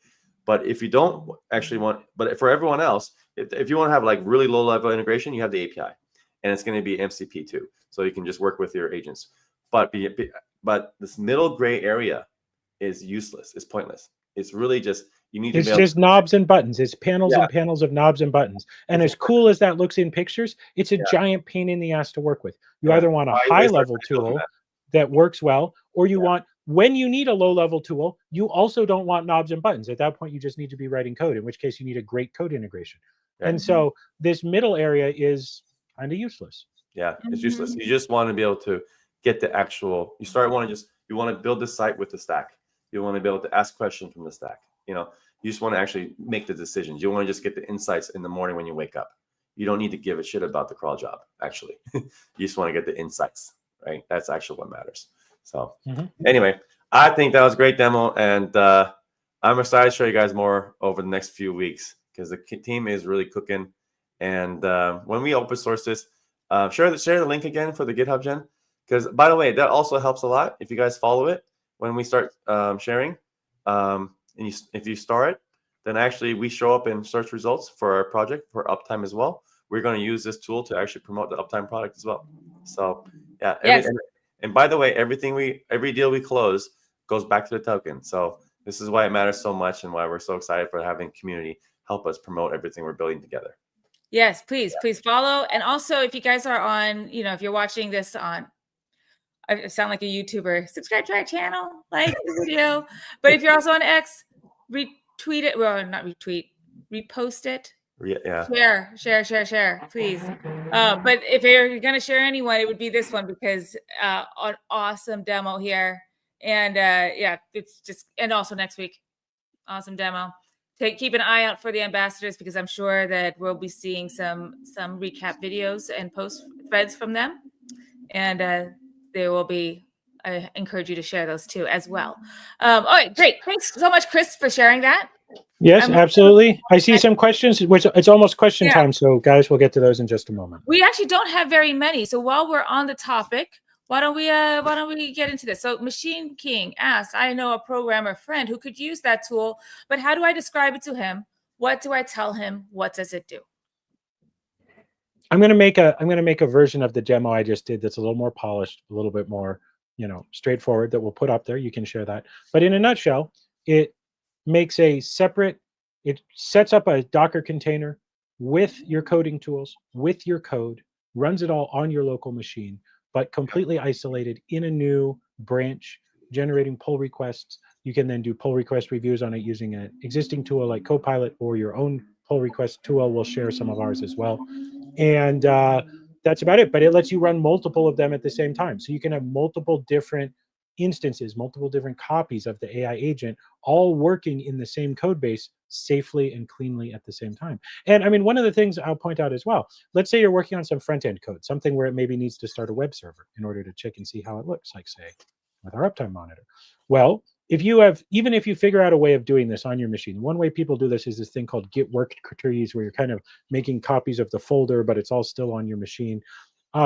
S2: But if you don't actually want, but for everyone else, if you want to have like really low-level integration, you have the API, and it's going to be MCP too, so you can just work with your agents. But this middle gray area is useless. It's pointless. It's really just you need to.
S3: It's just knobs and buttons. It's panels and panels of knobs and buttons. And as cool as that looks in pictures, it's a giant pain in the ass to work with. You either want a high-level tool that works well, or you want, when you need a low-level tool, you also don't want knobs and buttons. At that point, you just need to be writing code, in which case you need a great code integration. And so this middle area is kind of useless.
S2: Yeah, it's useless. You just want to be able to get the actual, you want to build the site with the stack. You want to be able to ask questions from the stack. You know, you just want to actually make the decisions. You want to just get the insights in the morning when you wake up. You don't need to give a shit about the crawl job, actually. You just want to get the insights, right? That's actually what matters. So anyway, I think that was a great demo, and I'm excited to show you guys more over the next few weeks because the team is really cooking. And when we open source this, share the link again for the GitHub, Jen. Because, by the way, that also helps a lot if you guys follow it when we start sharing. And if you star it, then actually we show up in search results for our project for Uptime as well. We're going to use this tool to actually promote the Uptime product as well. So, yeah. And by the way, every deal we close goes back to the token. So this is why it matters so much and why we're so excited for having community help us promote everything we're building together.
S1: Yes, please follow. And also, if you guys are on, if you're watching this on, I sound like a YouTuber, subscribe to our channel, like the video. But if you're also on X, retweet it. Well, not retweet, repost it.
S2: Yeah.
S1: Share, please. But if you're going to share anyone, it would be this one because an awesome demo here. And it's just, and also next week, awesome demo. Keep an eye out for the ambassadors because I'm sure that we'll be seeing some recap videos and post threads from them. And there will be, I encourage you to share those too as well. All right, great. Thanks so much, Chris, for sharing that.
S3: Yes, absolutely. I see some questions, which it's almost question time. So guys, we'll get to those in just a moment.
S1: We actually don't have very many. So while we're on the topic, why don't we get into this? So Machine King asked, I know a programmer friend who could use that tool, but how do I describe it to him? What do I tell him? What does it do?
S3: I'm going to make a version of the demo I just did that's a little more polished, a little bit more, straightforward that we'll put up there. You can share that. But in a nutshell, it makes it sets up a Docker container with your coding tools, with your code, runs it all on your local machine, but completely isolated in a new branch, generating pull requests. You can then do pull request reviews on it using an existing tool like Copilot or your own pull request tool. We'll share some of ours as well. And that's about it. But it lets you run multiple of them at the same time. So you can have multiple different instances, multiple different copies of the AI agent, all working in the same code base safely and cleanly at the same time. And I mean, one of the things I'll point out as well, let's say you're working on some front-end code, something where it maybe needs to start a web server in order to check and see how it looks, like say with our Uptime monitor. Well, even if you figure out a way of doing this on your machine, one way people do this is this thing called git work trees, where you're kind of making copies of the folder, but it's all still on your machine.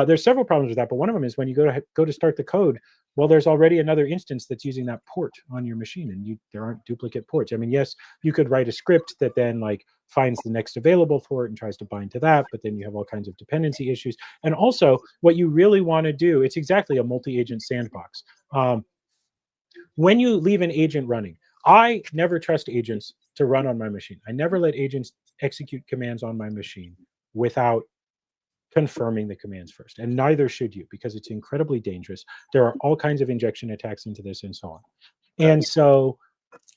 S3: There's several problems with that, but one of them is when you go to start the code, well, there's already another instance that's using that port on your machine, and there aren't duplicate ports. I mean, yes, you could write a script that then finds the next available port and tries to bind to that, but then you have all kinds of dependency issues. And also, what you really want to do, it's exactly a multi-agent sandbox. When you leave an agent running, I never trust agents to run on my machine. I never let agents execute commands on my machine without confirming the commands first. And neither should you, because it's incredibly dangerous. There are all kinds of injection attacks into this and so on. And so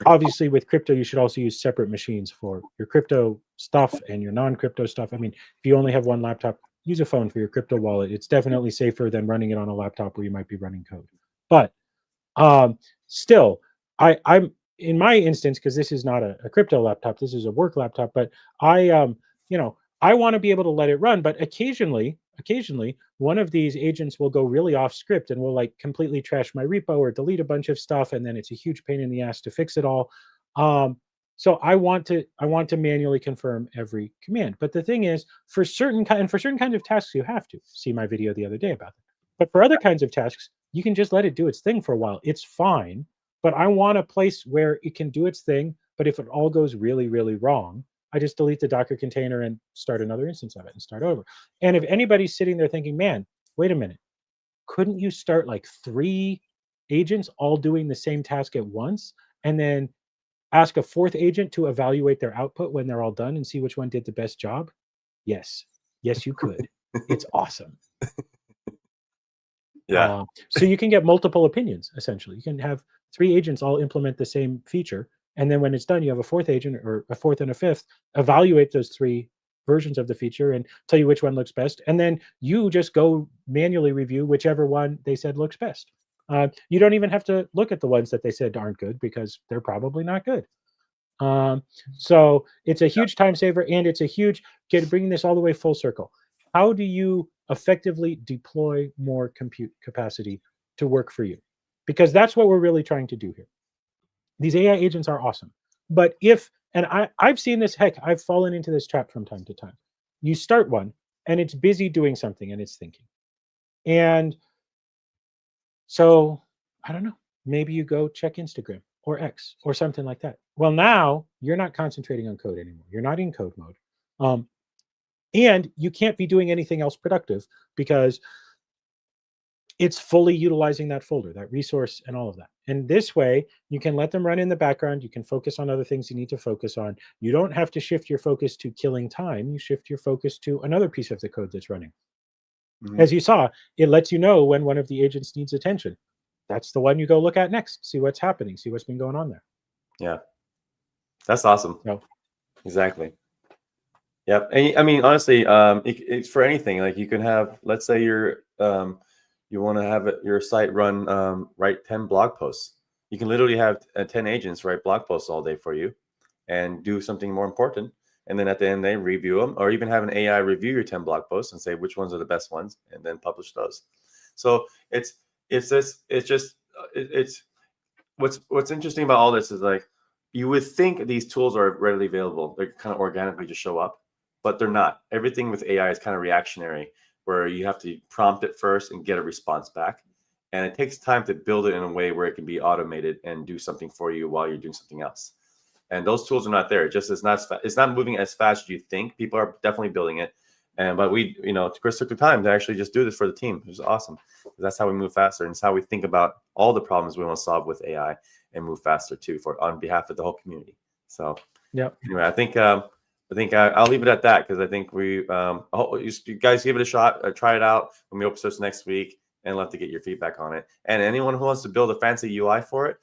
S3: obviously with crypto, you should also use separate machines for your crypto stuff and your non-crypto stuff. I mean, if you only have one laptop, use a phone for your crypto wallet. It's definitely safer than running it on a laptop where you might be running code. But still, I'm in my instance, because this is not a crypto laptop, this is a work laptop, but I want to be able to let it run. But occasionally one of these agents will go really off script and will like completely trash my repo or delete a bunch of stuff, and then it's a huge pain in the ass to fix it all. So I want to manually confirm every command. But the thing is, for certain kinds of tasks, you have to see my video the other day about it. But for other kinds of tasks, you can just let it do its thing for a while. It's fine. But I want a place where it can do its thing. But if it all goes really, really wrong, I just delete the Docker container and start another instance of it and start over. And if anybody's sitting there thinking, man, wait a minute, couldn't you start like 3 agents all doing the same task at once and then ask a 4th agent to evaluate their output when they're all done and see which one did the best job? Yes, you could. It's awesome.
S2: Yeah.
S3: So you can get multiple opinions, essentially. You can have 3 agents all implement the same feature. And then when it's done, you have a 4th agent or a 4th and a 5th evaluate those 3 versions of the feature and tell you which one looks best. And then you just go manually review whichever one they said looks best. You don't even have to look at the ones that they said aren't good because they're probably not good. So it's a huge time saver, and it's a huge, bringing this all the way full circle. How do you effectively deploy more compute capacity to work for you? Because that's what we're really trying to do here. These AI agents are awesome. But I've seen this, heck, I've fallen into this trap from time to time. You start one and it's busy doing something and it's thinking. And so, I don't know, maybe you go check Instagram or X or something like that. Well, now you're not concentrating on code anymore. You're not in code mode. And you can't be doing anything else productive because it's fully utilizing that folder, that resource, and all of that. And this way, you can let them run in the background. You can focus on other things you need to focus on. You don't have to shift your focus to killing time. You shift your focus to another piece of the code that's running. Mm-hmm. As you saw, it lets you know when one of the agents needs attention. That's the one you go look at next. See what's happening. See what's been going on there.
S2: Yeah, that's awesome.
S3: No.
S2: Exactly. Yep. And I mean, honestly, it's for anything. Like you can have, let's say you're you want to have your site run, write 10 blog posts. You can literally have 10 agents write blog posts all day for you and do something more important. And then at the end, they review them, or even have an AI review your 10 blog posts and say which ones are the best ones, and then publish those. So it's what's interesting about all this is like, you would think these tools are readily available. They kind of organically just show up, but they're not. Everything with AI is kind of reactionary, where you have to prompt it first and get a response back. And it takes time to build it in a way where it can be automated and do something for you while you're doing something else. And those tools are not there. It's not moving as fast as you think. People are definitely building it. But Chris took the time to actually just do this for the team. It was awesome. That's how we move faster. And it's how we think about all the problems we want to solve with AI and move faster too, on behalf of the whole community. So
S3: yeah.
S2: Anyway, I think I'll leave it at that, because I think you guys give it a shot, try it out when we open source next week, and love to get your feedback on it. And anyone who wants to build a fancy UI for it,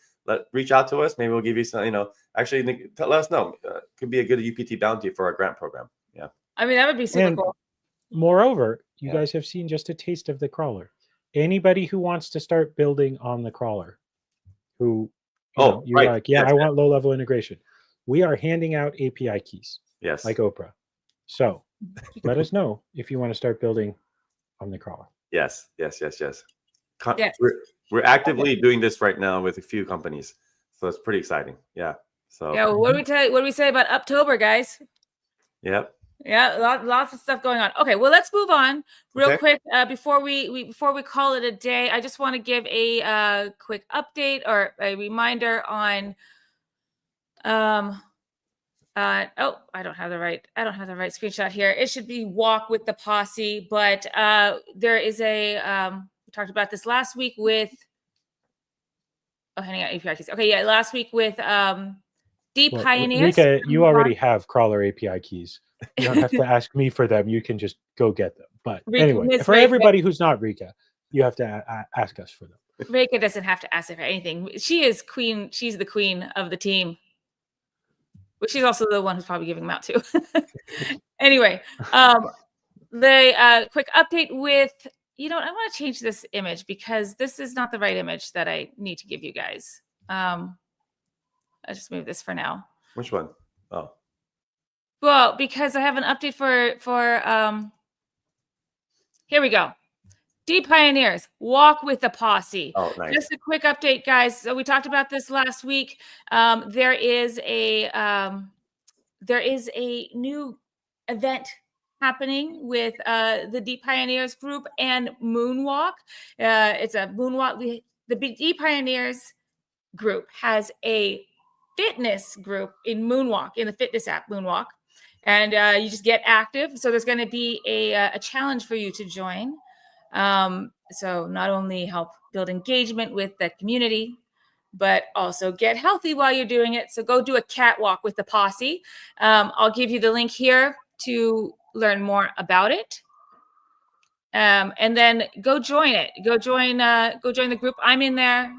S2: reach out to us. Maybe we'll give you some, actually let us know. Could be a good UPT bounty for our grant program. Yeah.
S1: I mean, that would be super cool.
S3: Moreover, you guys have seen just a taste of the crawler. Anybody who wants to start building on the crawler, who you're like, I want low-level integration. We are handing out API keys.
S2: Yes.
S3: Like Oprah. So let us know if you want to start building on the crawler.
S2: Yes. We're actively doing this right now with a few companies. So it's pretty exciting. Yeah. So
S1: yeah, what do we say about UpTober, guys?
S2: Yep.
S1: Yeah, lots of stuff going on. Okay, well, let's move on real quick before we call it a day. I just want to give a quick update or a reminder on I don't have the right screenshot here. It should be Walk with the Posse, but there is we talked about this last week with handing out API keys. Okay, yeah, last week with Deep Pioneers.
S3: Rika, you already have crawler API keys. You don't have to ask me for them. You can just go get them. But anyway, for everybody who's not Rika, you have to ask us for them.
S1: Rika doesn't have to ask her for anything. She is queen. She's the queen of the team. But she's also the one who's probably giving them out too. Anyway, the quick update with, I want to change this image because this is not the right image that I need to give you guys. I'll just move this for now.
S2: Which one? Oh.
S1: Well, because I have an update for here we go. Pioneers, walk with the posse.
S2: Oh, nice.
S1: Just a quick update, guys. So we talked about this last week. There is a new event happening with the Pioneers group and Moonwalk. It's a Moonwalk. The Pioneers group has a fitness group in Moonwalk, in the fitness app Moonwalk, and you just get active. So there's going to be a challenge for you to join. So not only help build engagement with the community, but also get healthy while you're doing it. So go do a catwalk with the posse. I'll give you the link here to learn more about it. And then go join it. Go join the group. I'm in there.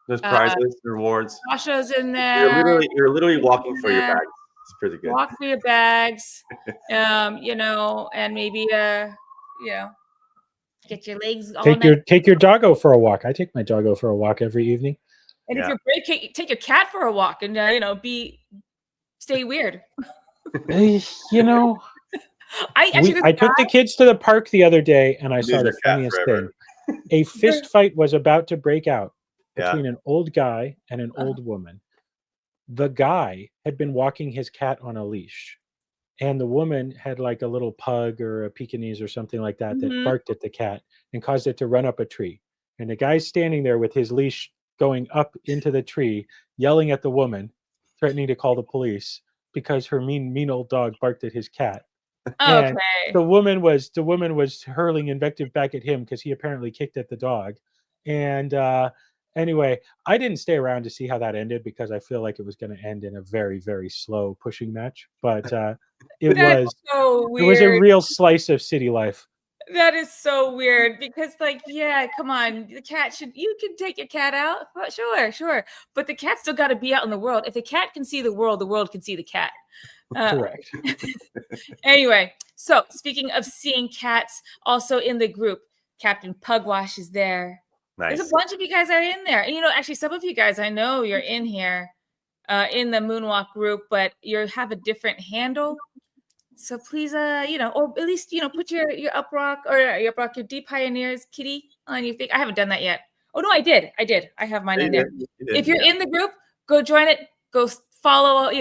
S2: There's prizes, rewards.
S1: Sasha's in there.
S2: You're literally walking for your bags. It's pretty good.
S1: Walk for your bags. And maybe get your legs all
S3: take your doggo for a walk. I take my doggo for a walk every evening.
S1: And if you're brave, take your cat for a walk and stay weird.
S3: I took the kids to the park the other day and I saw the funniest thing. A fist fight was about to break out between an old guy and an old woman. The guy had been walking his cat on a leash. And the woman had like a little pug or a Pekingese or something like that that barked at the cat and caused it to run up a tree. And the guy's standing there with his leash going up into the tree, yelling at the woman, threatening to call the police because her mean old dog barked at his cat.
S1: Okay.
S3: And the woman was hurling invective back at him because he apparently kicked at the dog. And anyway, I didn't stay around to see how that ended because I feel like it was going to end in a very, very slow pushing match. But it was a real slice of city life.
S1: That is so weird because, come on, you can take your cat out. Sure. But the cat's still got to be out in the world. If the cat can see the world can see the cat.
S3: Correct.
S1: Anyway, so speaking of seeing cats, also in the group, Captain Pugwash is there.
S2: Nice.
S1: There's a bunch of you guys are in there. And, actually, some of you guys, I know you're in here in the Moonwalk group, but you have a different handle. So please, or at least, put your UpRock or your UpRock, your Pioneers kitty on your thing. I haven't done that yet. Oh, no, I did. I have mine in there. If you're in the group, go join it. Go follow,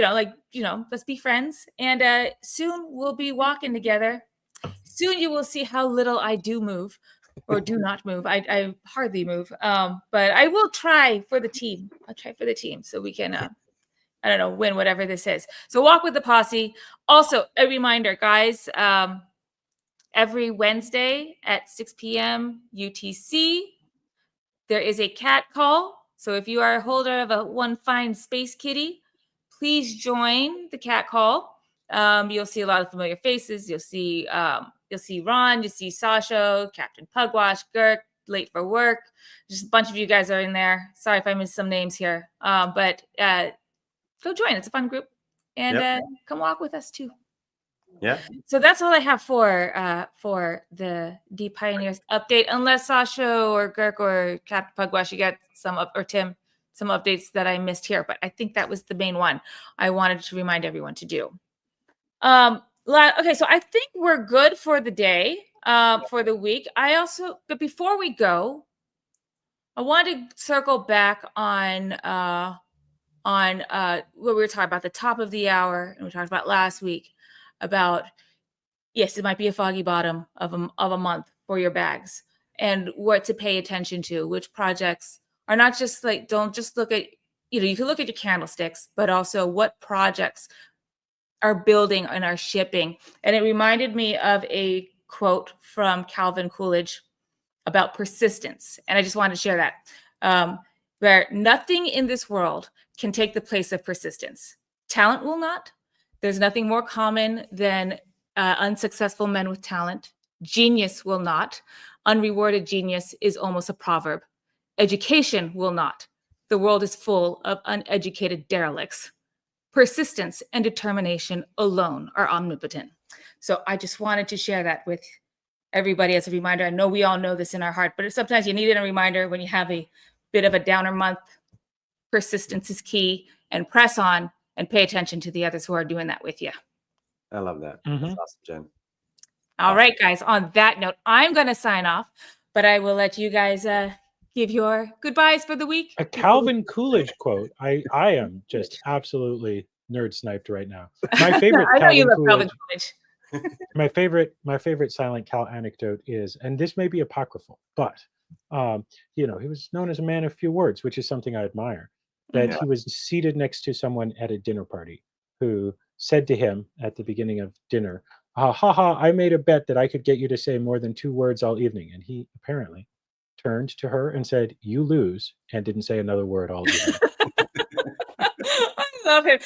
S1: let's be friends. And soon we'll be walking together. Soon you will see how little I do move or do not move. I hardly move. But I will try for the team. I'll try for the team so we can win whatever this is. So walk with the posse. Also, a reminder, guys, every Wednesday at 6 p.m. UTC, there is a cat call. So if you are a holder of a one fine space kitty, please join the cat call. You'll see a lot of familiar faces. You'll see Ron, you'll see Sasha, Captain Pugwash, Girk, late for work. Just a bunch of you guys are in there. Sorry if I missed some names here. But go join. It's a fun group. And come walk with us too.
S2: Yeah.
S1: So that's all I have for the Pioneers update. Unless Sasha or Girk or Captain Pugwash, you got or Tim, some updates that I missed here. But I think that was the main one I wanted to remind everyone to do. Okay, so I think we're good for the day, for the week. But before we go, I want to circle back on what we were talking about, the top of the hour, and we talked about last week about, yes, it might be a foggy bottom of a month for your bags and what to pay attention to, which projects are not just don't just look at, you can look at your candlesticks, but also what projects are building and are shipping. And it reminded me of a quote from Calvin Coolidge about persistence. And I just wanted to share that, where nothing in this world can take the place of persistence. Talent will not. There's nothing more common than unsuccessful men with talent. Genius will not. Unrewarded genius is almost a proverb. Education will not. The world is full of uneducated derelicts. Persistence and determination alone are omnipotent. So I just wanted to share that with everybody as a reminder. I know we all know this in our heart, but sometimes you need a reminder when you have a bit of a downer month. Persistence is key, and press on and pay attention to the others who are doing that with you.
S2: I love that.
S3: Mhm.
S2: That's awesome, Jen.
S1: All right, guys. On that note, I'm going to sign off, but I will let you guys give your goodbyes for the week.
S3: A Calvin Coolidge quote. I am just absolutely nerd sniped right now. My favorite
S1: I know you
S3: Calvin
S1: love Calvin
S3: Coolidge.
S1: Coolidge.
S3: My favorite Silent Cal anecdote is, and this may be apocryphal, but he was known as a man of few words, which is something I admire. That
S2: Yeah.
S3: he was seated next to someone at a dinner party who said to him at the beginning of dinner, I made a bet that I could get you to say more than 2 words all evening. And he apparently turned to her and said, "You lose," and didn't say another word all evening.
S1: I love him.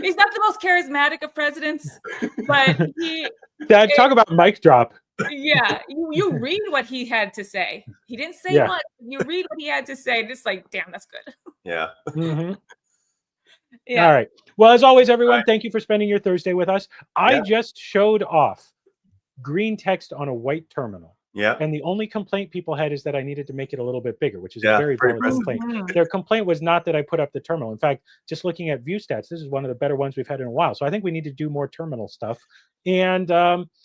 S1: He's not the most charismatic of presidents, but
S3: Dad, talk about mic drop.
S1: yeah, you read what he had to say. He didn't say
S3: Yeah.
S1: much. You read what he had to say, and it's like, damn, that's good.
S2: Yeah.
S3: Mhm.
S1: Yeah.
S3: All right. Well, as always, everyone,
S2: right.
S3: thank you for spending your Thursday with us. I
S2: Yeah.
S3: just showed off green text on a white terminal.
S2: Yeah.
S3: And the only complaint people had is that I needed to make it a little bit bigger, which is
S2: Yeah,
S3: a very
S2: pretty
S3: valid
S2: impressive.
S3: complaint. Their complaint was not that I put up the terminal. In fact, just looking at view stats, this is one of the better ones we've had in a while. So I think we need to do more terminal stuff. And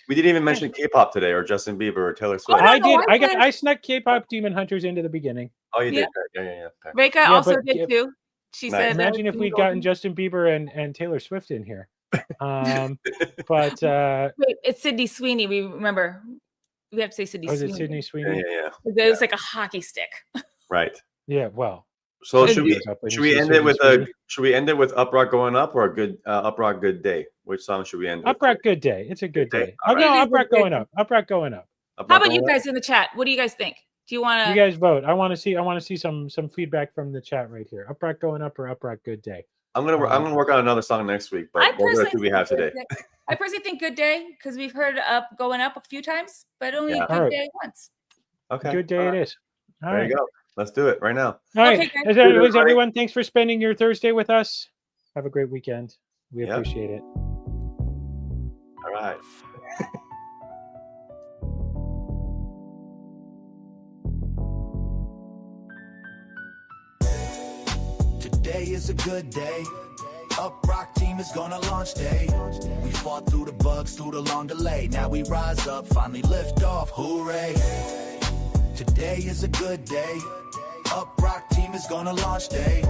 S2: We didn't even mention K-pop today, or Justin Bieber, or Taylor Swift.
S1: no,
S3: I
S1: no,
S3: did.
S1: I
S3: I snuck K-pop Demon Hunters into the beginning.
S2: Oh, you
S1: Yeah.
S2: did. Yeah. Okay.
S1: Reka
S3: Yeah,
S1: also
S3: but-
S1: did too. She
S2: Nice.
S1: said,
S3: Imagine if we'd gotten Justin Bieber and Taylor Swift in here. But
S1: wait, it's Sydney Sweeney. We remember. We have to say Sydney
S3: was it
S1: Sweeney.
S3: Sydney
S2: Yeah.
S3: Sweeney?
S1: It was like a hockey stick.
S2: Right.
S3: Yeah. Well,
S2: So
S3: Sydney
S2: should we
S3: goes up when
S2: should
S3: you
S2: we
S3: see
S2: end it
S3: Sydney
S2: with
S3: Sweeney.
S2: should we end it with UpRock going up, or a good UpRock good day? Which song should we end with?
S3: UpRock good day. It's a good
S2: Good day.
S3: day.
S2: All
S3: Oh no,
S1: right.
S3: UpRock going up. UpRock going up.
S2: UpRock
S1: How about
S2: going
S1: you
S2: up?
S1: guys in the chat? What do you guys think? Do you want
S3: You
S1: to?
S3: guys vote. I want to see some feedback from the chat right here. UpRock going up or UpRock good day.
S2: I'm gonna work on another song next week, but those are the two we have today.
S1: I personally think good day because we've heard going up a few times, but only
S2: Yeah.
S1: good
S3: All right.
S1: day once.
S2: Okay.
S3: Good day
S2: All right.
S3: it is. All
S2: There
S3: right.
S2: you go. Let's do it right now.
S3: All right.
S1: Okay, guys.
S3: As always, everyone, thanks for spending your Thursday with us. Have a great weekend. We
S2: Yep.
S3: appreciate it.
S2: All right.
S4: Today is a good day. UpRock team is gonna launch day. We fought through the bugs, through the long delay. Now we rise up, finally lift off, hooray. Today is a good day. UpRock team is gonna launch day.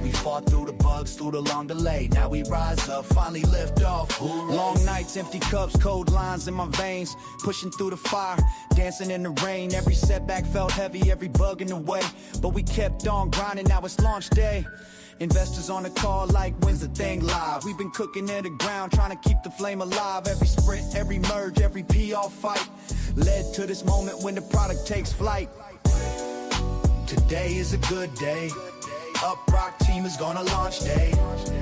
S4: We fought through the bugs, through the long delay. Now we rise up, finally lift off, hooray. Long nights, empty cups, cold lines in my veins. Pushing through the fire, dancing in the rain. Every setback felt heavy, every bug in the way. But we kept on grinding, now it's launch day. Investors on the call like, when's the thing live? We've been cooking in the ground, trying to keep the flame alive. Every sprint, every merge, every PR fight led to this moment when the product takes flight. Today is a good day. UpRock team is gonna launch day.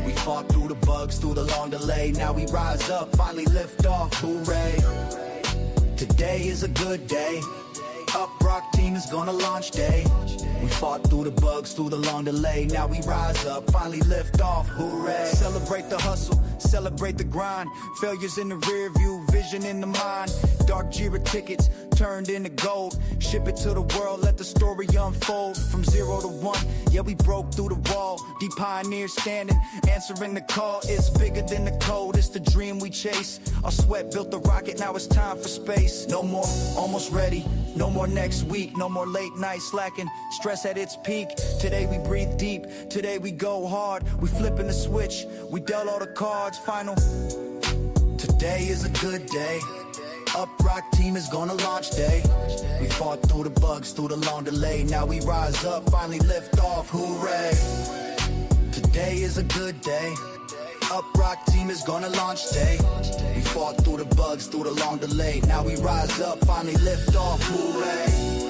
S4: We fought through the bugs, through the long delay. Now we rise up, finally lift off, hooray. Today is a good day. UpRock team is gonna launch day. We fought through the bugs, through the long delay. Now we rise up, finally lift off, hooray. Celebrate the hustle, celebrate the grind. Failures in the rear view, vision in the mind. Dark Jira tickets turned into gold. Ship it to the world, let the story unfold. From 0 to 1, yeah, we broke through the wall. Deep pioneers standing, answering the call. It's bigger than the code, it's the dream we chase. Our sweat built the rocket, now it's time for space. No more, almost ready. No more next week, no more late nights slacking. Stress at its peak. Today we breathe deep, today we go hard. We flipping the switch, we dealt all the cards. Final. Today is a good day. UpRock team is gonna launch day. We fought through the bugs, through the long delay. Now we rise up, finally lift off, hooray. Today is a good day. UpRock team is gonna launch day. We fought through the bugs, through the long delay. Now we rise up, finally lift off, hooray.